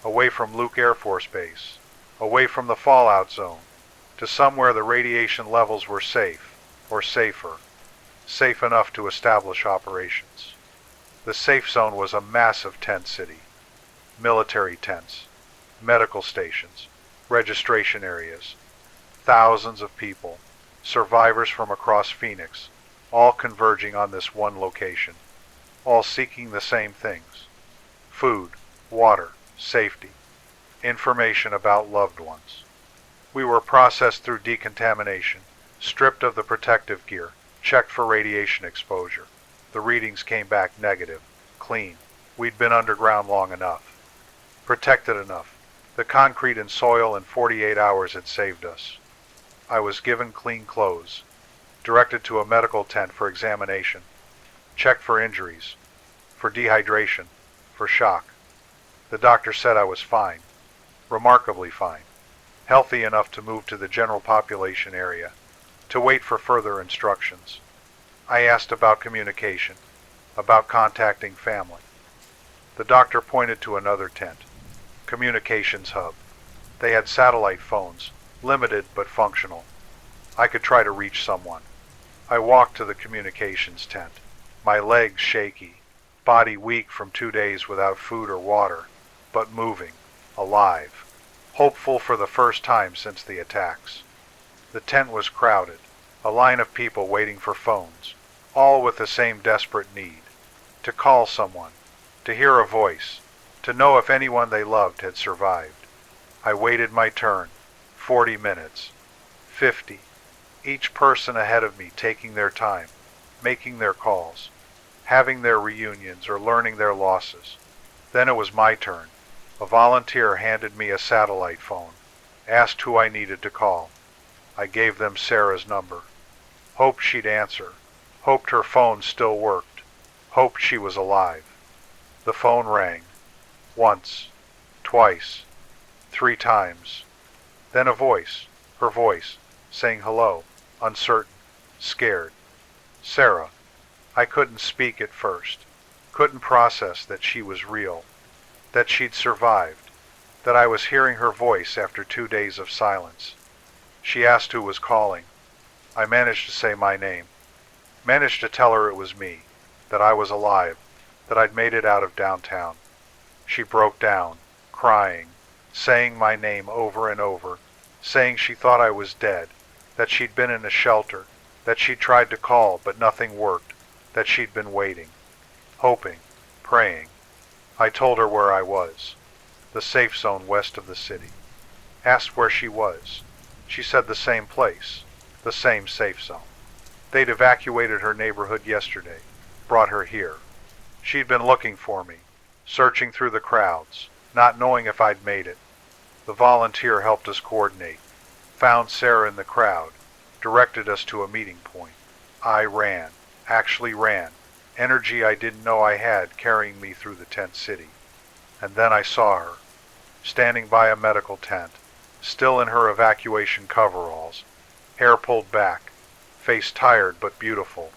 away from Luke Air Force Base, away from the fallout zone, to somewhere the radiation levels were safe, or safer, safe enough to establish operations. The safe zone was a massive tent city, military tents, medical stations, registration areas, thousands of people, survivors from across Phoenix, all converging on this one location, all seeking the same things. Food, water, safety, information about loved ones. We were processed through decontamination, stripped of the protective gear, checked for radiation exposure. The readings came back negative, clean. We'd been underground long enough. Protected enough. The concrete and soil in 48 hours had saved us. I was given clean clothes, directed to a medical tent for examination, checked for injuries, for dehydration, for shock. The doctor said I was fine, remarkably fine, healthy enough to move to the general population area, to wait for further instructions. I asked about communication, about contacting family. The doctor pointed to another tent, communications hub. They had satellite phones, limited but functional. I could try to reach someone. I walked to the communications tent, my legs shaky, body weak from 2 days without food or water, but moving, alive, hopeful for the first time since the attacks. The tent was crowded, a line of people waiting for phones, all with the same desperate need, to call someone, to hear a voice, to know if anyone they loved had survived. I waited my turn, 40 minutes, 50, each person ahead of me taking their time, making their calls, having their reunions or learning their losses. Then it was my turn. A volunteer handed me a satellite phone, asked who I needed to call. I gave them Sarah's number. Hoped she'd answer, hoped her phone still worked, hoped she was alive. The phone rang. Once, twice, 3 times. Then a voice, her voice, saying hello, uncertain, scared. Sarah. I couldn't speak at first, couldn't process that she was real. that she'd survived, that I was hearing her voice after 2 days of silence. She asked who was calling. I managed to say my name. Managed to tell her it was me, that I was alive, that I'd made it out of downtown. She broke down, crying, saying my name over and over, saying she thought I was dead, that she'd been in a shelter, that she'd tried to call but nothing worked, that she'd been waiting, hoping, praying. I told her where I was, the safe zone west of the city. Asked where she was. She said the same place, the same safe zone. They'd evacuated her neighborhood yesterday, brought her here. She'd been looking for me, searching through the crowds, not knowing if I'd made it. The volunteer helped us coordinate, found Sarah in the crowd, directed us to a meeting point. I ran, actually ran, energy I didn't know I had carrying me through the tent city. And then I saw her, standing by a medical tent, still in her evacuation coveralls, hair pulled back, face tired but beautiful,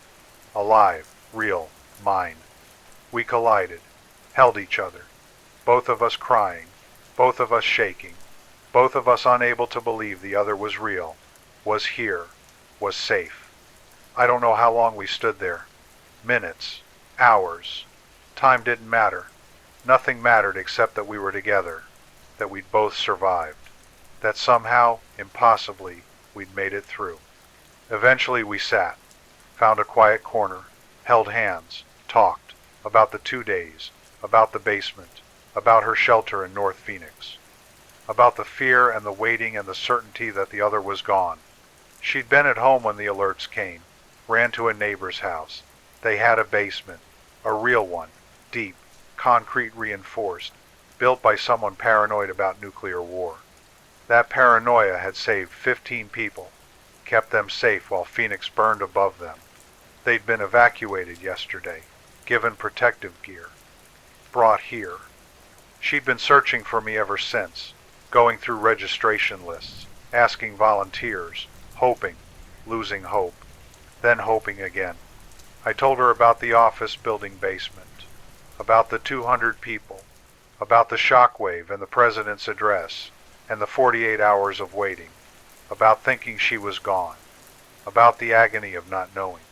alive, real, mine. We collided, held each other, both of us crying, both of us shaking, both of us unable to believe the other was real, was here, was safe. I don't know how long we stood there. Minutes, hours. Time didn't matter. Nothing mattered except that we were together, that we'd both survived, that somehow, impossibly, we'd made it through. Eventually we sat, found a quiet corner, held hands, talked about the 2 days, about the basement, about her shelter in North Phoenix, about the fear and the waiting and the certainty that the other was gone. She'd been at home when the alerts came, ran to a neighbor's house. They had a basement, a real one, deep, concrete reinforced, built by someone paranoid about nuclear war. That paranoia had saved 15 people, kept them safe while Phoenix burned above them. They'd been evacuated yesterday, given protective gear, brought here. She'd been searching for me ever since, going through registration lists, asking volunteers, hoping, losing hope, then hoping again. I told her about the office building basement, about the 200 people, about the shockwave and the president's address, and the 48 hours of waiting, about thinking she was gone, about the agony of not knowing.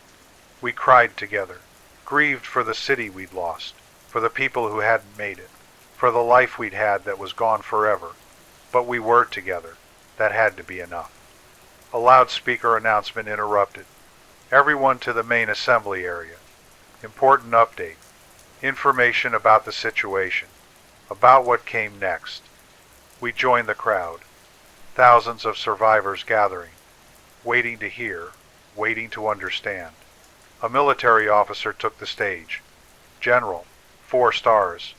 We cried together, grieved for the city we'd lost, for the people who hadn't made it, for the life we'd had that was gone forever. But we were together. That had to be enough. A loudspeaker announcement interrupted. Everyone to the main assembly area. Important update. Information about the situation. About what came next. We joined the crowd. Thousands of survivors gathering. Waiting to hear. Waiting to understand. A military officer took the stage. General. 4 stars.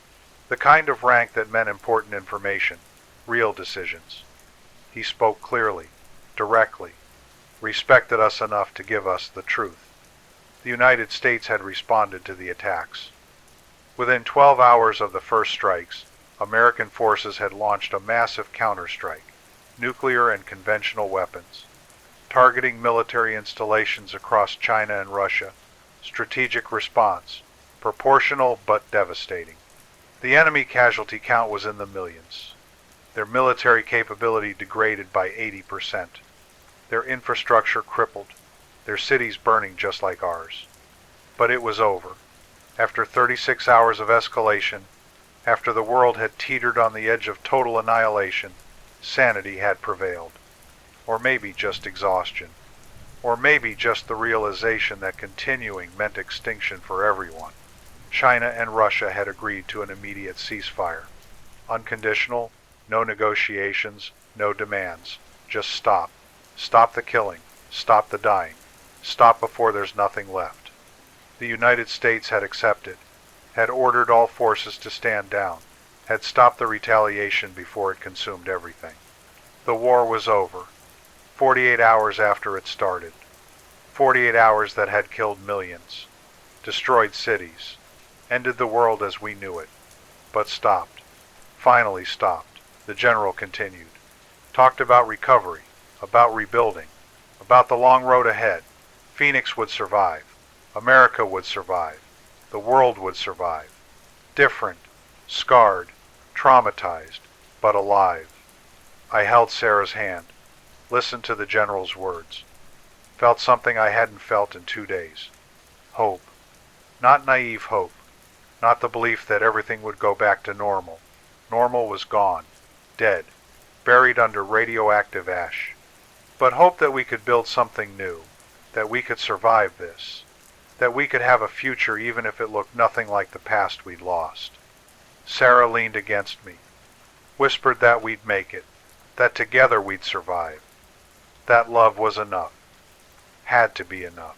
The kind of rank that meant important information. Real decisions. He spoke clearly, directly, respected us enough to give us the truth. The United States had responded to the attacks. Within 12 hours of the first strikes, American forces had launched a massive counterstrike, nuclear and conventional weapons, targeting military installations across China and Russia, strategic response, proportional but devastating. The enemy casualty count was in the millions. Their military capability degraded by 80%. Their infrastructure crippled. Their cities burning just like ours. But it was over. After 36 hours of escalation, after the world had teetered on the edge of total annihilation, sanity had prevailed. Or maybe just exhaustion. Or maybe just the realization that continuing meant extinction for everyone. China and Russia had agreed to an immediate ceasefire. Unconditional, no negotiations, no demands. Just stop. Stop the killing. Stop the dying. Stop before there's nothing left. The United States had accepted, had ordered all forces to stand down, had stopped the retaliation before it consumed everything. The war was over, 48 hours after it started. 48 hours that had killed millions, destroyed cities, ended the world as we knew it, but stopped. Finally stopped. The general continued. Talked about recovery, about rebuilding, about the long road ahead. Phoenix would survive. America would survive. The world would survive. Different, scarred, traumatized, but alive. I held Sarah's hand, listened to the general's words, felt something I hadn't felt in 2 days. Hope. Not naive hope. Not the belief that everything would go back to normal. Normal was gone, dead, buried under radioactive ash. But hope that we could build something new, that we could survive this, that we could have a future even if it looked nothing like the past we'd lost. Sarah leaned against me, whispered that we'd make it, that together we'd survive. That love was enough. Had to be enough.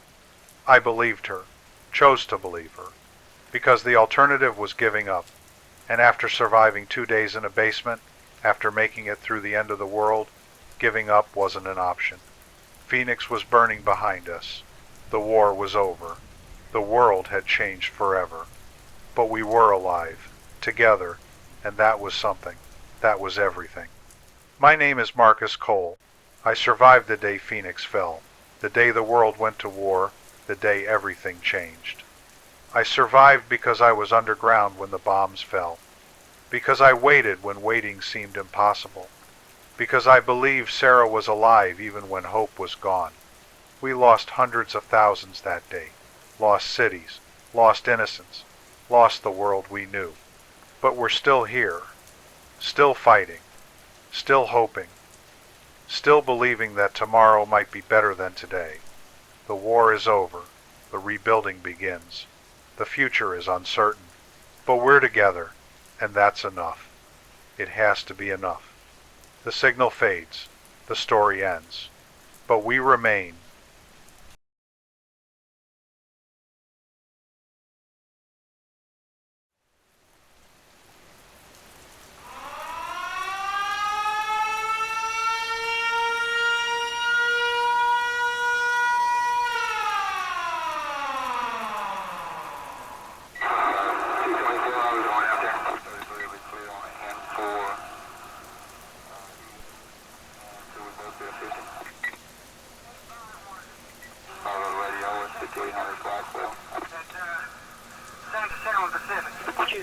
I believed her, chose to believe her, because the alternative was giving up, and after surviving 2 days in a basement, after making it through the end of the world, giving up wasn't an option. Phoenix was burning behind us. The war was over. The world had changed forever. But we were alive, together, and that was something. That was everything. My name is Marcus Cole. I survived the day Phoenix fell, the day the world went to war, the day everything changed. I survived because I was underground when the bombs fell, because I waited when waiting seemed impossible, because I believed Sarah was alive even when hope was gone. We lost hundreds of thousands that day, lost cities, lost innocence, lost the world we knew. But we're still here, still fighting, still hoping, still believing that tomorrow might be better than today. The war is over. The rebuilding begins. The future is uncertain. But we're together, and that's enough. It has to be enough. The signal fades. The story ends. But we remain.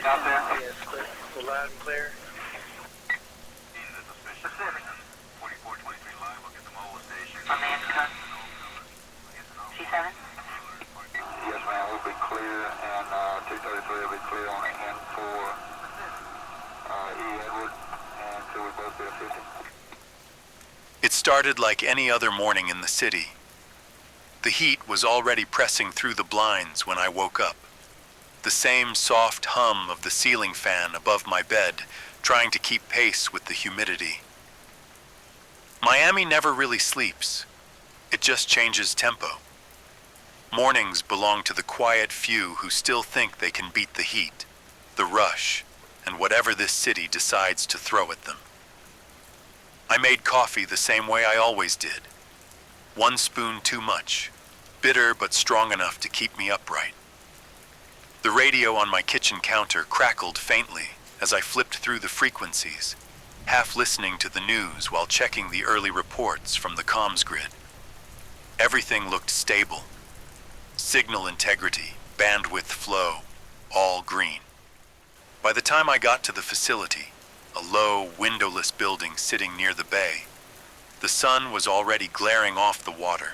Out there? Yes, clear. We're loud and clear. Pacific. 4423 live, look at the mobile station. America. C7? Yes, ma'am, we'll be clear, and 233 will be clear on the N4 E. Edward, and so we both be efficient. It started like any other morning in the city. The heat was already pressing through the blinds when I woke up. The same soft hum of the ceiling fan above my bed, trying to keep pace with the humidity. Miami never really sleeps. It just changes tempo. Mornings belong to the quiet few who still think they can beat the heat, the rush, and whatever this city decides to throw at them. I made coffee the same way I always did. 1 spoon too much, bitter but strong enough to keep me upright. The radio on my kitchen counter crackled faintly as I flipped through the frequencies, half listening to the news while checking the early reports from the comms grid. Everything looked stable. Signal integrity, bandwidth flow, all green. By the time I got to the facility, a low, windowless building sitting near the bay, the sun was already glaring off the water.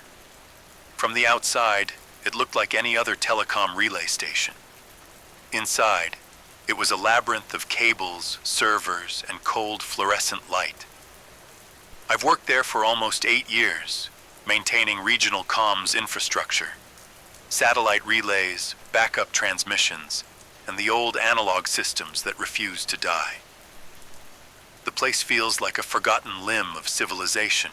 From the outside, it looked like any other telecom relay station. Inside, it was a labyrinth of cables, servers, and cold fluorescent light. I've worked there for almost 8 years, maintaining regional comms infrastructure, satellite relays, backup transmissions, and the old analog systems that refuse to die. The place feels like a forgotten limb of civilization,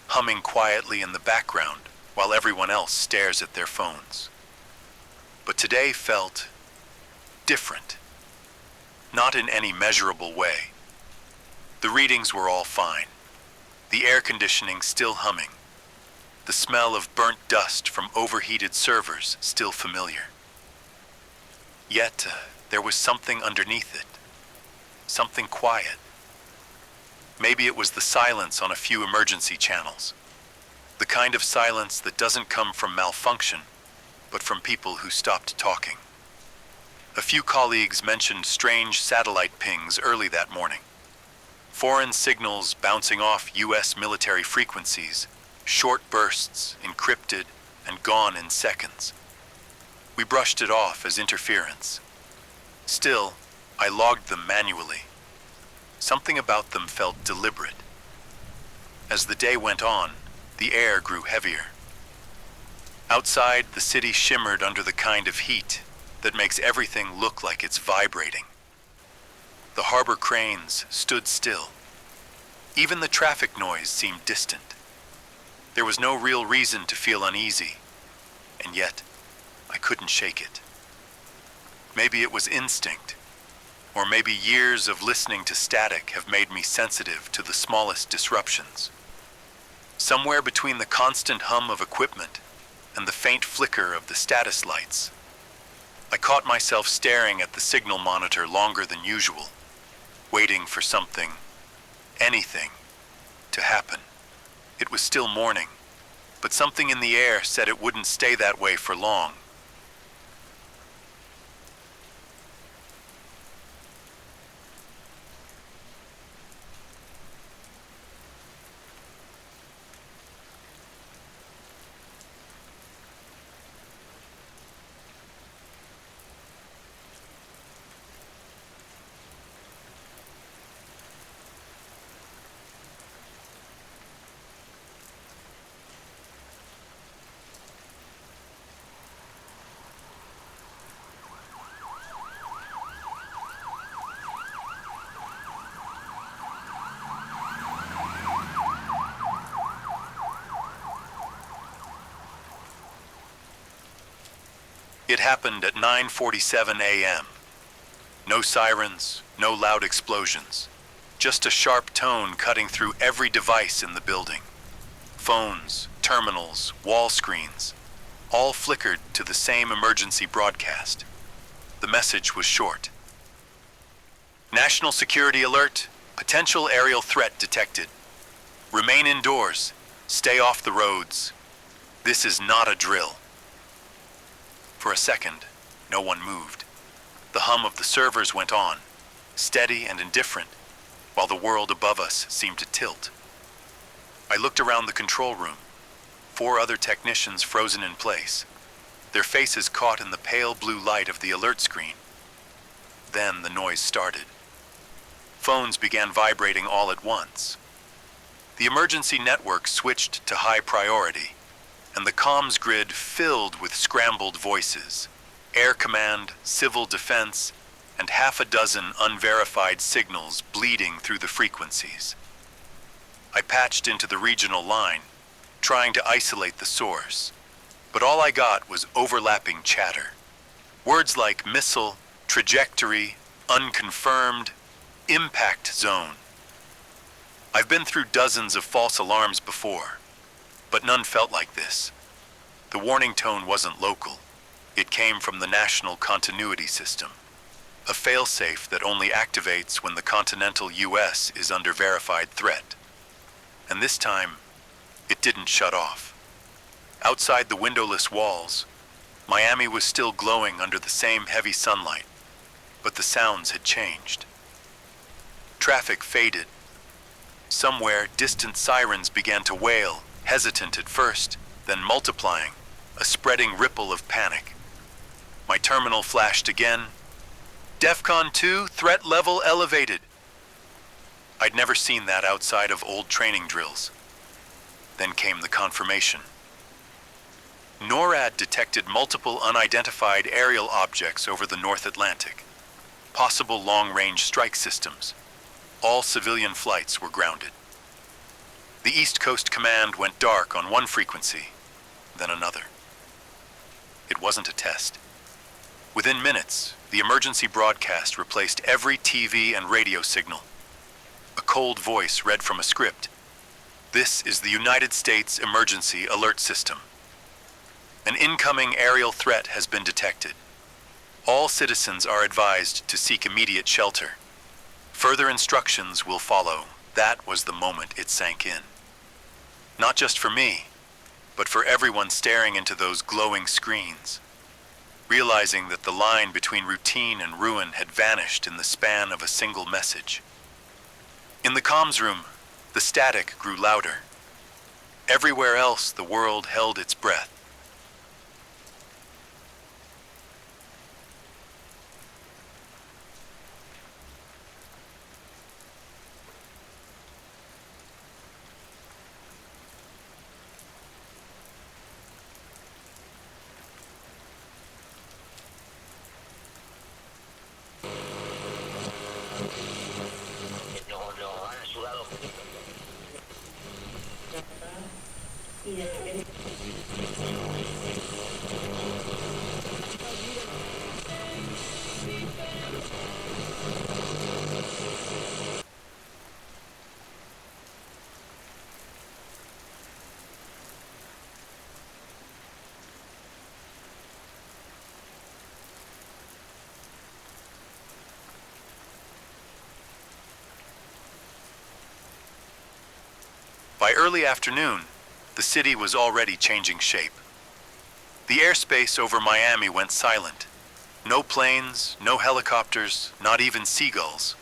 humming quietly in the background while everyone else stares at their phones. But today felt different. Not in any measurable way. The readings were all fine. The air conditioning still humming. The smell of burnt dust from overheated servers still familiar. Yet, there was something underneath it. Something quiet. Maybe it was the silence on a few emergency channels. The kind of silence that doesn't come from malfunction, but from people who stopped talking. A few colleagues mentioned strange satellite pings early that morning. Foreign signals bouncing off U.S. military frequencies, short bursts, encrypted, and gone in seconds. We brushed it off as interference. Still, I logged them manually. Something about them felt deliberate. As the day went on, the air grew heavier. Outside, the city shimmered under the kind of heat that makes everything look like it's vibrating. The harbor cranes stood still. Even the traffic noise seemed distant. There was no real reason to feel uneasy, and yet I couldn't shake it. Maybe it was instinct, or maybe years of listening to static have made me sensitive to the smallest disruptions. Somewhere between the constant hum of equipment and the faint flicker of the status lights, I caught myself staring at the signal monitor longer than usual, waiting for something, anything, to happen. It was still morning, but something in the air said it wouldn't stay that way for long. It happened at 9:47 a.m. No sirens, no loud explosions. Just a sharp tone cutting through every device in the building. Phones, terminals, wall screens, all flickered to the same emergency broadcast. The message was short. National security alert, potential aerial threat detected. Remain indoors, stay off the roads. This is not a drill. For a second, no one moved. The hum of the servers went on, steady and indifferent, while the world above us seemed to tilt. I looked around the control room. 4 other technicians frozen in place, their faces caught in the pale blue light of the alert screen. Then the noise started. Phones began vibrating all at once. The emergency network switched to high priority, and the comms grid filled with scrambled voices, Air Command, Civil Defense, and half a dozen unverified signals bleeding through the frequencies. I patched into the regional line, trying to isolate the source, but all I got was overlapping chatter. Words like missile, trajectory, unconfirmed, impact zone. I've been through dozens of false alarms before, but none felt like this. The warning tone wasn't local. It came from the National Continuity System, a failsafe that only activates when the continental U.S. is under verified threat. And this time, it didn't shut off. Outside the windowless walls, Miami was still glowing under the same heavy sunlight, but the sounds had changed. Traffic faded. Somewhere, distant sirens began to wail, hesitant at first, then multiplying, a spreading ripple of panic. My terminal flashed again. DEFCON 2, threat level elevated. I'd never seen that outside of old training drills. Then came the confirmation. NORAD detected multiple unidentified aerial objects over the North Atlantic, possible long-range strike systems. All civilian flights were grounded. The East Coast Command went dark on one frequency, then another. It wasn't a test. Within minutes, the emergency broadcast replaced every TV and radio signal. A cold voice read from a script. This is the United States Emergency Alert System. An incoming aerial threat has been detected. All citizens are advised to seek immediate shelter. Further instructions will follow. That was the moment it sank in. Not just for me, but for everyone staring into those glowing screens. realizing that the line between routine and ruin had vanished in the span of a single message. In the comms room, the static grew louder. Everywhere else, the world held its breath. By early afternoon, the city was already changing shape. The airspace over Miami went silent. No planes, no helicopters, not even seagulls.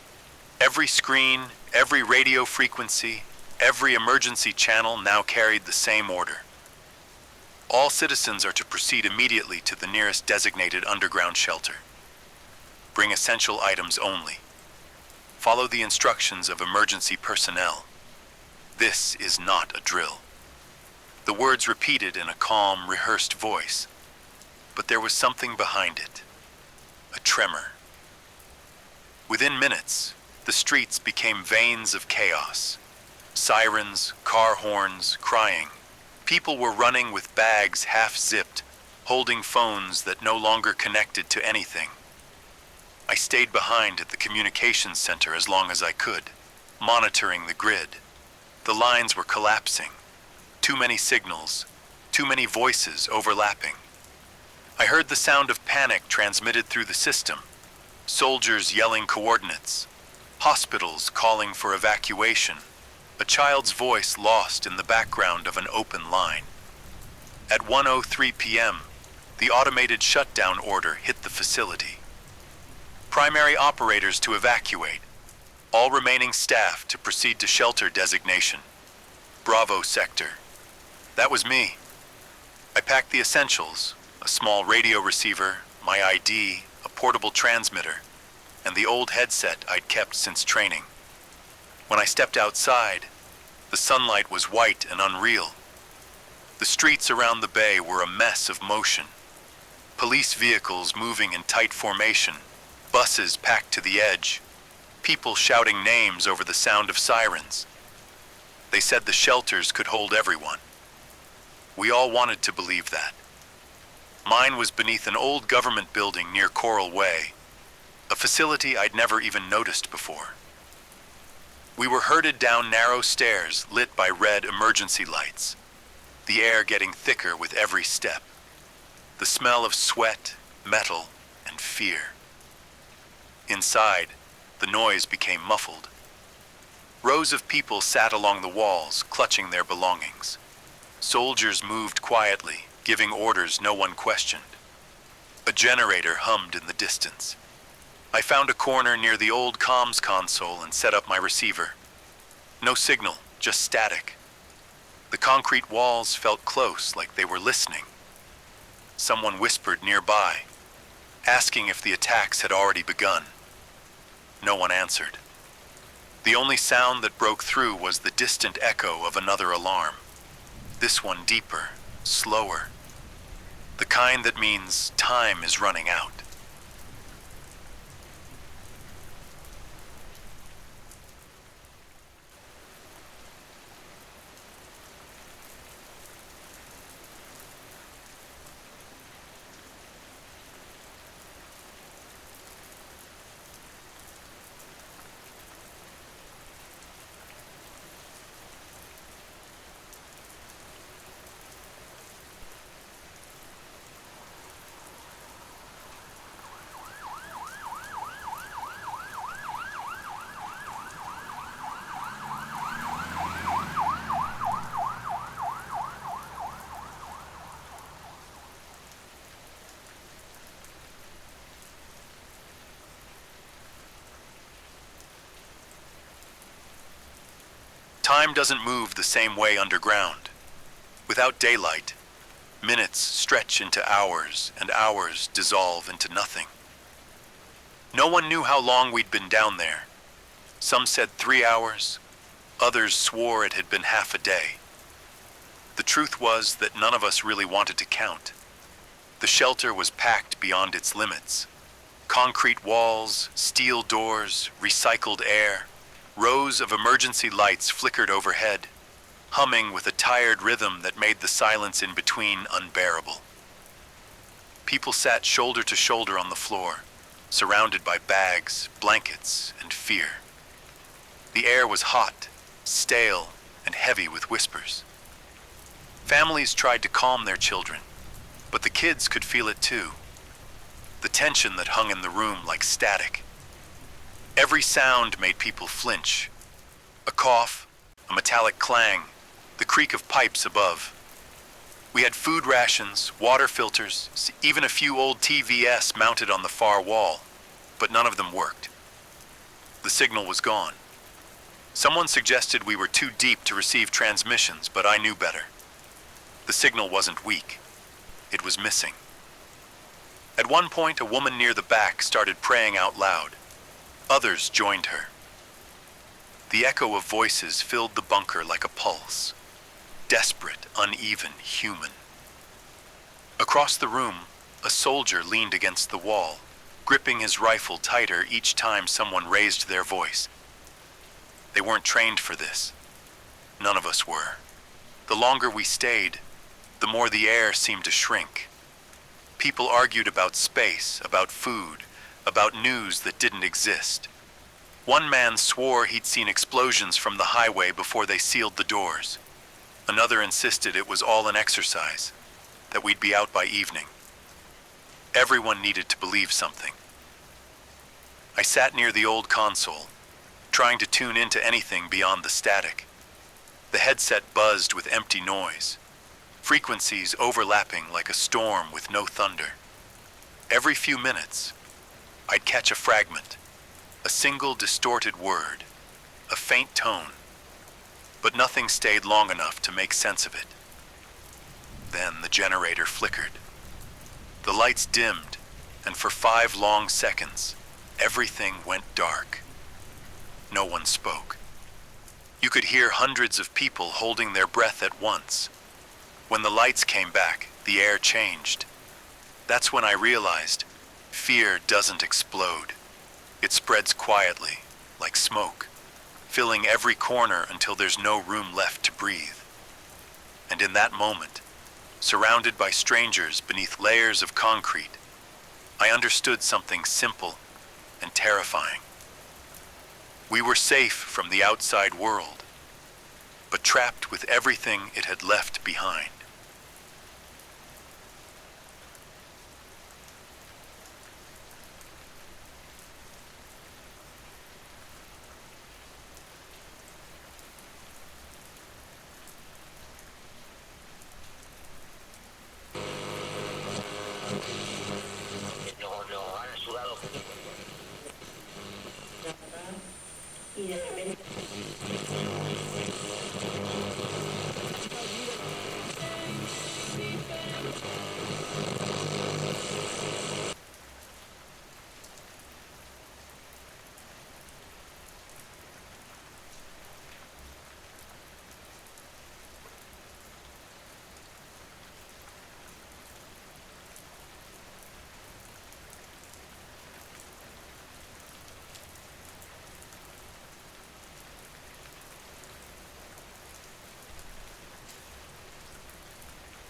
Every screen, every radio frequency, every emergency channel now carried the same order. All citizens are to proceed immediately to the nearest designated underground shelter. Bring essential items only. Follow the instructions of emergency personnel. This is not a drill. The words repeated in a calm, rehearsed voice. But there was something behind it. A tremor. Within minutes, the streets became veins of chaos. Sirens, car horns, crying. People were running with bags half-zipped, holding phones that no longer connected to anything. I stayed behind at the communications center as long as I could, monitoring the grid. The lines were collapsing. Too many signals, too many voices overlapping. I heard the sound of panic transmitted through the system. Soldiers yelling coordinates. Hospitals calling for evacuation. A child's voice lost in the background of an open line. At 1:03 p.m., the automated shutdown order hit the facility. Primary operators to evacuate. All remaining staff to proceed to shelter designation. Bravo sector. That was me. I packed the essentials, a small radio receiver, my ID, a portable transmitter, and the old headset I'd kept since training. When I stepped outside, the sunlight was white and unreal. The streets around the bay were a mess of motion. Police vehicles moving in tight formation, buses packed to the edge, people shouting names over the sound of sirens. They said the shelters could hold everyone. We all wanted to believe that. Mine was beneath an old government building near Coral Way, a facility I'd never even noticed before. We were herded down narrow stairs lit by red emergency lights, the air getting thicker with every step, the smell of sweat, metal, and fear. Inside, the noise became muffled. Rows of people sat along the walls, clutching their belongings. Soldiers moved quietly, giving orders no one questioned. A generator hummed in the distance. I found a corner near the old comms console and set up my receiver. No signal, just static. The concrete walls felt close, like they were listening. Someone whispered nearby, asking if the attacks had already begun. No one answered. The only sound that broke through was the distant echo of another alarm. This one deeper, slower. The kind that means time is running out. Time doesn't move the same way underground. Without daylight, minutes stretch into hours, and hours dissolve into nothing. No one knew how long we'd been down there. Some said 3 hours, others swore it had been half a day. The truth was that none of us really wanted to count. The shelter was packed beyond its limits. Concrete walls, steel doors, recycled air, rows of emergency lights flickered overhead, humming with a tired rhythm that made the silence in between unbearable. People sat shoulder to shoulder on the floor, surrounded by bags, blankets, and fear. The air was hot, stale, and heavy with whispers. Families tried to calm their children, but the kids could feel it too. The tension that hung in the room like static. Every sound made people flinch. A cough, a metallic clang, the creak of pipes above. We had food rations, water filters, even a few old TVS mounted on the far wall, but none of them worked. The signal was gone. Someone suggested we were too deep to receive transmissions, but I knew better. The signal wasn't weak. It was missing. At one point, a woman near the back started praying out loud. Others joined her. The echo of voices filled the bunker like a pulse. Desperate, uneven, human. Across the room, a soldier leaned against the wall, gripping his rifle tighter each time someone raised their voice. They weren't trained for this. None of us were. The longer we stayed, the more the air seemed to shrink. People argued about space, about food, about news that didn't exist. One man swore he'd seen explosions from the highway before they sealed the doors. Another insisted it was all an exercise, that we'd be out by evening. Everyone needed to believe something. I sat near the old console, trying to tune into anything beyond the static. The headset buzzed with empty noise, frequencies overlapping like a storm with no thunder. Every few minutes, I'd catch a fragment, a single distorted word, a faint tone, but nothing stayed long enough to make sense of it. Then the generator flickered. The lights dimmed, and for 5 long seconds, everything went dark. No one spoke. You could hear hundreds of people holding their breath at once. When the lights came back, the air changed. That's when I realized fear doesn't explode. It spreads quietly, like smoke, filling every corner until there's no room left to breathe. And in that moment, surrounded by strangers beneath layers of concrete, I understood something simple and terrifying. We were safe from the outside world, but trapped with everything it had left behind.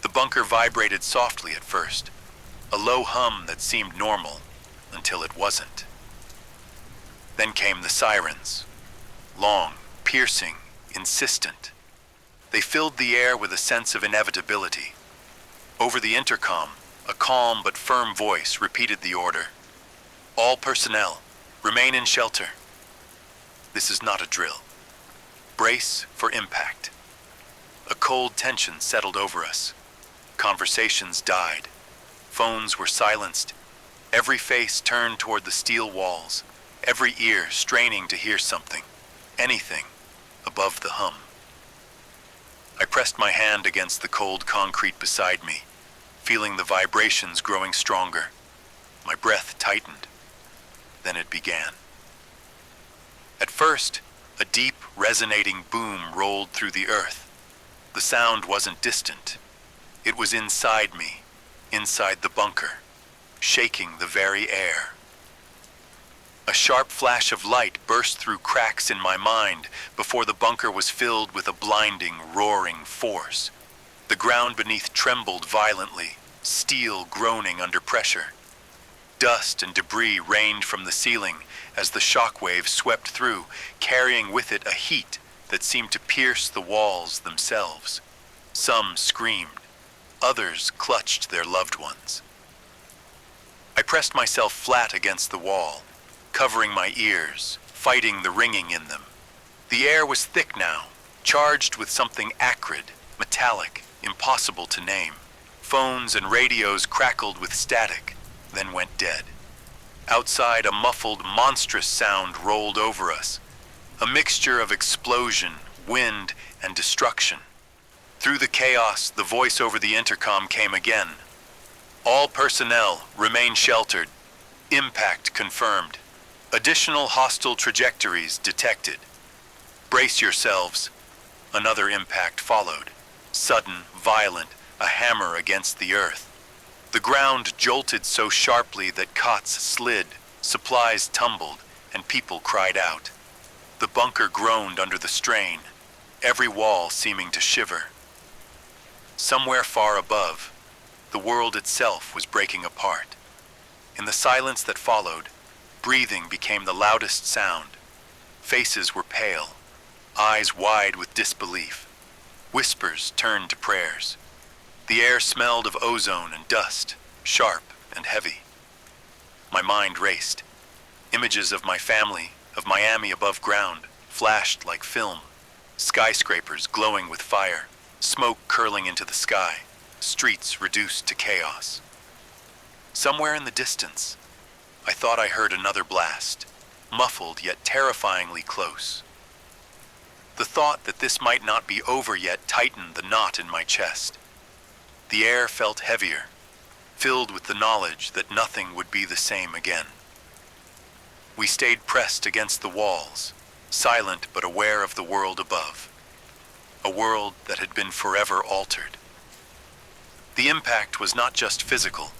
The bunker vibrated softly at first, a low hum that seemed normal until it wasn't. Then came the sirens, long, piercing, insistent. They filled the air with a sense of inevitability. Over the intercom, a calm but firm voice repeated the order. All personnel, remain in shelter. This is not a drill. Brace for impact. A cold tension settled over us. Conversations died. Phones were silenced. Every face turned toward the steel walls, every ear straining to hear something, anything, above the hum. pressed my hand against the cold concrete beside me, feeling the vibrations growing stronger. My breath tightened. Then it began. At first, a deep, resonating boom rolled through the earth. The sound wasn't distant. It was inside me, inside the bunker, shaking the very air. A sharp flash of light burst through cracks in my mind before the bunker was filled with a blinding, roaring force. The ground beneath trembled violently, steel groaning under pressure. Dust and debris rained from the ceiling as the shockwave swept through, carrying with it a heat that seemed to pierce the walls themselves. Some screamed. Others clutched their loved ones. I pressed myself flat against the wall, covering my ears, fighting the ringing in them. The air was thick now, charged with something acrid, metallic, impossible to name. Phones and radios crackled with static, then went dead. Outside, a muffled, monstrous sound rolled over us, a mixture of explosion, wind, and destruction. Through the chaos, the voice over the intercom came again. All personnel remain sheltered. Impact confirmed. Additional hostile trajectories detected. Brace yourselves. Another impact followed. Sudden, violent, a hammer against the earth. The ground jolted so sharply that cots slid, supplies tumbled, and people cried out. The bunker groaned under the strain, every wall seeming to shiver. Somewhere far above, the world itself was breaking apart. In the silence that followed, breathing became the loudest sound. Faces were pale, eyes wide with disbelief. Whispers turned to prayers. The air smelled of ozone and dust, sharp and heavy. My mind raced. Images of my family, of Miami above ground, flashed like film. Skyscrapers glowing with fire, smoke curling into the sky, streets reduced to chaos. Somewhere in the distance, I thought I heard another blast, muffled yet terrifyingly close. The thought that this might not be over yet tightened the knot in my chest. The air felt heavier, filled with the knowledge that nothing would be the same again. We stayed pressed against the walls, silent but aware of the world above, a world that had been forever altered. The impact was not just physical.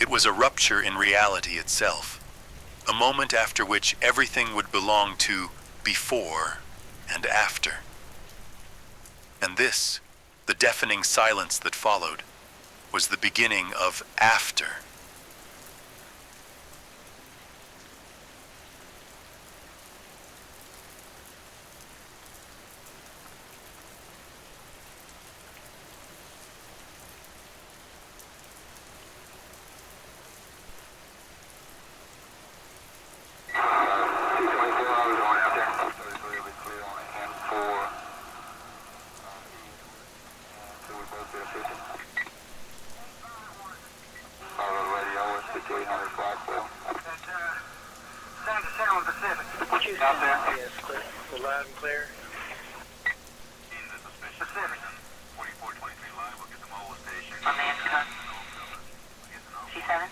It was a rupture in reality itself, a moment after which everything would belong to before and after. And this, the deafening silence that followed, was the beginning of after. Out there? Yes, clear. We're loud and clear. Pacific. 4423 live, we'll get the mobile station. On the intercom. C7?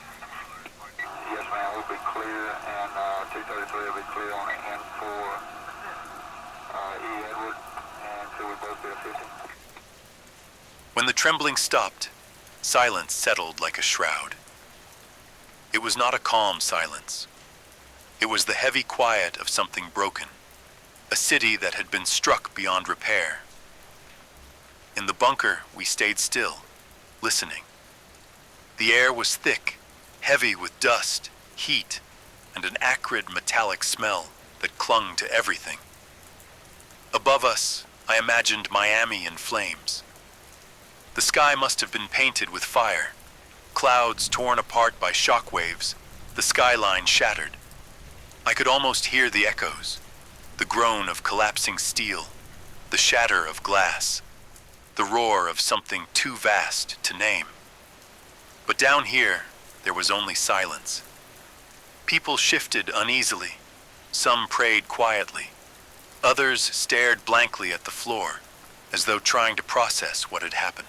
Yes, ma'am, we'll be clear, and 233 will be clear on the N4 E. Edward, and so we both be efficient. When the trembling stopped, silence settled like a shroud. It was not a calm silence. It was the heavy quiet of something broken, a city that had been struck beyond repair. In the bunker, we stayed still, listening. The air was thick, heavy with dust, heat, and an acrid metallic smell that clung to everything. Above us, I imagined Miami in flames. The sky must have been painted with fire, clouds torn apart by shock waves, the skyline shattered. I could almost hear the echoes, the groan of collapsing steel, the shatter of glass, the roar of something too vast to name. But down here, there was only silence. People shifted uneasily. Some prayed quietly. Others stared blankly at the floor, as though trying to process what had happened.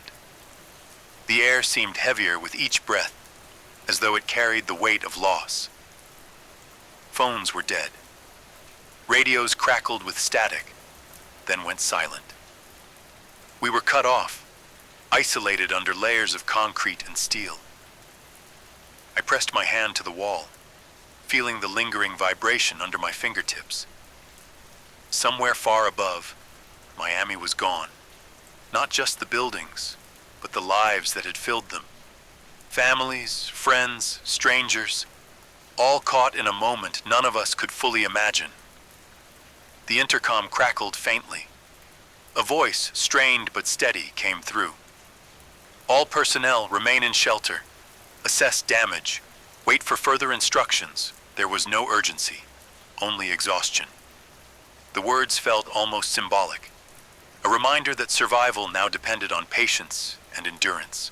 The air seemed heavier with each breath, as though it carried the weight of loss. Phones were dead. Radios crackled with static, then went silent. We were cut off, isolated under layers of concrete and steel. I pressed my hand to the wall, feeling the lingering vibration under my fingertips. Somewhere far above, Miami was gone. Not just the buildings, but the lives that had filled them. Families, friends, strangers, all caught in a moment none of us could fully imagine. The intercom crackled faintly. A voice, strained but steady, came through. All personnel remain in shelter. Assess damage. Wait for further instructions. There was no urgency, only exhaustion. The words felt almost symbolic. A reminder that survival now depended on patience and endurance.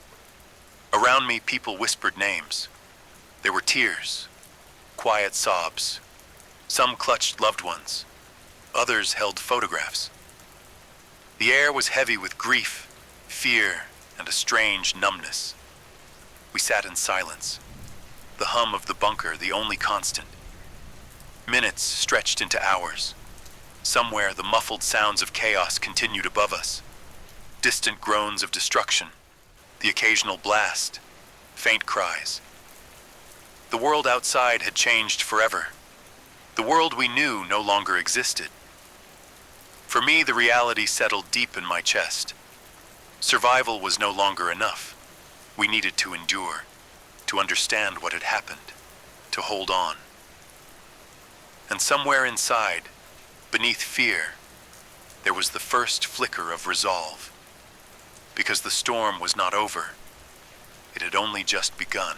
Around me, people whispered names. There were tears, quiet sobs. Some clutched loved ones. Others held photographs. The air was heavy with grief, fear, and a strange numbness. We sat in silence, the hum of the bunker the only constant. Minutes stretched into hours. Somewhere, the muffled sounds of chaos continued above us. Distant groans of destruction, the occasional blast, faint cries. The world outside had changed forever. The world we knew no longer existed. For me, the reality settled deep in my chest. Survival was no longer enough. We needed to endure, to understand what had happened, to hold on. And somewhere inside, beneath fear, there was the first flicker of resolve. Because the storm was not over. It had only just begun.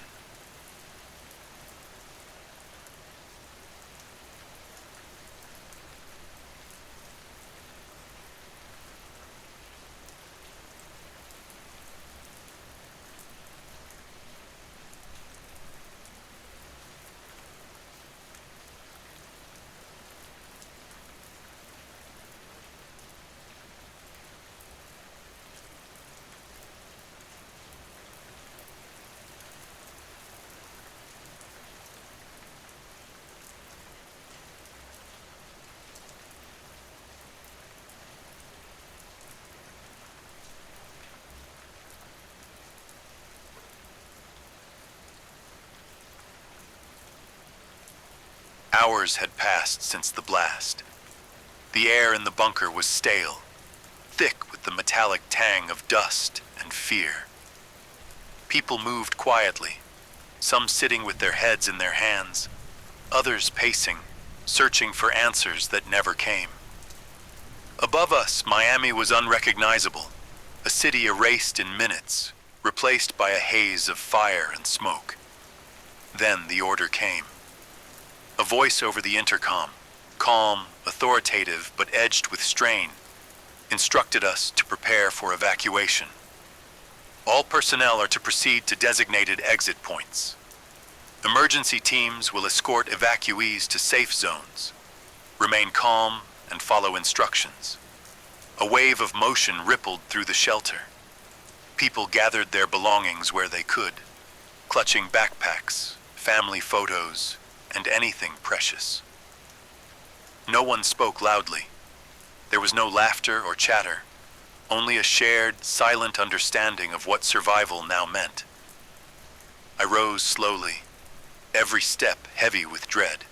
Hours had passed since the blast. The air in the bunker was stale, thick with the metallic tang of dust and fear. People moved quietly, some sitting with their heads in their hands, others pacing, searching for answers that never came. Above us, Miami was unrecognizable, a city erased in minutes, replaced by a haze of fire and smoke. Then the order came. A voice over the intercom, calm, authoritative, but edged with strain, instructed us to prepare for evacuation. All personnel are to proceed to designated exit points. Emergency teams will escort evacuees to safe zones. Remain calm and follow instructions. A wave of motion rippled through the shelter. People gathered their belongings where they could, clutching backpacks, family photos, and anything precious. No one spoke loudly. There was no laughter or chatter, only a shared, silent understanding of what survival now meant. I rose slowly, every step heavy with dread.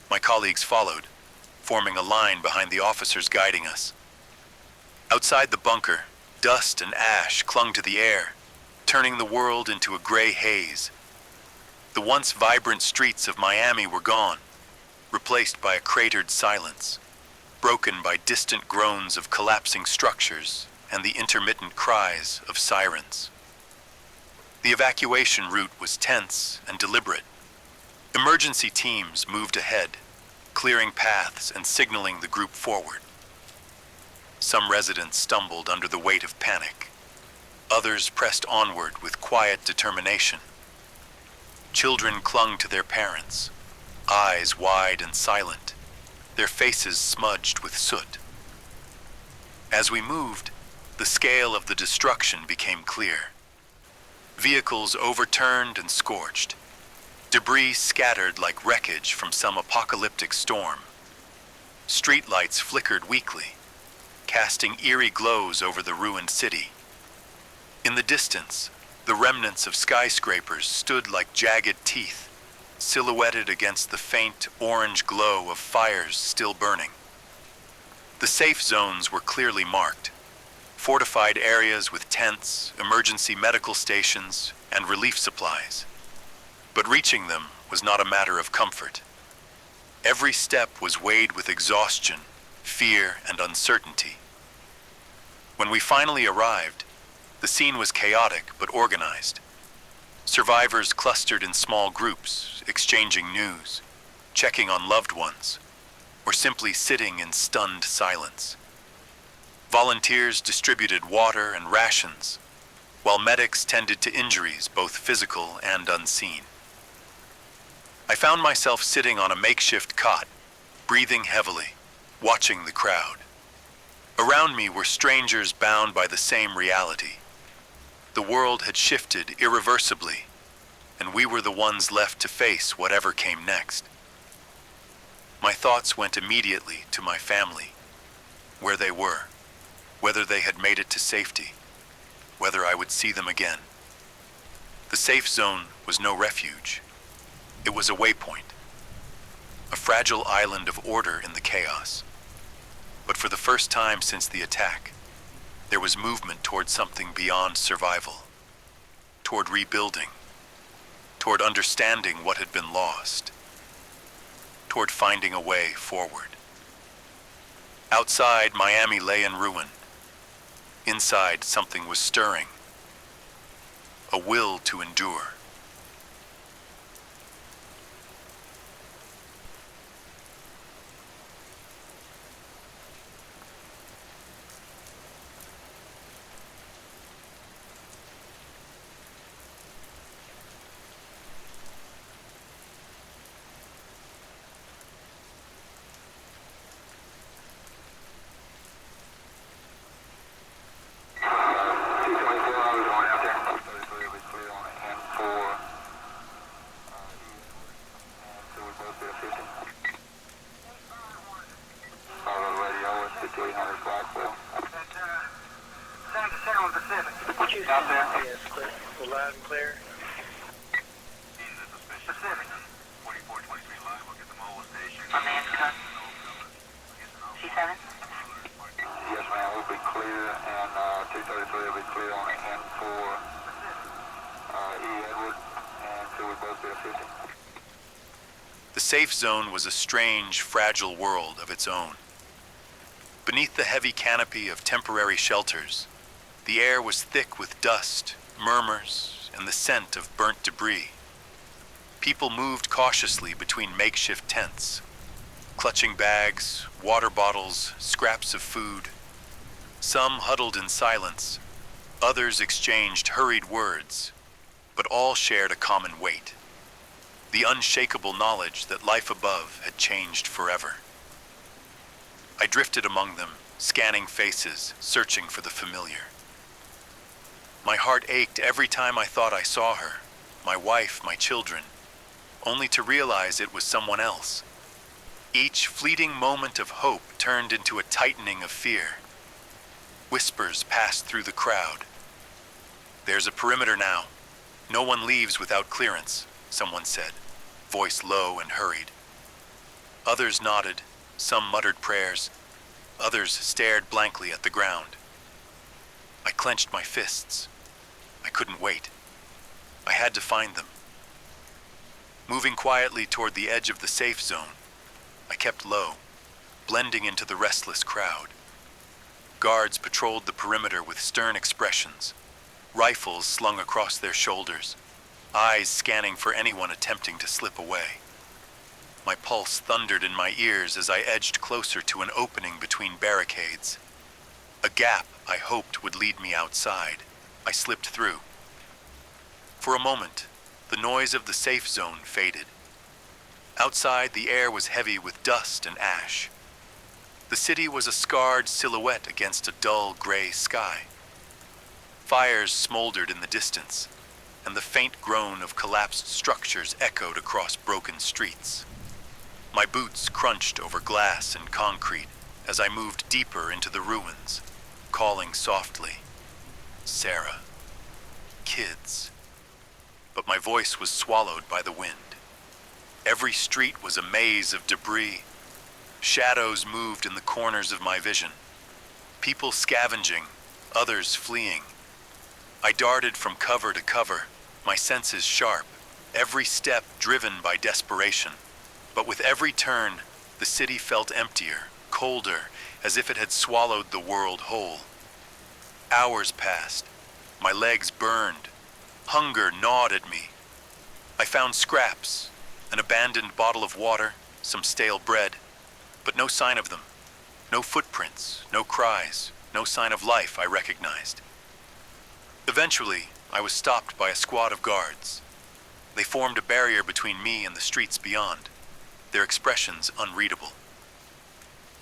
My colleagues followed, forming a line behind the officers guiding us. Outside the bunker, dust and ash clung to the air, turning the world into a gray haze. The once vibrant streets of Miami were gone, replaced by a cratered silence, broken by distant groans of collapsing structures and the intermittent cries of sirens. The evacuation route was tense and deliberate. Emergency teams moved ahead, clearing paths and signaling the group forward. Some residents stumbled under the weight of panic. Others pressed onward with quiet determination. Children clung to their parents, eyes wide and silent, their faces smudged with soot. As we moved, the scale of the destruction became clear. Vehicles overturned and scorched. Debris scattered like wreckage from some apocalyptic storm. Streetlights flickered weakly, casting eerie glows over the ruined city. In the distance, the remnants of skyscrapers stood like jagged teeth, silhouetted against the faint orange glow of fires still burning. The safe zones were clearly marked, fortified areas with tents, emergency medical stations, and relief supplies. But reaching them was not a matter of comfort. Every step was weighed with exhaustion, fear, and uncertainty. When we finally arrived, the scene was chaotic but organized. Survivors clustered in small groups, exchanging news, checking on loved ones, or simply sitting in stunned silence. Volunteers distributed water and rations, while medics tended to injuries both physical and unseen. I found myself sitting on a makeshift cot, breathing heavily, watching the crowd. Around me were strangers bound by the same reality. The world had shifted irreversibly, and we were the ones left to face whatever came next. My thoughts went immediately to my family, where they were, whether they had made it to safety, whether I would see them again. The safe zone was no refuge. It was a waypoint, a fragile island of order in the chaos. But for the first time since the attack, there was movement toward something beyond survival, toward rebuilding, toward understanding what had been lost, toward finding a way forward. Outside, Miami lay in ruin. Inside, something was stirring, a will to endure. Out there? Yes, clear. We're loud and clear. Pacific. 4423 line, we'll get the mobile station. America. C7? Yes, ma'am, we'll be clear, and 233 will be clear on the N4 E Edward, and so we both be efficient. The safe zone was a strange, fragile world of its own. Beneath the heavy canopy of temporary shelters, the air was thick with dust, murmurs, and the scent of burnt debris. People moved cautiously between makeshift tents, clutching bags, water bottles, scraps of food. Some huddled in silence, others exchanged hurried words, but all shared a common weight: the unshakable knowledge that life above had changed forever. I drifted among them, scanning faces, searching for the familiar. My heart ached every time I thought I saw her, my wife, my children, only to realize it was someone else. Each fleeting moment of hope turned into a tightening of fear. Whispers passed through the crowd. "There's a perimeter now. No one leaves without clearance," someone said, voice low and hurried. Others nodded, some muttered prayers, others stared blankly at the ground. I clenched my fists. I couldn't wait. I had to find them. Moving quietly toward the edge of the safe zone, I kept low, blending into the restless crowd. Guards patrolled the perimeter with stern expressions, rifles slung across their shoulders, eyes scanning for anyone attempting to slip away. My pulse thundered in my ears as I edged closer to an opening between barricades. A gap I hoped would lead me outside. I slipped through. For a moment, the noise of the safe zone faded. Outside, the air was heavy with dust and ash. The city was a scarred silhouette against a dull gray sky. Fires smoldered in the distance, and the faint groan of collapsed structures echoed across broken streets. My boots crunched over glass and concrete as I moved deeper into the ruins, calling softly, "Sarah, kids." But my voice was swallowed by the wind. Every street was a maze of debris. Shadows moved in the corners of my vision. People scavenging, others fleeing. I darted from cover to cover, my senses sharp, every step driven by desperation. But with every turn, the city felt emptier, colder, as if it had swallowed the world whole. Hours passed. My legs burned. Hunger gnawed at me. I found scraps, an abandoned bottle of water, some stale bread, but no sign of them. No footprints, no cries, no sign of life I recognized. Eventually, I was stopped by a squad of guards. They formed a barrier between me and the streets beyond, their expressions unreadable.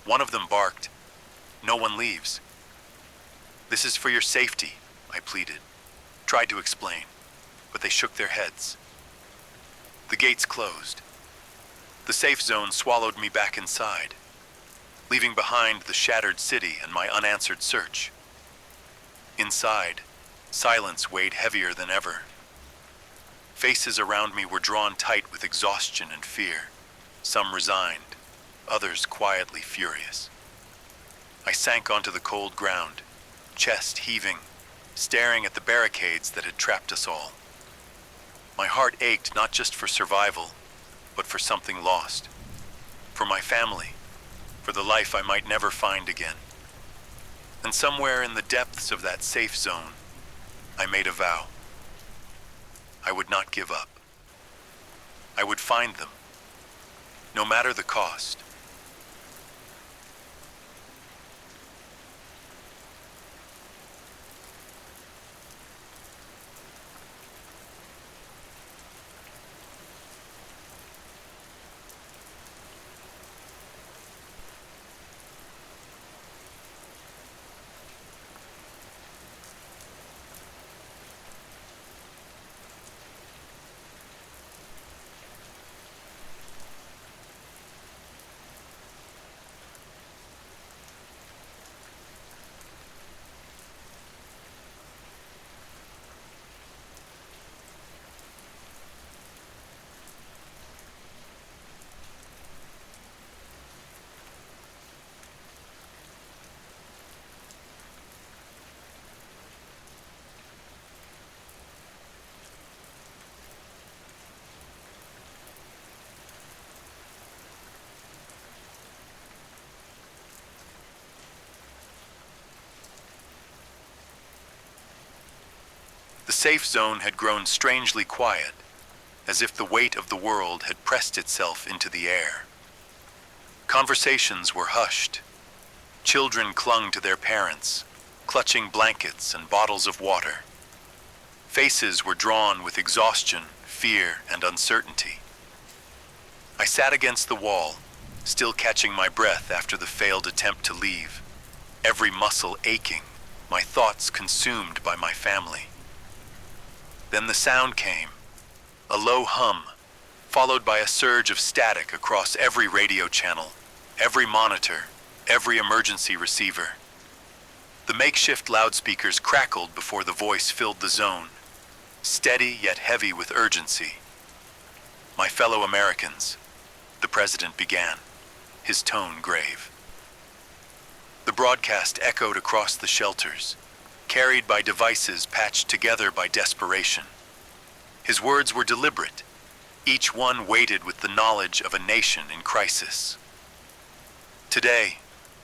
One of them barked, "No one leaves." "This is for your safety," I pleaded, tried to explain, but they shook their heads. The gates closed. The safe zone swallowed me back inside, leaving behind the shattered city and my unanswered search. Inside, silence weighed heavier than ever. Faces around me were drawn tight with exhaustion and fear, some resigned, others quietly furious. I sank onto the cold ground, chest heaving, staring at the barricades that had trapped us all. My heart ached not just for survival, but for something lost. For my family, for the life I might never find again. And somewhere in the depths of that safe zone, I made a vow. I would not give up. I would find them, no matter the cost. The safe zone had grown strangely quiet, as if the weight of the world had pressed itself into the air. Conversations were hushed. Children clung to their parents, clutching blankets and bottles of water. Faces were drawn with exhaustion, fear, and uncertainty. I sat against the wall, still catching my breath after the failed attempt to leave, every muscle aching, my thoughts consumed by my family. Then the sound came, a low hum, followed by a surge of static across every radio channel, every monitor, every emergency receiver. The makeshift loudspeakers crackled before the voice filled the zone, steady yet heavy with urgency. "My fellow Americans," the president began, his tone grave. The broadcast echoed across the shelters, carried by devices patched together by desperation. His words were deliberate, each one weighted with the knowledge of a nation in crisis. Today,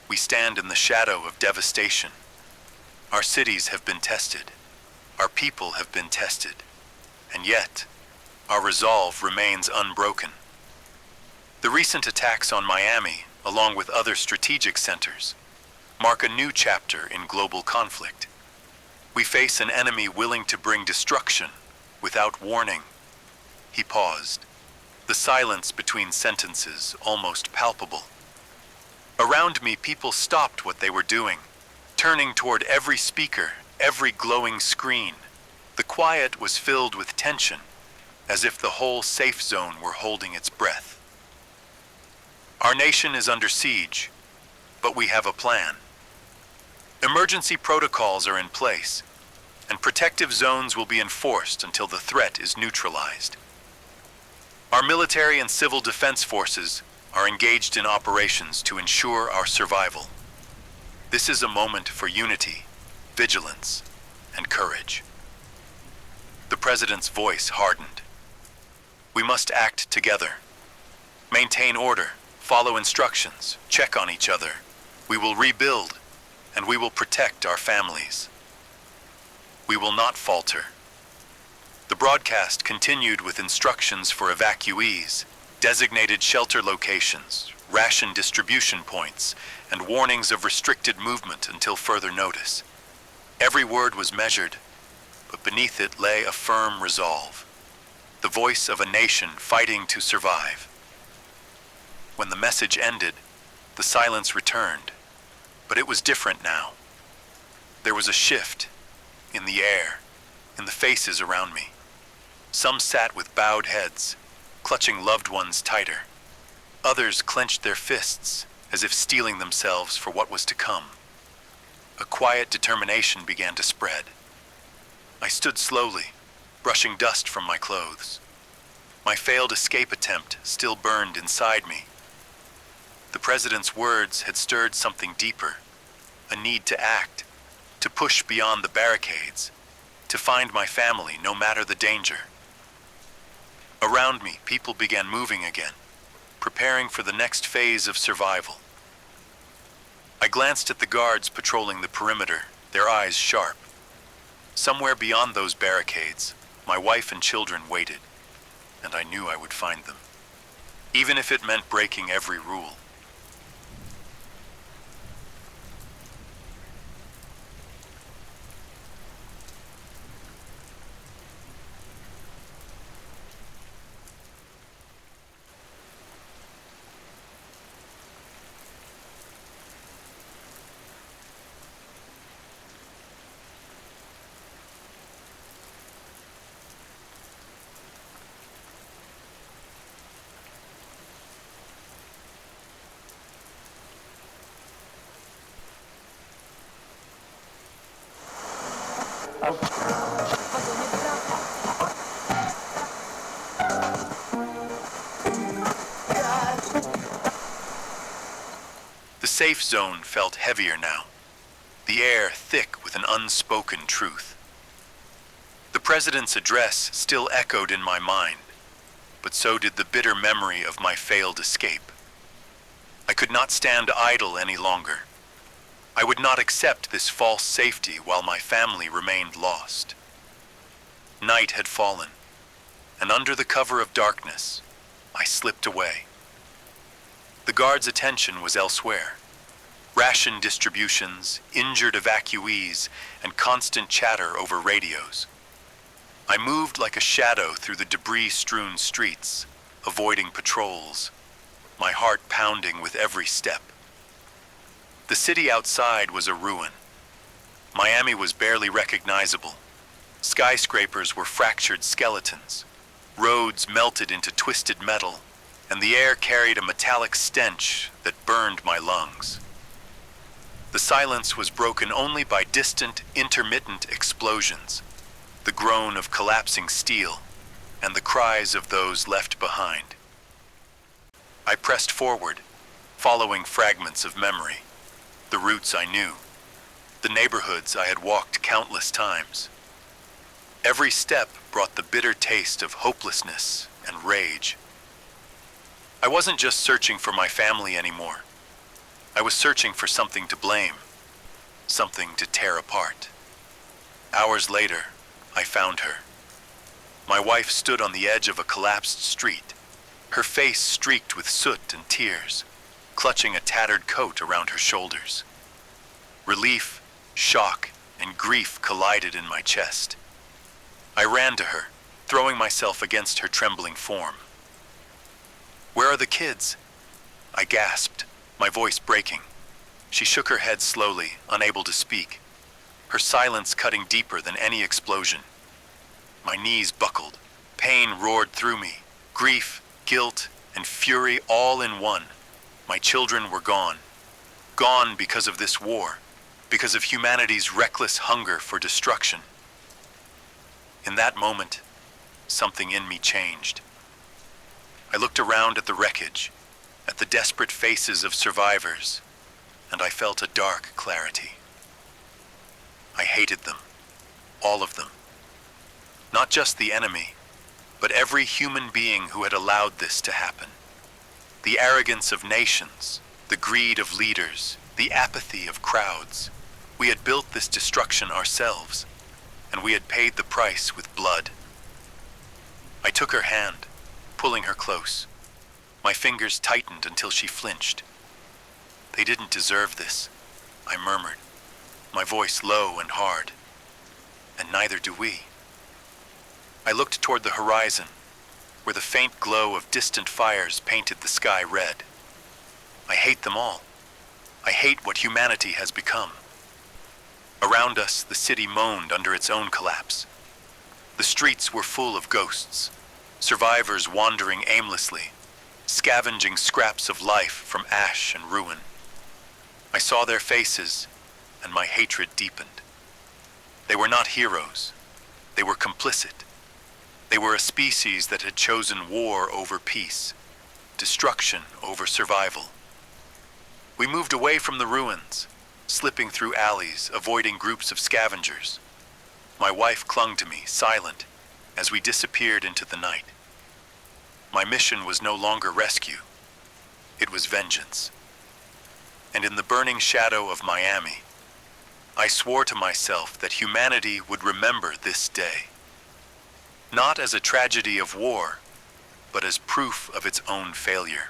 we stand in the shadow of devastation. Our cities have been tested, our people have been tested, and yet, our resolve remains unbroken. The recent attacks on Miami, along with other strategic centers, mark a new chapter in global conflict. We face an enemy willing to bring destruction without warning. He paused, the silence between sentences almost palpable. Around me, people stopped what they were doing, turning toward every speaker, every glowing screen. The quiet was filled with tension, as if the whole safe zone were holding its breath. Our nation is under siege, but we have a plan. Emergency protocols are in place, and protective zones will be enforced until the threat is neutralized. Our military and civil defense forces are engaged in operations to ensure our survival. This is a moment for unity, vigilance, and courage. The president's voice hardened. We must act together. Maintain order, follow instructions, check on each other. We will rebuild, and we will protect our families. We will not falter. The broadcast continued with instructions for evacuees, designated shelter locations, ration distribution points, and warnings of restricted movement until further notice. Every word was measured, but beneath it lay a firm resolve, the voice of a nation fighting to survive. When the message ended, the silence returned, but it was different now. There was a shift in the air, in the faces around me. Some sat with bowed heads, clutching loved ones tighter. Others clenched their fists, as if steeling themselves for what was to come. A quiet determination began to spread. I stood slowly, brushing dust from my clothes. My failed escape attempt still burned inside me. The president's words had stirred something deeper, a need to act, to push beyond the barricades, to find my family no matter the danger. Around me, people began moving again, preparing for the next phase of survival. I glanced at the guards patrolling the perimeter, their eyes sharp. Somewhere beyond those barricades, my wife and children waited, and I knew I would find them, even if it meant breaking every rule. The safe zone felt heavier now, the air thick with an unspoken truth. The president's address still echoed in my mind, but so did the bitter memory of my failed escape. I could not stand idle any longer. I would not accept this false safety while my family remained lost. Night had fallen, and under the cover of darkness, I slipped away. The guards' attention was elsewhere. Ration distributions, injured evacuees, and constant chatter over radios. I moved like a shadow through the debris-strewn streets, avoiding patrols, my heart pounding with every step. The city outside was a ruin. Miami was barely recognizable. Skyscrapers were fractured skeletons. Roads melted into twisted metal, and the air carried a metallic stench that burned my lungs. The silence was broken only by distant, intermittent explosions, the groan of collapsing steel, and the cries of those left behind. I pressed forward, following fragments of memory, the routes I knew, the neighborhoods I had walked countless times. Every step brought the bitter taste of hopelessness and rage. I wasn't just searching for my family anymore. I was searching for something to blame, something to tear apart. Hours later, I found her. My wife stood on the edge of a collapsed street, her face streaked with soot and tears, clutching a tattered coat around her shoulders. Relief, shock, and grief collided in my chest. I ran to her, throwing myself against her trembling form. "Where are the kids?" I gasped, my voice breaking. She shook her head slowly, unable to speak, her silence cutting deeper than any explosion. My knees buckled. Pain roared through me. Grief, guilt, and fury all in one. My children were gone. Gone because of this war, because of humanity's reckless hunger for destruction. In that moment, something in me changed. I looked around at the wreckage, at the desperate faces of survivors, and I felt a dark clarity. I hated them, all of them. Not just the enemy, but every human being who had allowed this to happen. The arrogance of nations, the greed of leaders, the apathy of crowds. We had built this destruction ourselves, and we had paid the price with blood. I took her hand, pulling her close. My fingers tightened until she flinched. They didn't deserve this, I murmured, my voice low and hard. And neither do we. I looked toward the horizon, where the faint glow of distant fires painted the sky red. I hate them all. I hate what humanity has become. Around us, the city moaned under its own collapse. The streets were full of ghosts, survivors wandering aimlessly, scavenging scraps of life from ash and ruin. I saw their faces, and my hatred deepened. They were not heroes. They were complicit. They were a species that had chosen war over peace, destruction over survival. We moved away from the ruins, slipping through alleys, avoiding groups of scavengers. My wife clung to me, silent, as we disappeared into the night. My mission was no longer rescue. It was vengeance. And in the burning shadow of Miami, I swore to myself that humanity would remember this day. Not as a tragedy of war, but as proof of its own failure.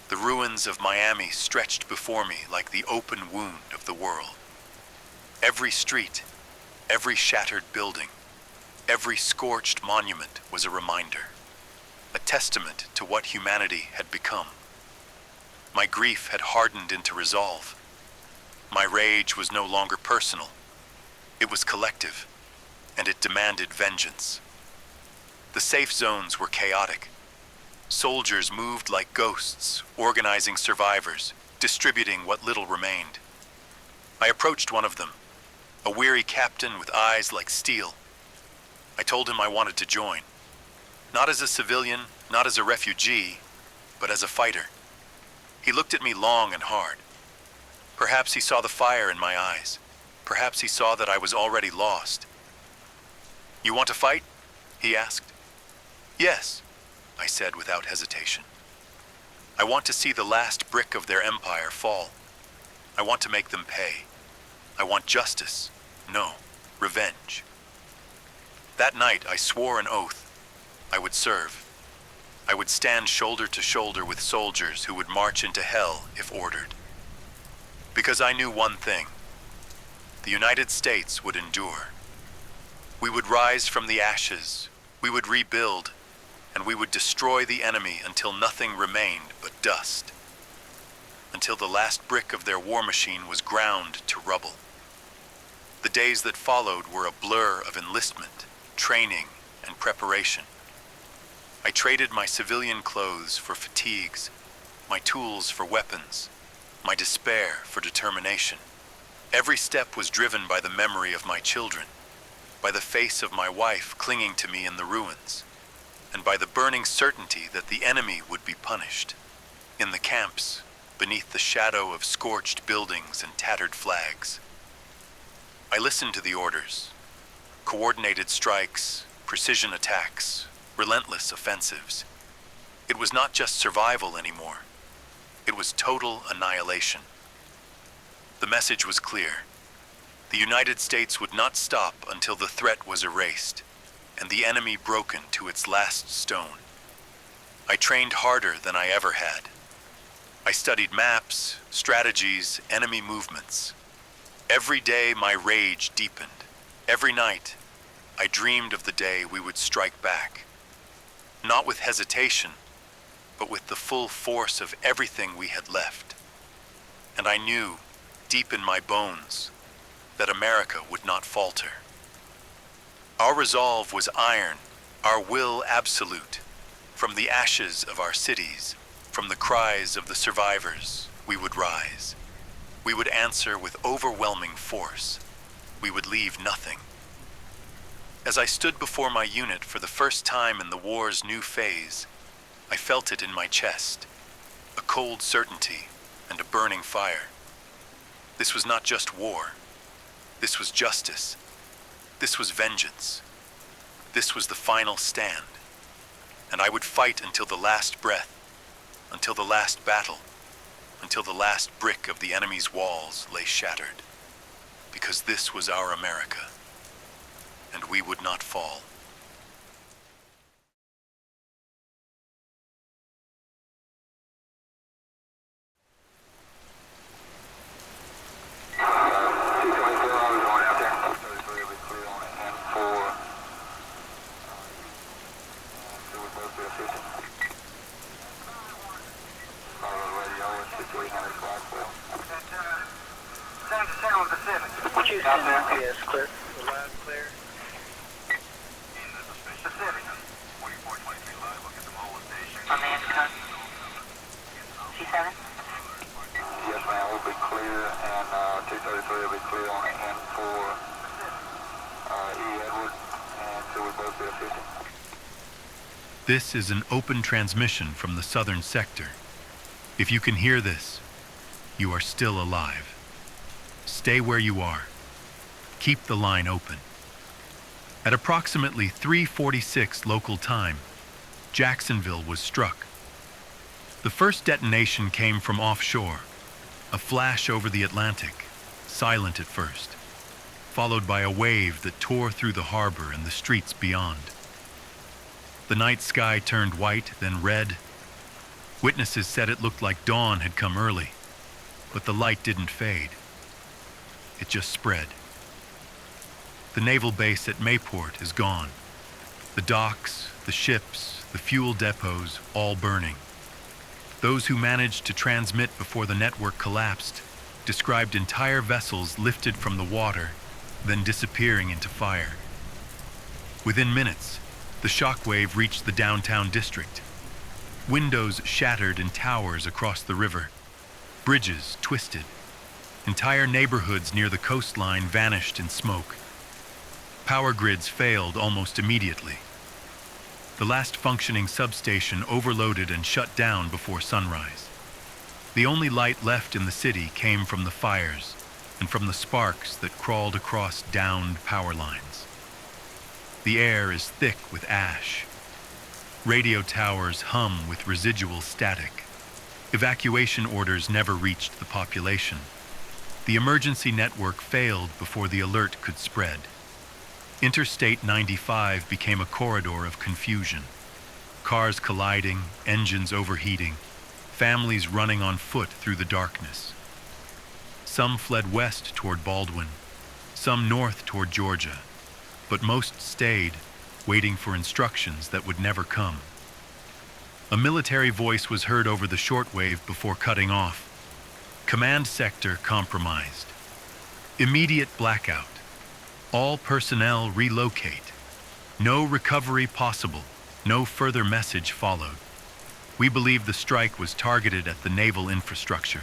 The ruins of Miami stretched before me like the open wound of the world. Every street, every shattered building, every scorched monument was a reminder, a testament to what humanity had become. My grief had hardened into resolve. My rage was no longer personal. It was collective, and it demanded vengeance. The safe zones were chaotic. Soldiers moved like ghosts, organizing survivors, distributing what little remained. I approached one of them, a weary captain with eyes like steel. I told him I wanted to join. Not as a civilian, not as a refugee, but as a fighter. He looked at me long and hard. Perhaps he saw the fire in my eyes. Perhaps he saw that I was already lost. "You want to fight?" he asked. "Yes," I said without hesitation. "I want to see the last brick of their empire fall. I want to make them pay. I want justice. No, revenge." That night I swore an oath. I would serve. I would stand shoulder to shoulder with soldiers who would march into hell if ordered. Because I knew one thing. The United States would endure. We would rise from the ashes. We would rebuild. And we would destroy the enemy until nothing remained but dust. Until the last brick of their war machine was ground to rubble. The days that followed were a blur of enlistment, training, and preparation. I traded my civilian clothes for fatigues, my tools for weapons, my despair for determination. Every step was driven by the memory of my children, by the face of my wife clinging to me in the ruins. and by the burning certainty that the enemy would be punished. In the camps, beneath the shadow of scorched buildings and tattered flags, I listened to the orders: coordinated strikes, precision attacks, relentless offensives. It was not just survival anymore. It was total annihilation. The message was clear. The United States would not stop until the threat was erased and the enemy broken to its last stone. I trained harder than I ever had. I studied maps, strategies, enemy movements. Every day my rage deepened. Every night I dreamed of the day we would strike back. Not with hesitation, but with the full force of everything we had left. And I knew, deep in my bones, that America would not falter. Our resolve was iron, our will absolute. From the ashes of our cities, from the cries of the survivors, we would rise. We would answer with overwhelming force. We would leave nothing. As I stood before my unit for the first time in the war's new phase, I felt it in my chest, a cold certainty and a burning fire. This was not just war. This was justice. This was vengeance. This was the final stand. And I would fight until the last breath, until the last battle, until the last brick of the enemy's walls lay shattered. Because this was our America, and we would not fall. Yes, clear. Loud and clear. Pacific. On the intercom. C7? Yes, ma'am, we'll be clear, and 233 will be clear on N4 E Edward, and so we both be efficient. This is an open transmission from the southern sector. If you can hear this, you are still alive. Stay where you are. Keep the line open. At approximately 3:46 local time, Jacksonville was struck. The first detonation came from offshore, a flash over the Atlantic, silent at first, followed by a wave that tore through the harbor and the streets beyond. The night sky turned white, then red. Witnesses said it looked like dawn had come early, but the light didn't fade. It just spread. The naval base at Mayport is gone. The docks, the ships, the fuel depots, all burning. Those who managed to transmit before the network collapsed described entire vessels lifted from the water, then disappearing into fire. Within minutes, the shockwave reached the downtown district. Windows shattered in towers across the river. Bridges twisted. Entire neighborhoods near the coastline vanished in smoke. Power grids failed almost immediately. The last functioning substation overloaded and shut down before sunrise. The only light left in the city came from the fires and from the sparks that crawled across downed power lines. The air is thick with ash. Radio towers hum with residual static. Evacuation orders never reached the population. The emergency network failed before the alert could spread. Interstate 95 became a corridor of confusion. Cars colliding, engines overheating, families running on foot through the darkness. Some fled west toward Baldwin, some north toward Georgia, but most stayed, waiting for instructions that would never come. A military voice was heard over the shortwave before cutting off. Command sector compromised. Immediate blackout. All personnel relocate. No recovery possible. No further message followed. We believe the strike was targeted at the naval infrastructure,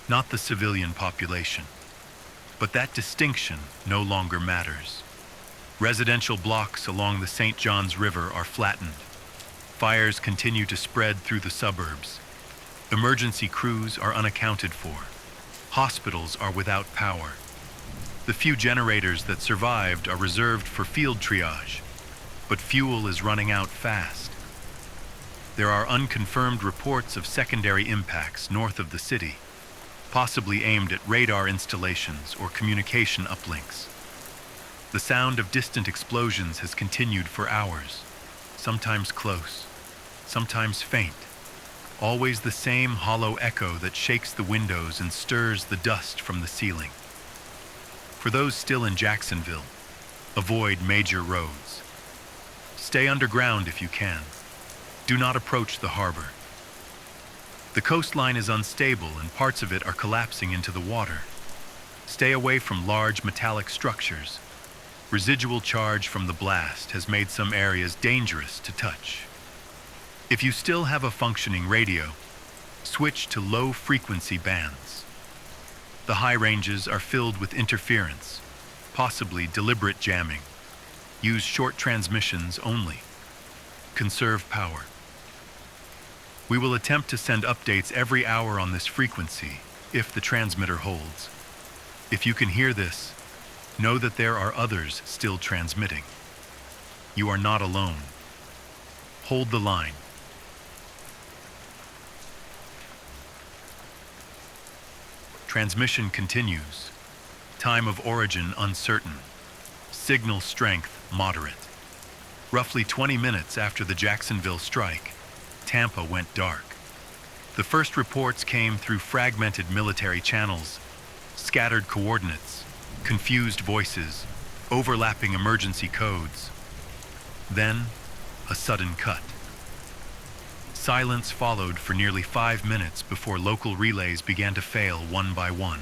not the civilian population. But that distinction no longer matters. Residential blocks along the St. Johns River are flattened. Fires continue to spread through the suburbs. Emergency crews are unaccounted for. Hospitals are without power. The few generators that survived are reserved for field triage, but fuel is running out fast. There are unconfirmed reports of secondary impacts north of the city, possibly aimed at radar installations or communication uplinks. The sound of distant explosions has continued for hours, sometimes close, sometimes faint, always the same hollow echo that shakes the windows and stirs the dust from the ceiling. For those still in Jacksonville, avoid major roads. Stay underground if you can. Do not approach the harbor. The coastline is unstable and parts of it are collapsing into the water. Stay away from large metallic structures. Residual charge from the blast has made some areas dangerous to touch. If you still have a functioning radio, switch to low-frequency bands. The high ranges are filled with interference, possibly deliberate jamming. Use short transmissions only. Conserve power. We will attempt to send updates every hour on this frequency, if the transmitter holds. If you can hear this, know that there are others still transmitting. You are not alone. Hold the line. Transmission continues. Time of origin uncertain. Signal strength moderate. Roughly 20 minutes after the Jacksonville strike, Tampa went dark. The first reports came through fragmented military channels, scattered coordinates, confused voices, overlapping emergency codes. Then, a sudden cut. Silence followed for nearly 5 minutes before local relays began to fail one by one.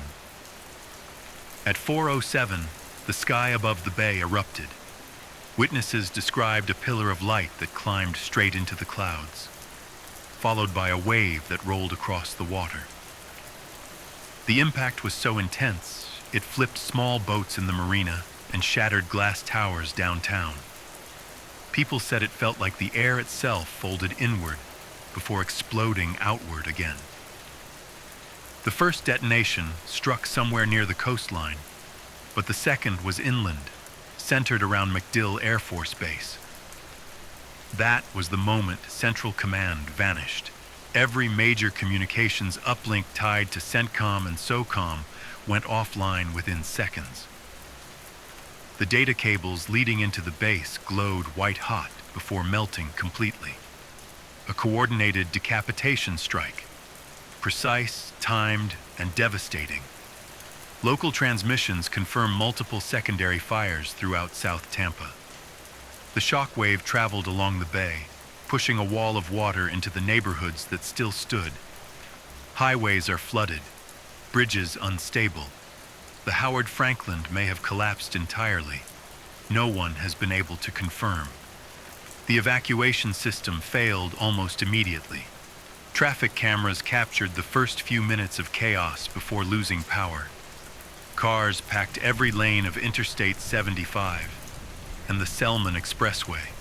At 4:07, the sky above the bay erupted. Witnesses described a pillar of light that climbed straight into the clouds, followed by a wave that rolled across the water. The impact was so intense, it flipped small boats in the marina and shattered glass towers downtown. People said it felt like the air itself folded inward before exploding outward again. The first detonation struck somewhere near the coastline, but the second was inland, centered around MacDill Air Force Base. That was the moment Central Command vanished. Every major communications uplink tied to CENTCOM and SOCOM went offline within seconds. The data cables leading into the base glowed white-hot before melting completely. A coordinated decapitation strike, precise, timed, and devastating. Local transmissions confirm multiple secondary fires throughout South Tampa. The shockwave traveled along the bay, pushing a wall of water into the neighborhoods that still stood. Highways are flooded, bridges unstable. The Howard Franklin may have collapsed entirely. No one has been able to confirm. The evacuation system failed almost immediately. Traffic cameras captured the first few minutes of chaos before losing power. Cars packed every lane of Interstate 75 and the Selman Expressway,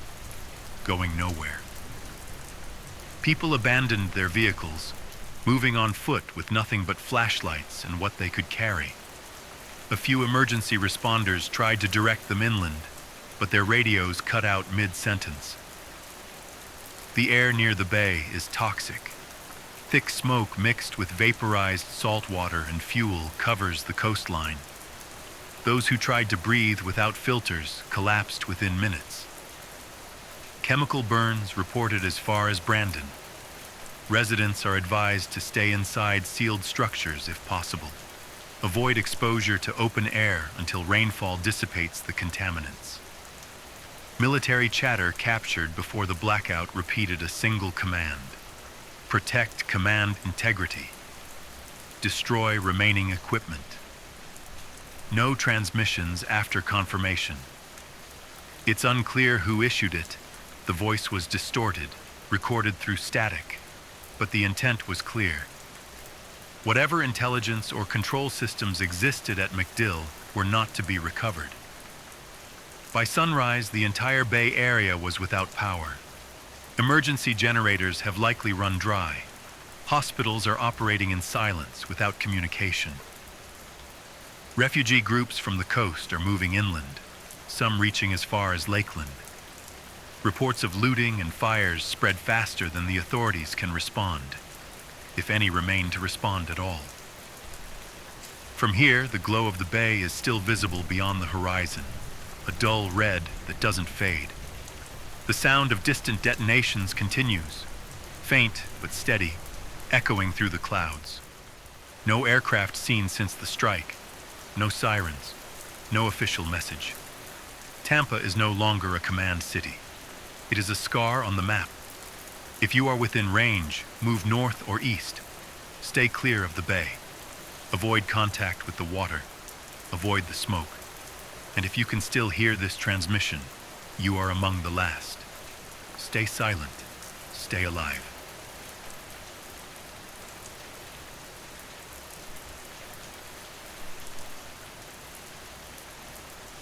going nowhere. People abandoned their vehicles, moving on foot with nothing but flashlights and what they could carry. A few emergency responders tried to direct them inland, but their radios cut out mid-sentence. The air near the bay is toxic. Thick smoke mixed with vaporized salt water and fuel covers the coastline. Those who tried to breathe without filters collapsed within minutes. Chemical burns reported as far as Brandon. Residents are advised to stay inside sealed structures if possible. Avoid exposure to open air until rainfall dissipates the contaminants. Military chatter captured before the blackout repeated a single command: protect command integrity. Destroy remaining equipment. No transmissions after confirmation. It's unclear who issued it. The voice was distorted, recorded through static, but the intent was clear. Whatever intelligence or control systems existed at MacDill were not to be recovered. By sunrise, the entire Bay Area was without power. Emergency generators have likely run dry. Hospitals are operating in silence without communication. Refugee groups from the coast are moving inland, some reaching as far as Lakeland. Reports of looting and fires spread faster than the authorities can respond, if any remain to respond at all. From here, the glow of the bay is still visible beyond the horizon, a dull red that doesn't fade. The sound of distant detonations continues, faint but steady, echoing through the clouds. No aircraft seen since the strike, no sirens, no official message. Tampa is no longer a command city. It is a scar on the map. If you are within range, move north or east. Stay clear of the bay. Avoid contact with the water. Avoid the smoke. And if you can still hear this transmission, you are among the last. Stay silent. Stay alive.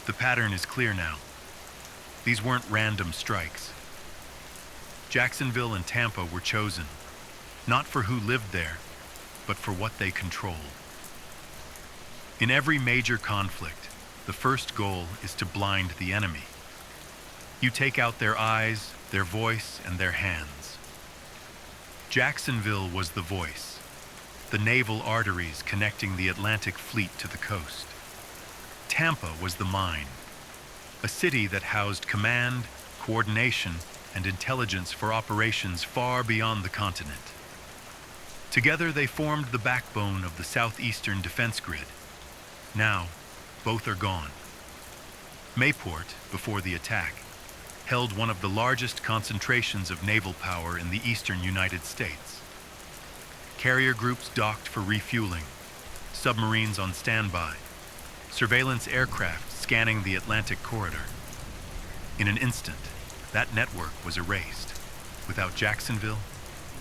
The pattern is clear now. These weren't random strikes. Jacksonville and Tampa were chosen, not for who lived there, but for what they controlled. In every major conflict, the first goal is to blind the enemy. You take out their eyes, their voice, and their hands. Jacksonville was the voice, the naval arteries connecting the Atlantic fleet to the coast. Tampa was the mine, a city that housed command, coordination, and intelligence for operations far beyond the continent. Together they formed the backbone of the southeastern defense grid. Now, both are gone. Mayport, before the attack, held one of the largest concentrations of naval power in the eastern United States. Carrier groups docked for refueling, submarines on standby, surveillance aircraft scanning the Atlantic corridor. In an instant, that network was erased. Without Jacksonville,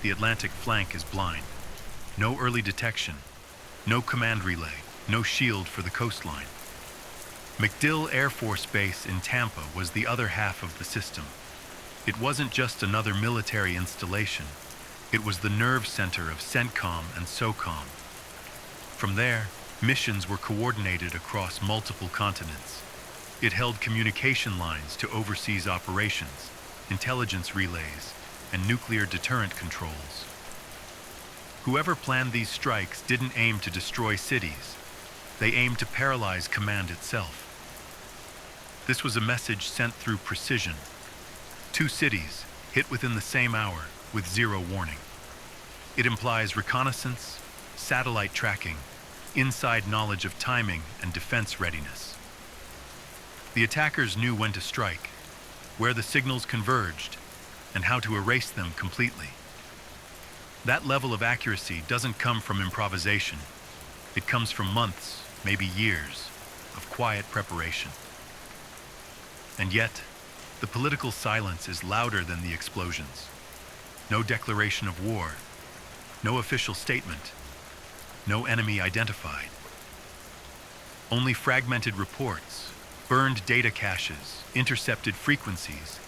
the Atlantic flank is blind. No early detection, no command relay, no shield for the coastline. MacDill Air Force Base in Tampa was the other half of the system. It wasn't just another military installation. It was the nerve center of CENTCOM and SOCOM. From there, missions were coordinated across multiple continents. It held communication lines to overseas operations, intelligence relays, and nuclear deterrent controls. Whoever planned these strikes didn't aim to destroy cities. They aimed to paralyze command itself. This was a message sent through precision. 2 cities hit within the same hour with zero warning. It implies reconnaissance, satellite tracking, inside knowledge of timing and defense readiness. The attackers knew when to strike, where the signals converged, and how to erase them completely. That level of accuracy doesn't come from improvisation. It comes from months, maybe years, of quiet preparation. And yet, the political silence is louder than the explosions. No declaration of war, no official statement, no enemy identified. Only fragmented reports, burned data caches, intercepted frequencies,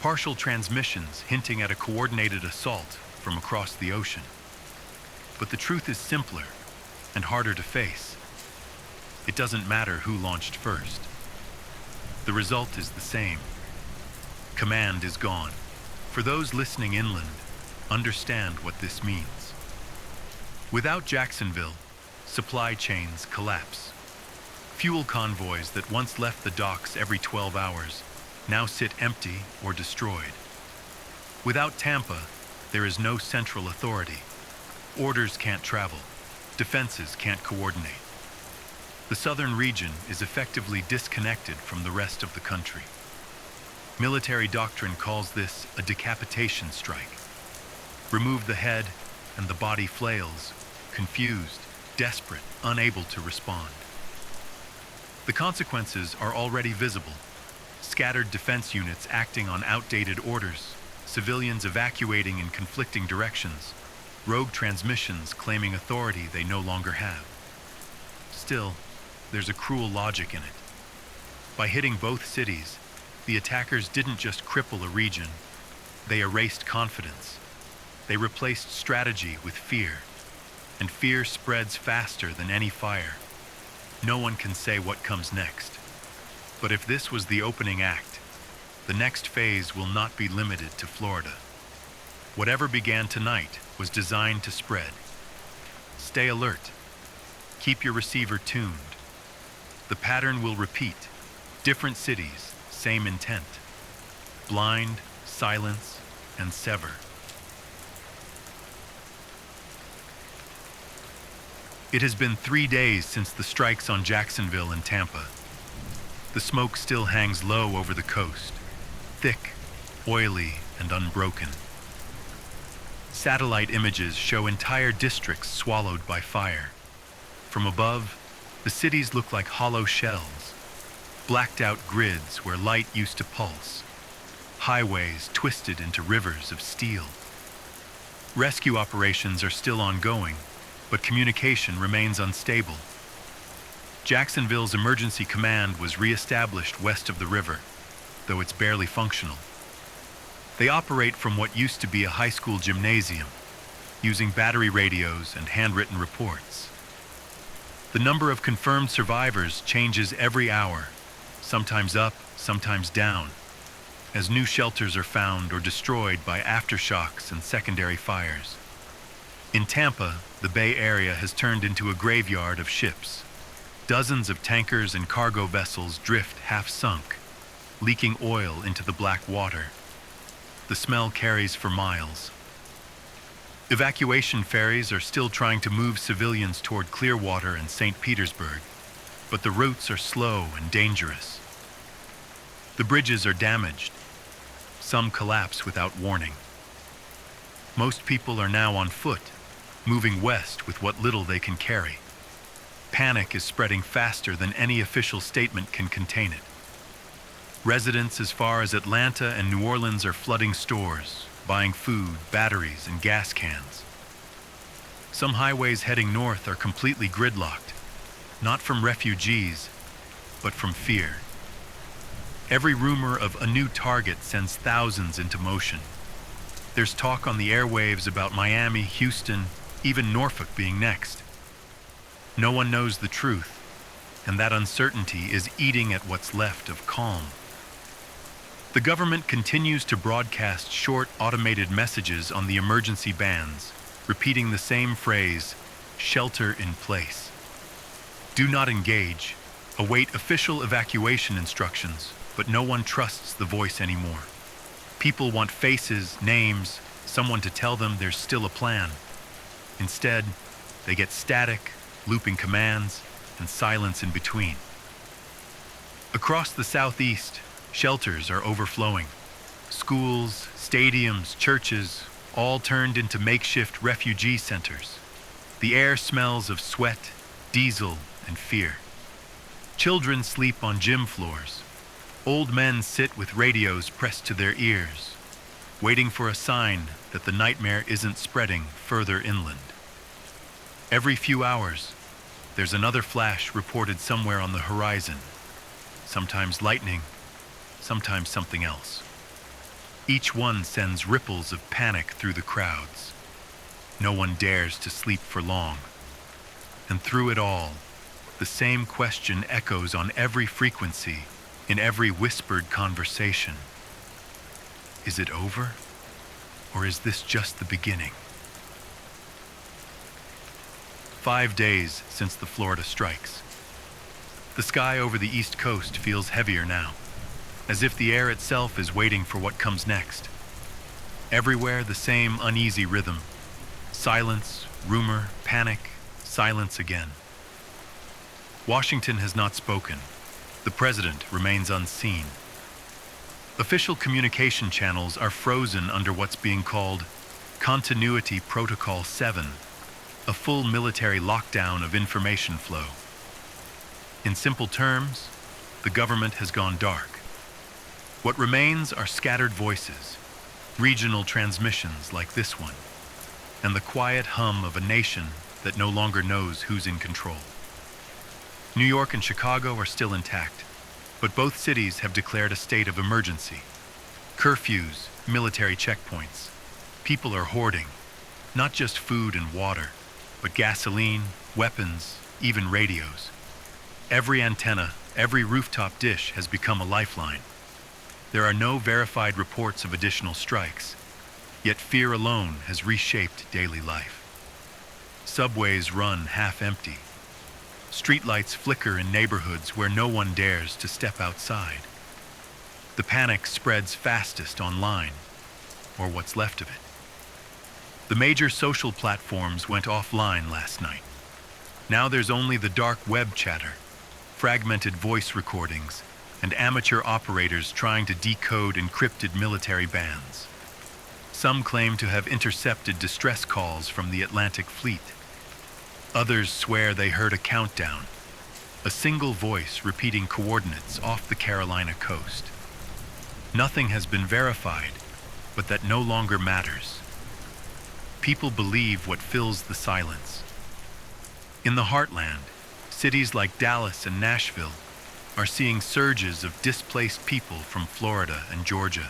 partial transmissions hinting at a coordinated assault from across the ocean. But the truth is simpler and harder to face. It doesn't matter who launched first. The result is the same. Command is gone. For those listening inland, understand what this means. Without Jacksonville, supply chains collapse. Fuel convoys that once left the docks every 12 hours now sit empty or destroyed. Without Tampa, there is no central authority. Orders can't travel. Defenses can't coordinate. The southern region is effectively disconnected from the rest of the country. Military doctrine calls this a decapitation strike. Remove the head, and the body flails, confused, desperate, unable to respond. The consequences are already visible. Scattered defense units acting on outdated orders, civilians evacuating in conflicting directions, rogue transmissions claiming authority they no longer have. Still, there's a cruel logic in it. By hitting both cities, the attackers didn't just cripple a region, They erased confidence. They replaced strategy with fear, and fear spreads faster than any fire. No one can say what comes next. But if this was the opening act, the next phase will not be limited to Florida. Whatever began tonight was designed to spread. Stay alert. Keep your receiver tuned. The pattern will repeat. Different cities, same intent. Blind, silence, and sever. It has been 3 days since the strikes on Jacksonville and Tampa. The smoke still hangs low over the coast, thick, oily, and unbroken. Satellite images show entire districts swallowed by fire. From above, the cities look like hollow shells, blacked out grids where light used to pulse, highways twisted into rivers of steel. Rescue operations are still ongoing, but communication remains unstable. Jacksonville's emergency command was re-established west of the river, though it's barely functional. They operate from what used to be a high school gymnasium, using battery radios and handwritten reports. The number of confirmed survivors changes every hour, sometimes up, sometimes down, as new shelters are found or destroyed by aftershocks and secondary fires. In Tampa, the Bay Area has turned into a graveyard of ships. Dozens of tankers and cargo vessels drift half-sunk, leaking oil into the black water. The smell carries for miles. Evacuation ferries are still trying to move civilians toward Clearwater and St. Petersburg, but the routes are slow and dangerous. The bridges are damaged. Some collapse without warning. Most people are now on foot, moving west with what little they can carry. Panic is spreading faster than any official statement can contain it. Residents as far as Atlanta and New Orleans are flooding stores, buying food, batteries, and gas cans. Some highways heading north are completely gridlocked, not from refugees, but from fear. Every rumor of a new target sends thousands into motion. There's talk on the airwaves about Miami, Houston, even Norfolk being next. No one knows the truth, and that uncertainty is eating at what's left of calm. The government continues to broadcast short automated messages on the emergency bands, repeating the same phrase, "Shelter in place." Do not engage. Await official evacuation instructions, but no one trusts the voice anymore. People want faces, names, someone to tell them there's still a plan. Instead, they get static, looping commands, and silence in between. Across the southeast, shelters are overflowing. Schools, stadiums, churches, all turned into makeshift refugee centers. The air smells of sweat, diesel, and fear. Children sleep on gym floors. Old men sit with radios pressed to their ears, waiting for a sign that the nightmare isn't spreading further inland. Every few hours, there's another flash reported somewhere on the horizon. Sometimes lightning, sometimes something else. Each one sends ripples of panic through the crowds. No one dares to sleep for long. And through it all, the same question echoes on every frequency, in every whispered conversation. Is it over? Or is this just the beginning? 5 days since the Florida strikes. The sky over the East Coast feels heavier now, as if the air itself is waiting for what comes next. Everywhere the same uneasy rhythm. Silence, rumor, panic, silence again. Washington has not spoken. The president remains unseen. Official communication channels are frozen under what's being called Continuity Protocol 7, a full military lockdown of information flow. In simple terms, the government has gone dark. What remains are scattered voices, regional transmissions like this one, and the quiet hum of a nation that no longer knows who's in control. New York and Chicago are still intact, but both cities have declared a state of emergency. Curfews, military checkpoints. People are hoarding, not just food and water, but gasoline, weapons, even radios. Every antenna, every rooftop dish has become a lifeline. There are no verified reports of additional strikes, yet fear alone has reshaped daily life. Subways run half empty. Streetlights flicker in neighborhoods where no one dares to step outside. The panic spreads fastest online, or what's left of it. The major social platforms went offline last night. Now there's only the dark web chatter, fragmented voice recordings, and amateur operators trying to decode encrypted military bands. Some claim to have intercepted distress calls from the Atlantic Fleet. Others swear they heard a countdown, a single voice repeating coordinates off the Carolina coast. Nothing has been verified, but that no longer matters. People believe what fills the silence. In the heartland, cities like Dallas and Nashville are seeing surges of displaced people from Florida and Georgia.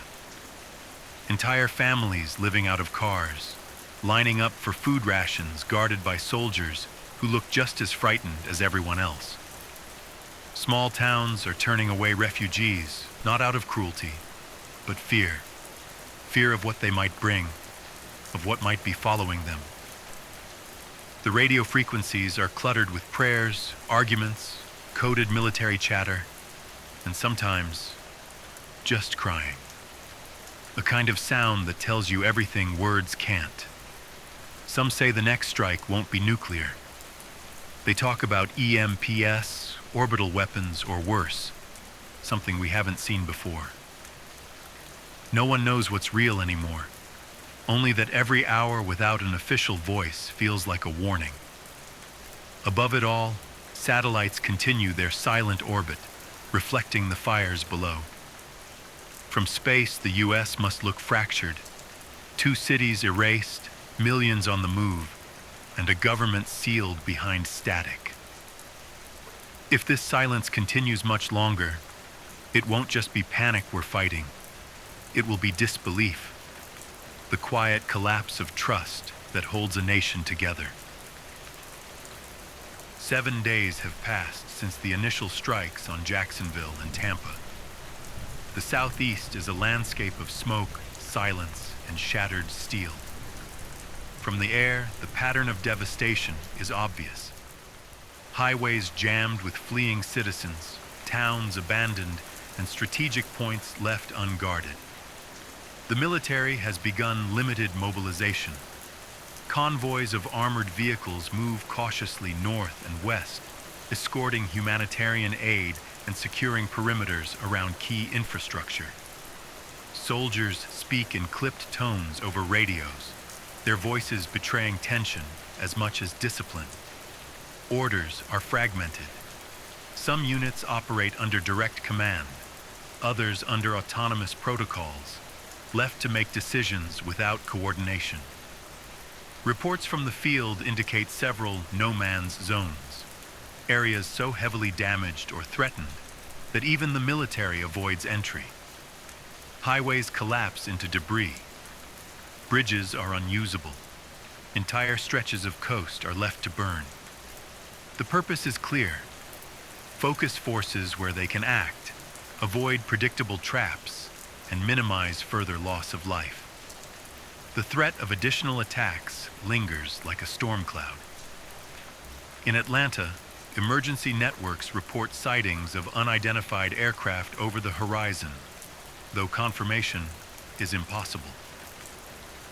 Entire families living out of cars, lining up for food rations guarded by soldiers who look just as frightened as everyone else. Small towns are turning away refugees, not out of cruelty, but fear. Fear of what they might bring, of what might be following them. The radio frequencies are cluttered with prayers, arguments, coded military chatter, and sometimes just crying. A kind of sound that tells you everything words can't. Some say the next strike won't be nuclear. They talk about EMPS, orbital weapons, or worse, something we haven't seen before. No one knows what's real anymore, only that every hour without an official voice feels like a warning. Above it all, satellites continue their silent orbit, reflecting the fires below. From space, the U.S. must look fractured. 2 cities erased, millions on the move, and a government sealed behind static. If this silence continues much longer, it won't just be panic we're fighting. It will be disbelief, the quiet collapse of trust that holds a nation together. 7 days have passed since the initial strikes on Jacksonville and Tampa. The southeast is a landscape of smoke, silence, and shattered steel. From the air, the pattern of devastation is obvious. Highways jammed with fleeing citizens, towns abandoned, and strategic points left unguarded. The military has begun limited mobilization. Convoys of armored vehicles move cautiously north and west, escorting humanitarian aid and securing perimeters around key infrastructure. Soldiers speak in clipped tones over radios, their voices betraying tension as much as discipline. Orders are fragmented. Some units operate under direct command, others under autonomous protocols, left to make decisions without coordination. Reports from the field indicate several no-man's zones, areas so heavily damaged or threatened that even the military avoids entry. Highways collapse into debris. Bridges are unusable. Entire stretches of coast are left to burn. The purpose is clear. Focus forces where they can act, avoid predictable traps, and minimize further loss of life. The threat of additional attacks lingers like a storm cloud. In Atlanta, emergency networks report sightings of unidentified aircraft over the horizon, though confirmation is impossible.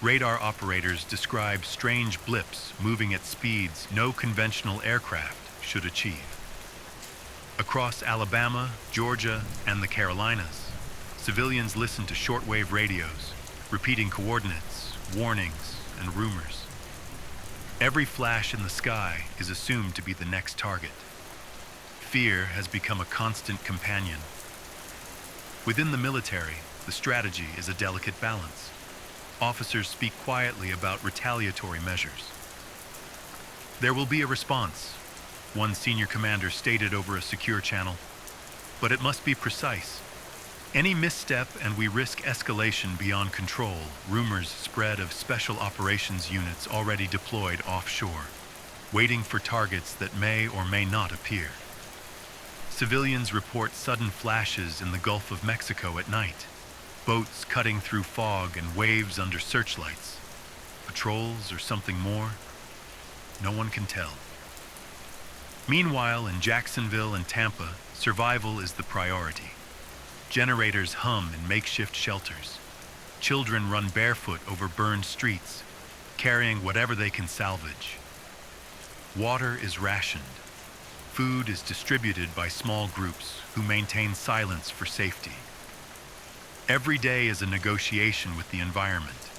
Radar operators describe strange blips moving at speeds no conventional aircraft should achieve. Across Alabama, Georgia, and the Carolinas, civilians listen to shortwave radios, repeating coordinates, warnings, and rumors. Every flash in the sky is assumed to be the next target. Fear has become a constant companion. Within the military, the strategy is a delicate balance. Officers speak quietly about retaliatory measures. There will be a response, one senior commander stated over a secure channel, but it must be precise. Any misstep and we risk escalation beyond control. Rumors spread of special operations units already deployed offshore, waiting for targets that may or may not appear. Civilians report sudden flashes in the Gulf of Mexico at night, boats cutting through fog and waves under searchlights. Patrols or something more? No one can tell. Meanwhile, in Jacksonville and Tampa, survival is the priority. Generators hum in makeshift shelters. Children run barefoot over burned streets, carrying whatever they can salvage. Water is rationed. Food is distributed by small groups who maintain silence for safety. Every day is a negotiation with the environment.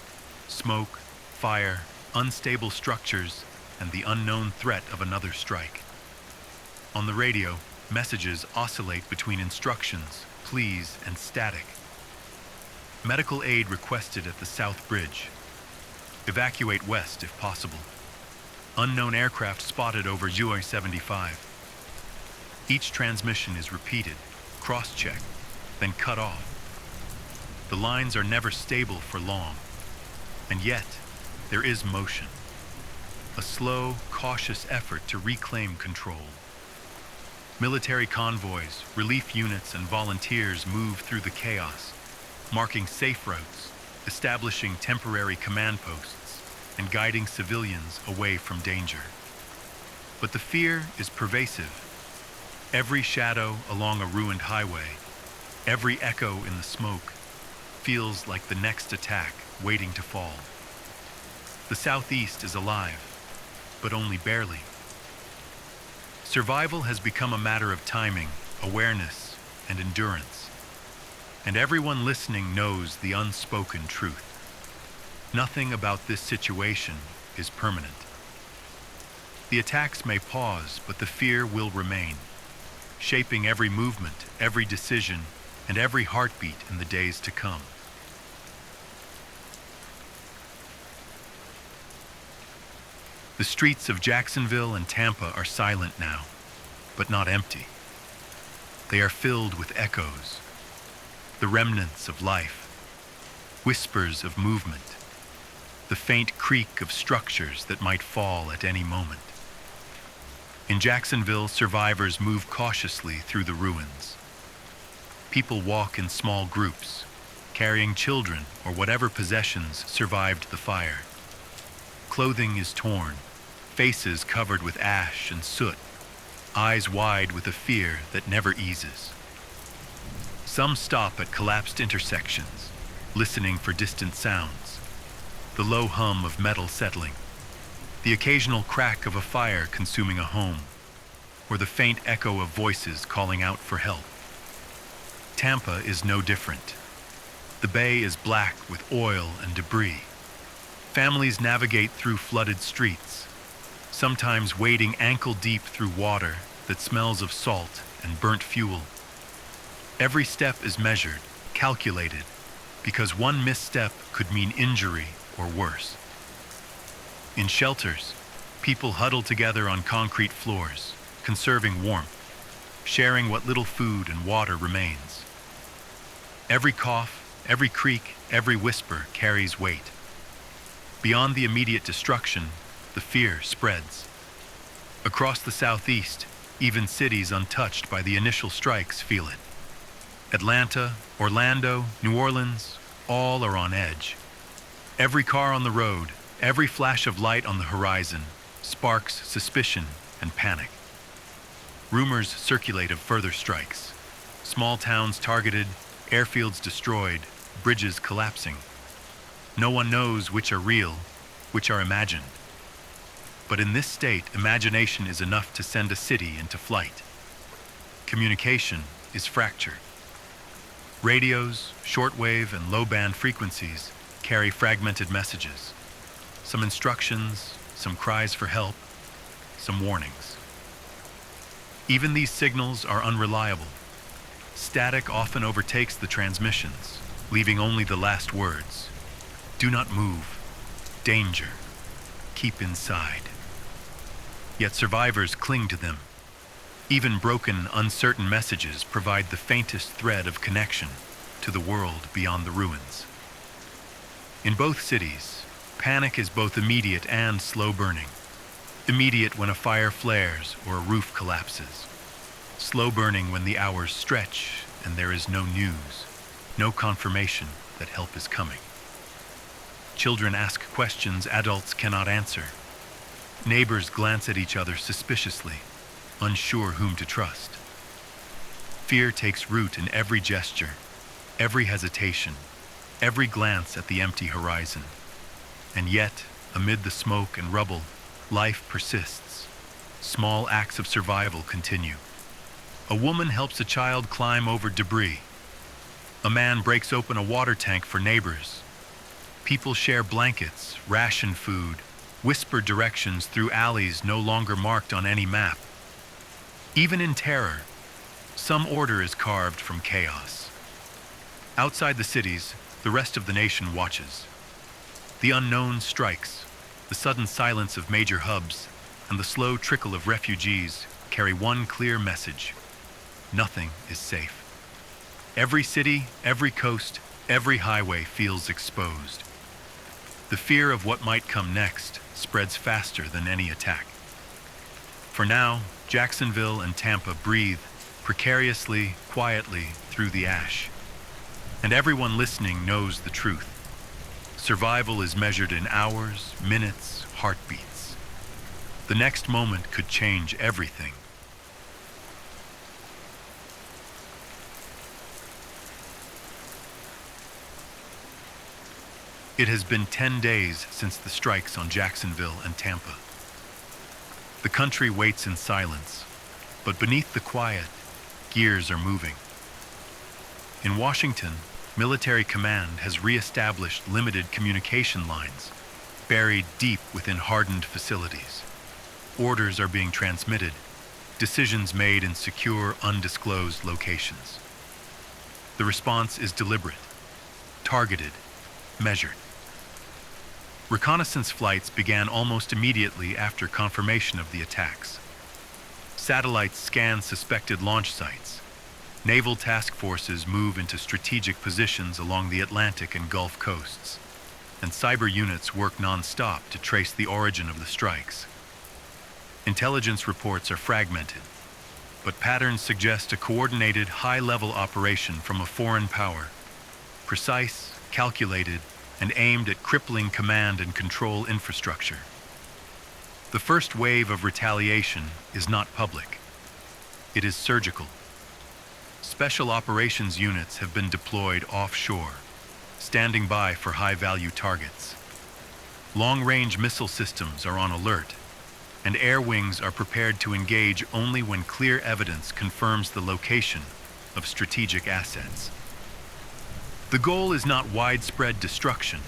Smoke, fire, unstable structures, and the unknown threat of another strike. On the radio, messages oscillate between instructions, pleas, and static. Medical aid requested at the South Bridge. Evacuate west if possible. Unknown aircraft spotted over US-75. Each transmission is repeated, cross-checked, then cut off. The lines are never stable for long, and yet there is motion. A slow, cautious effort to reclaim control. Military convoys, relief units, and volunteers move through the chaos, marking safe routes, establishing temporary command posts, and guiding civilians away from danger. But the fear is pervasive. Every shadow along a ruined highway, every echo in the smoke, feels like the next attack waiting to fall. The Southeast is alive, but only barely. Survival has become a matter of timing, awareness, and endurance. And everyone listening knows the unspoken truth. Nothing about this situation is permanent. The attacks may pause, but the fear will remain, shaping every movement, every decision, and every heartbeat in the days to come. The streets of Jacksonville and Tampa are silent now, but not empty. They are filled with echoes, the remnants of life, whispers of movement, the faint creak of structures that might fall at any moment. In Jacksonville, survivors move cautiously through the ruins. People walk in small groups, carrying children or whatever possessions survived the fire. Clothing is torn, faces covered with ash and soot, eyes wide with a fear that never eases. Some stop at collapsed intersections, listening for distant sounds, the low hum of metal settling, the occasional crack of a fire consuming a home, or the faint echo of voices calling out for help. Tampa is no different. The bay is black with oil and debris. Families navigate through flooded streets, sometimes wading ankle-deep through water that smells of salt and burnt fuel. Every step is measured, calculated, because one misstep could mean injury or worse. In shelters, people huddle together on concrete floors, conserving warmth, sharing what little food and water remains. Every cough, every creak, every whisper carries weight. Beyond the immediate destruction, the fear spreads. Across the Southeast, even cities untouched by the initial strikes feel it. Atlanta, Orlando, New Orleans, all are on edge. Every car on the road, every flash of light on the horizon, sparks suspicion and panic. Rumors circulate of further strikes. Small towns targeted, airfields destroyed, bridges collapsing. No one knows which are real, which are imagined. But in this state, imagination is enough to send a city into flight. Communication is fractured. Radios, shortwave, and low-band frequencies carry fragmented messages. Some instructions, some cries for help, some warnings. Even these signals are unreliable. Static often overtakes the transmissions, leaving only the last words. Do not move. Danger. Keep inside. Yet survivors cling to them. Even broken, uncertain messages provide the faintest thread of connection, to the world beyond the ruins. In both cities, panic is both immediate and slow-burning. Immediate when a fire flares or a roof collapses. Slow-burning when the hours stretch and there is no news, no confirmation that help is coming. Children ask questions adults cannot answer. Neighbors glance at each other suspiciously, unsure whom to trust. Fear takes root in every gesture, every hesitation, every glance at the empty horizon. And yet, amid the smoke and rubble, life persists. Small acts of survival continue. A woman helps a child climb over debris. A man breaks open a water tank for neighbors. People share blankets, ration food, whisper directions through alleys no longer marked on any map. Even in terror, some order is carved from chaos. Outside the cities, the rest of the nation watches. The unknown strikes, the sudden silence of major hubs, and the slow trickle of refugees carry one clear message: nothing is safe. Every city, every coast, every highway feels exposed. The fear of what might come next spreads faster than any attack. For now, Jacksonville and Tampa breathe precariously, quietly through the ash. And everyone listening knows the truth. Survival is measured in hours, minutes, heartbeats. The next moment could change everything. It has been 10 days since the strikes on Jacksonville and Tampa. The country waits in silence, but beneath the quiet, gears are moving. In Washington, military command has re-established limited communication lines, buried deep within hardened facilities. Orders are being transmitted, decisions made in secure, undisclosed locations. The response is deliberate, targeted, measured. Reconnaissance flights began almost immediately after confirmation of the attacks. Satellites scan suspected launch sites. Naval task forces move into strategic positions along the Atlantic and Gulf coasts, and cyber units work non-stop to trace the origin of the strikes. Intelligence reports are fragmented, but patterns suggest a coordinated, high-level operation from a foreign power, precise, calculated, and aimed at crippling command and control infrastructure. The first wave of retaliation is not public. It is surgical. Special operations units have been deployed offshore, standing by for high-value targets. Long-range missile systems are on alert, and air wings are prepared to engage only when clear evidence confirms the location of strategic assets. The goal is not widespread destruction.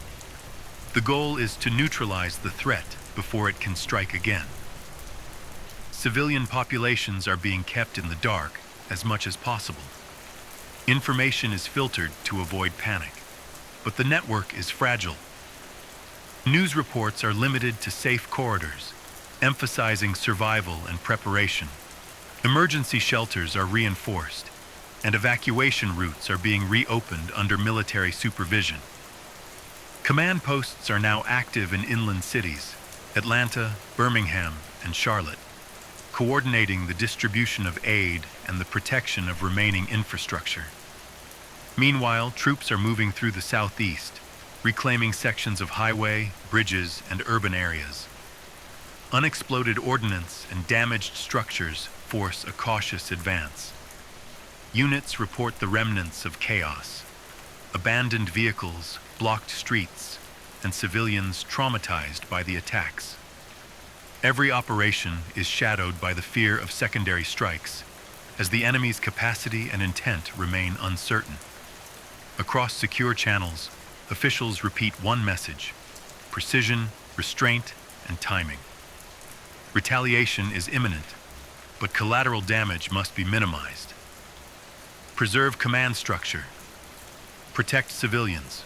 The goal is to neutralize the threat before it can strike again. Civilian populations are being kept in the dark as much as possible. Information is filtered to avoid panic, but the network is fragile. News reports are limited to safe corridors, emphasizing survival and preparation. Emergency shelters are reinforced, and evacuation routes are being reopened under military supervision. Command posts are now active in inland cities, Atlanta, Birmingham, and Charlotte, coordinating the distribution of aid and the protection of remaining infrastructure. Meanwhile, troops are moving through the southeast, reclaiming sections of highway, bridges, and urban areas. Unexploded ordnance and damaged structures force a cautious advance. Units report the remnants of chaos: abandoned vehicles, blocked streets, and civilians traumatized by the attacks. Every operation is shadowed by the fear of secondary strikes, as the enemy's capacity and intent remain uncertain. Across secure channels, officials repeat one message: precision, restraint, and timing. Retaliation is imminent, but collateral damage must be minimized. Preserve command structure. Protect civilians.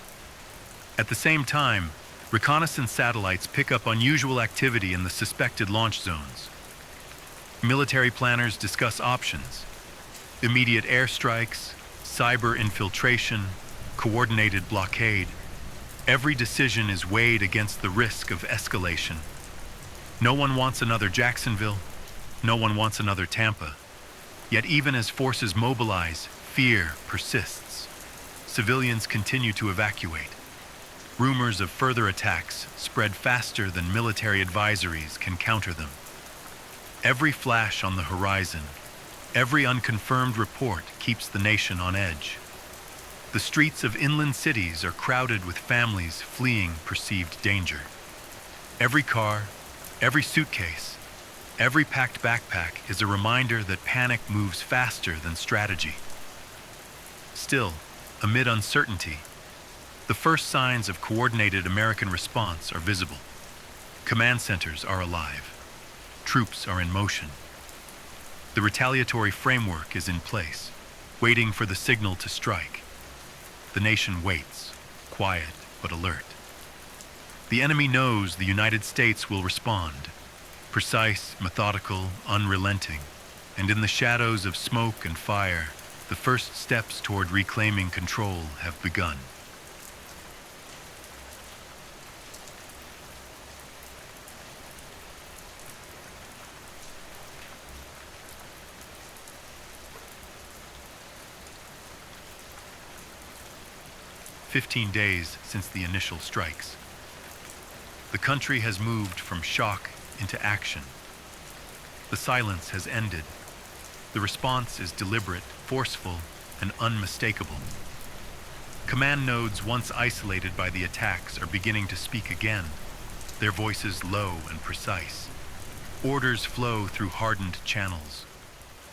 At the same time, reconnaissance satellites pick up unusual activity in the suspected launch zones. Military planners discuss options: immediate airstrikes, cyber infiltration, coordinated blockade, every decision is weighed against the risk of escalation. No one wants another Jacksonville, no one wants another Tampa. Yet even as forces mobilize, fear persists. Civilians continue to evacuate. Rumors of further attacks spread faster than military advisories can counter them. Every flash on the horizon, every unconfirmed report keeps the nation on edge. The streets of inland cities are crowded with families fleeing perceived danger. Every car, every suitcase, every packed backpack is a reminder that panic moves faster than strategy. Still, amid uncertainty, the first signs of coordinated American response are visible. Command centers are alive. Troops are in motion. The retaliatory framework is in place, waiting for the signal to strike. The nation waits, quiet but alert. The enemy knows the United States will respond, precise, methodical, unrelenting, and in the shadows of smoke and fire, the first steps toward reclaiming control have begun. "15 days since the initial strikes. The country has moved from shock into action. The silence has ended. The response is deliberate, forceful, and unmistakable. Command nodes once isolated by the attacks are beginning to speak again, their voices low and precise. Orders flow through hardened channels.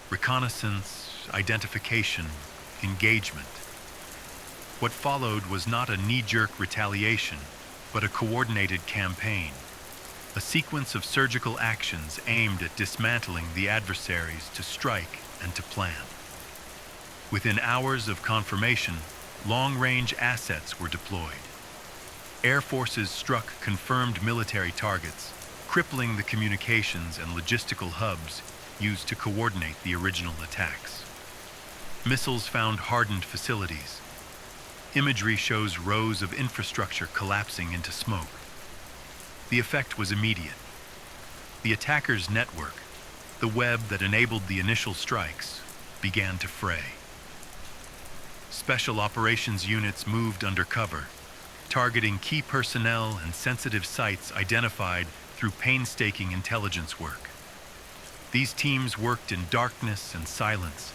Reconnaissance, identification, engagement. What followed was not a knee-jerk retaliation, but a coordinated campaign, a sequence of surgical actions aimed at dismantling the adversaries to strike and to plan. Within hours of confirmation, long-range assets were deployed. Air forces struck confirmed military targets, crippling the communications and logistical hubs used to coordinate the original attacks. Missiles found hardened facilities. Imagery shows rows of infrastructure collapsing into smoke. The effect was immediate. The attackers' network, the web that enabled the initial strikes, began to fray. Special operations units moved undercover, targeting key personnel and sensitive sites identified through painstaking intelligence work. These teams worked in darkness and silence,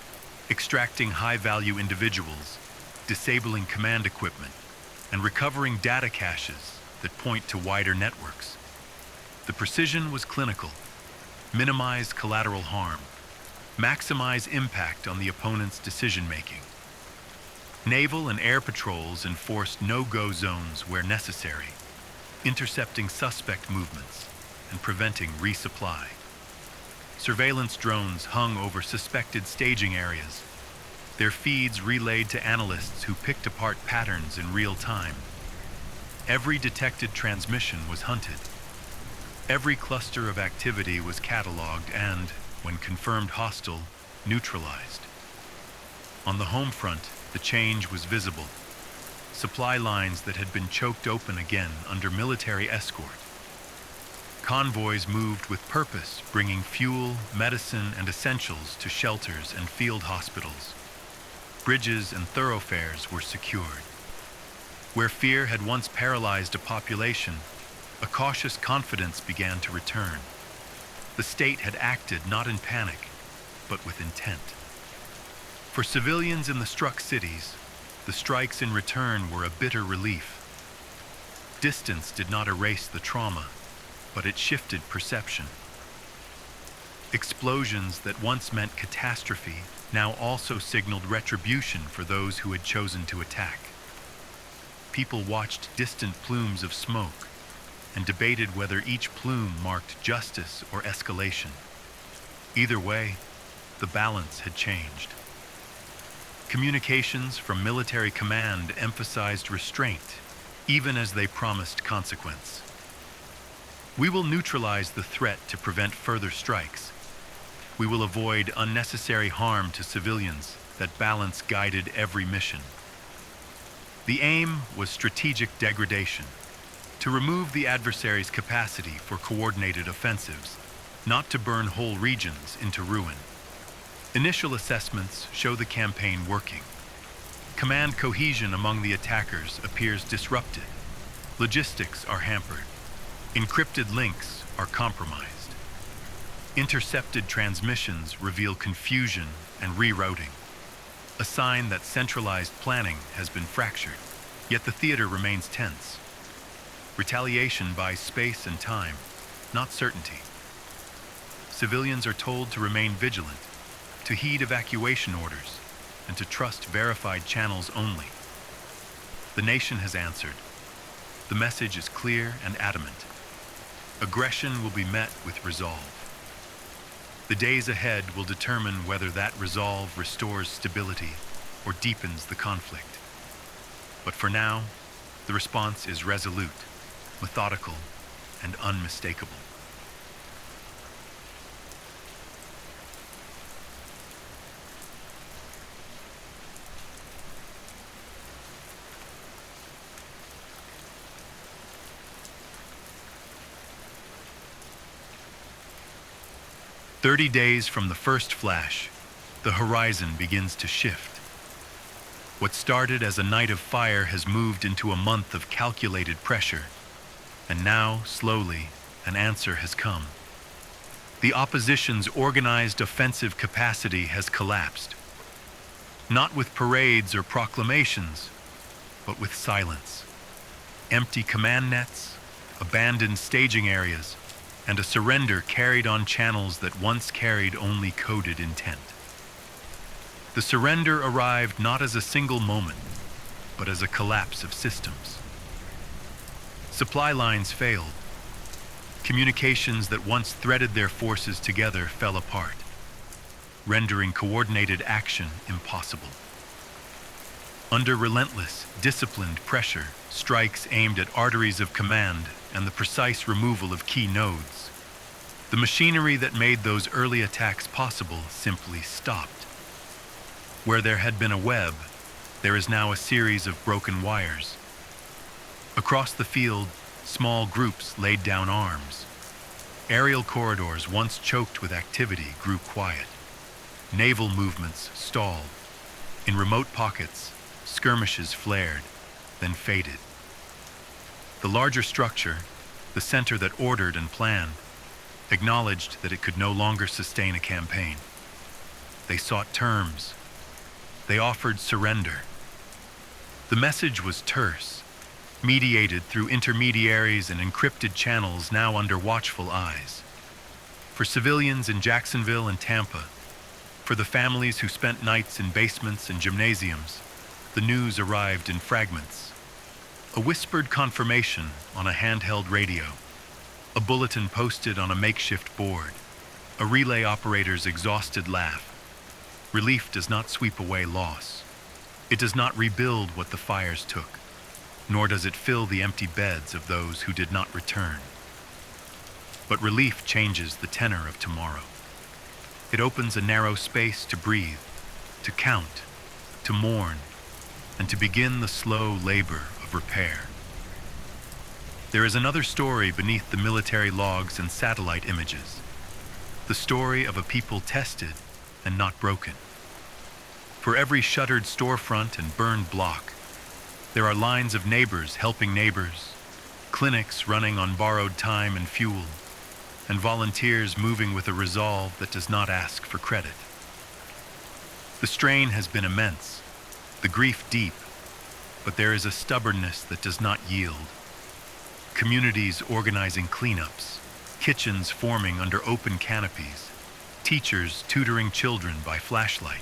extracting high-value individuals, disabling command equipment, and recovering data caches that point to wider networks. The precision was clinical: minimize collateral harm, maximize impact on the opponent's decision-making. Naval and air patrols enforced no-go zones where necessary, intercepting suspect movements and preventing resupply. Surveillance drones hung over suspected staging areas, their feeds relayed to analysts who picked apart patterns in real time. Every detected transmission was hunted. Every cluster of activity was cataloged and, when confirmed hostile, neutralized. On the home front, the change was visible. Supply lines that had been choked open again under military escort. Convoys moved with purpose, bringing fuel, medicine, and essentials to shelters and field hospitals. Bridges and thoroughfares were secured. Where fear had once paralyzed a population, a cautious confidence began to return. The state had acted not in panic, but with intent. For civilians in the struck cities, the strikes in return were a bitter relief. Distance did not erase the trauma, but it shifted perception. Explosions that once meant catastrophe now also signaled retribution for those who had chosen to attack. People watched distant plumes of smoke and debated whether each plume marked justice or escalation. Either way, the balance had changed. Communications from military command emphasized restraint, even as they promised consequence. "We will neutralize the threat to prevent further strikes. We will avoid unnecessary harm to civilians that balance guided every mission. The aim was strategic degradation, to remove the adversary's capacity for coordinated offensives, not to burn whole regions into ruin. Initial assessments show the campaign working. Command cohesion among the attackers appears disrupted. Logistics are hampered. Encrypted links are compromised. Intercepted transmissions reveal confusion and rerouting, a sign that centralized planning has been fractured, yet the theater remains tense. Retaliation buys space and time, not certainty. Civilians are told to remain vigilant, to heed evacuation orders, and to trust verified channels only. The nation has answered. The message is clear and adamant. Aggression will be met with resolve. The days ahead will determine whether that resolve restores stability or deepens the conflict. But for now, the response is resolute, methodical, and unmistakable. "30 days from the first flash, the horizon begins to shift. What started as a night of fire has moved into a month of calculated pressure, and now, slowly, an answer has come. The opposition's organized offensive capacity has collapsed, not with parades or proclamations, but with silence. Empty command nets, abandoned staging areas, and a surrender carried on channels that once carried only coded intent. The surrender arrived not as a single moment, but as a collapse of systems. Supply lines failed. Communications that once threaded their forces together fell apart, rendering coordinated action impossible. Under relentless, disciplined pressure, strikes aimed at arteries of command and the precise removal of key nodes, the machinery that made those early attacks possible simply stopped. Where there had been a web, there is now a series of broken wires. Across the field, small groups laid down arms. Aerial corridors once choked with activity grew quiet. Naval movements stalled. In remote pockets, skirmishes flared, then faded. The larger structure, the center that ordered and planned, acknowledged that it could no longer sustain a campaign. They sought terms. They offered surrender. The message was terse, mediated through intermediaries and encrypted channels now under watchful eyes. For civilians in Jacksonville and Tampa, for the families who spent nights in basements and gymnasiums, the news arrived in fragments. A whispered confirmation on a handheld radio, a bulletin posted on a makeshift board, a relay operator's exhausted laugh. Relief does not sweep away loss. It does not rebuild what the fires took, nor does it fill the empty beds of those who did not return. But relief changes the tenor of tomorrow. It opens a narrow space to breathe, to count, to mourn, and to begin the slow labor of repair. There is another story beneath the military logs and satellite images, the story of a people tested and not broken. For every shuttered storefront and burned block, there are lines of neighbors helping neighbors, clinics running on borrowed time and fuel, and volunteers moving with a resolve that does not ask for credit. The strain has been immense, the grief deep, but there is a stubbornness that does not yield. Communities organizing cleanups, kitchens forming under open canopies, teachers tutoring children by flashlight.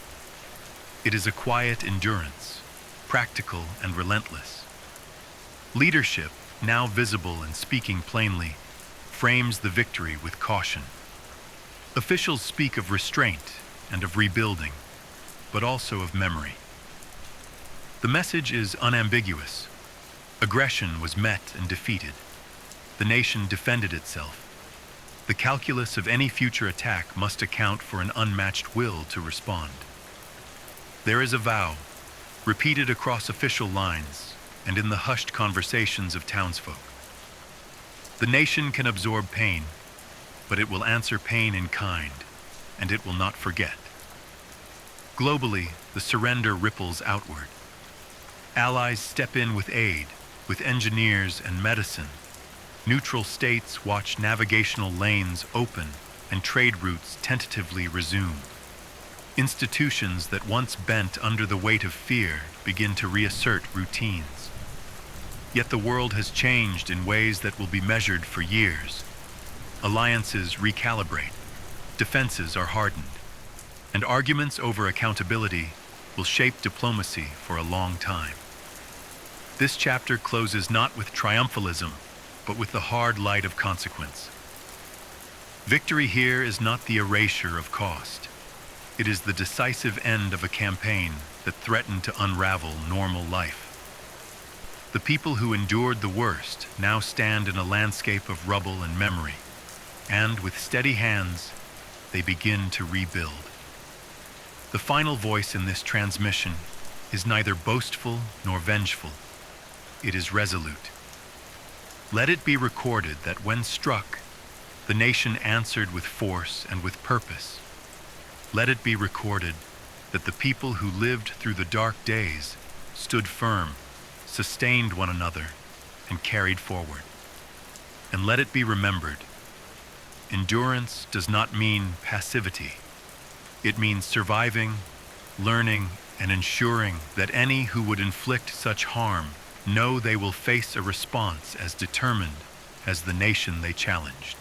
It is a quiet endurance, practical and relentless. Leadership, now visible and speaking plainly, frames the victory with caution. Officials speak of restraint and of rebuilding, but also of memory. The message is unambiguous. Aggression was met and defeated. The nation defended itself. The calculus of any future attack must account for an unmatched will to respond. There is a vow, repeated across official lines and in the hushed conversations of townsfolk. The nation can absorb pain, but it will answer pain in kind, and it will not forget. Globally, the surrender ripples outward. Allies step in with aid, with engineers and medicine. Neutral states watch navigational lanes open and trade routes tentatively resume. Institutions that once bent under the weight of fear begin to reassert routines. Yet the world has changed in ways that will be measured for years. Alliances recalibrate, defenses are hardened, and arguments over accountability will shape diplomacy for a long time. This chapter closes not with triumphalism, but with the hard light of consequence. Victory here is not the erasure of cost. It is the decisive end of a campaign that threatened to unravel normal life. The people who endured the worst now stand in a landscape of rubble and memory, and with steady hands, they begin to rebuild. The final voice in this transmission is neither boastful nor vengeful. It is resolute. Let it be recorded that when struck, the nation answered with force and with purpose. Let it be recorded that the people who lived through the dark days stood firm, sustained one another, and carried forward. And let it be remembered, endurance does not mean passivity. It means surviving, learning, and ensuring that any who would inflict such harm know they will face a response as determined as the nation they challenged.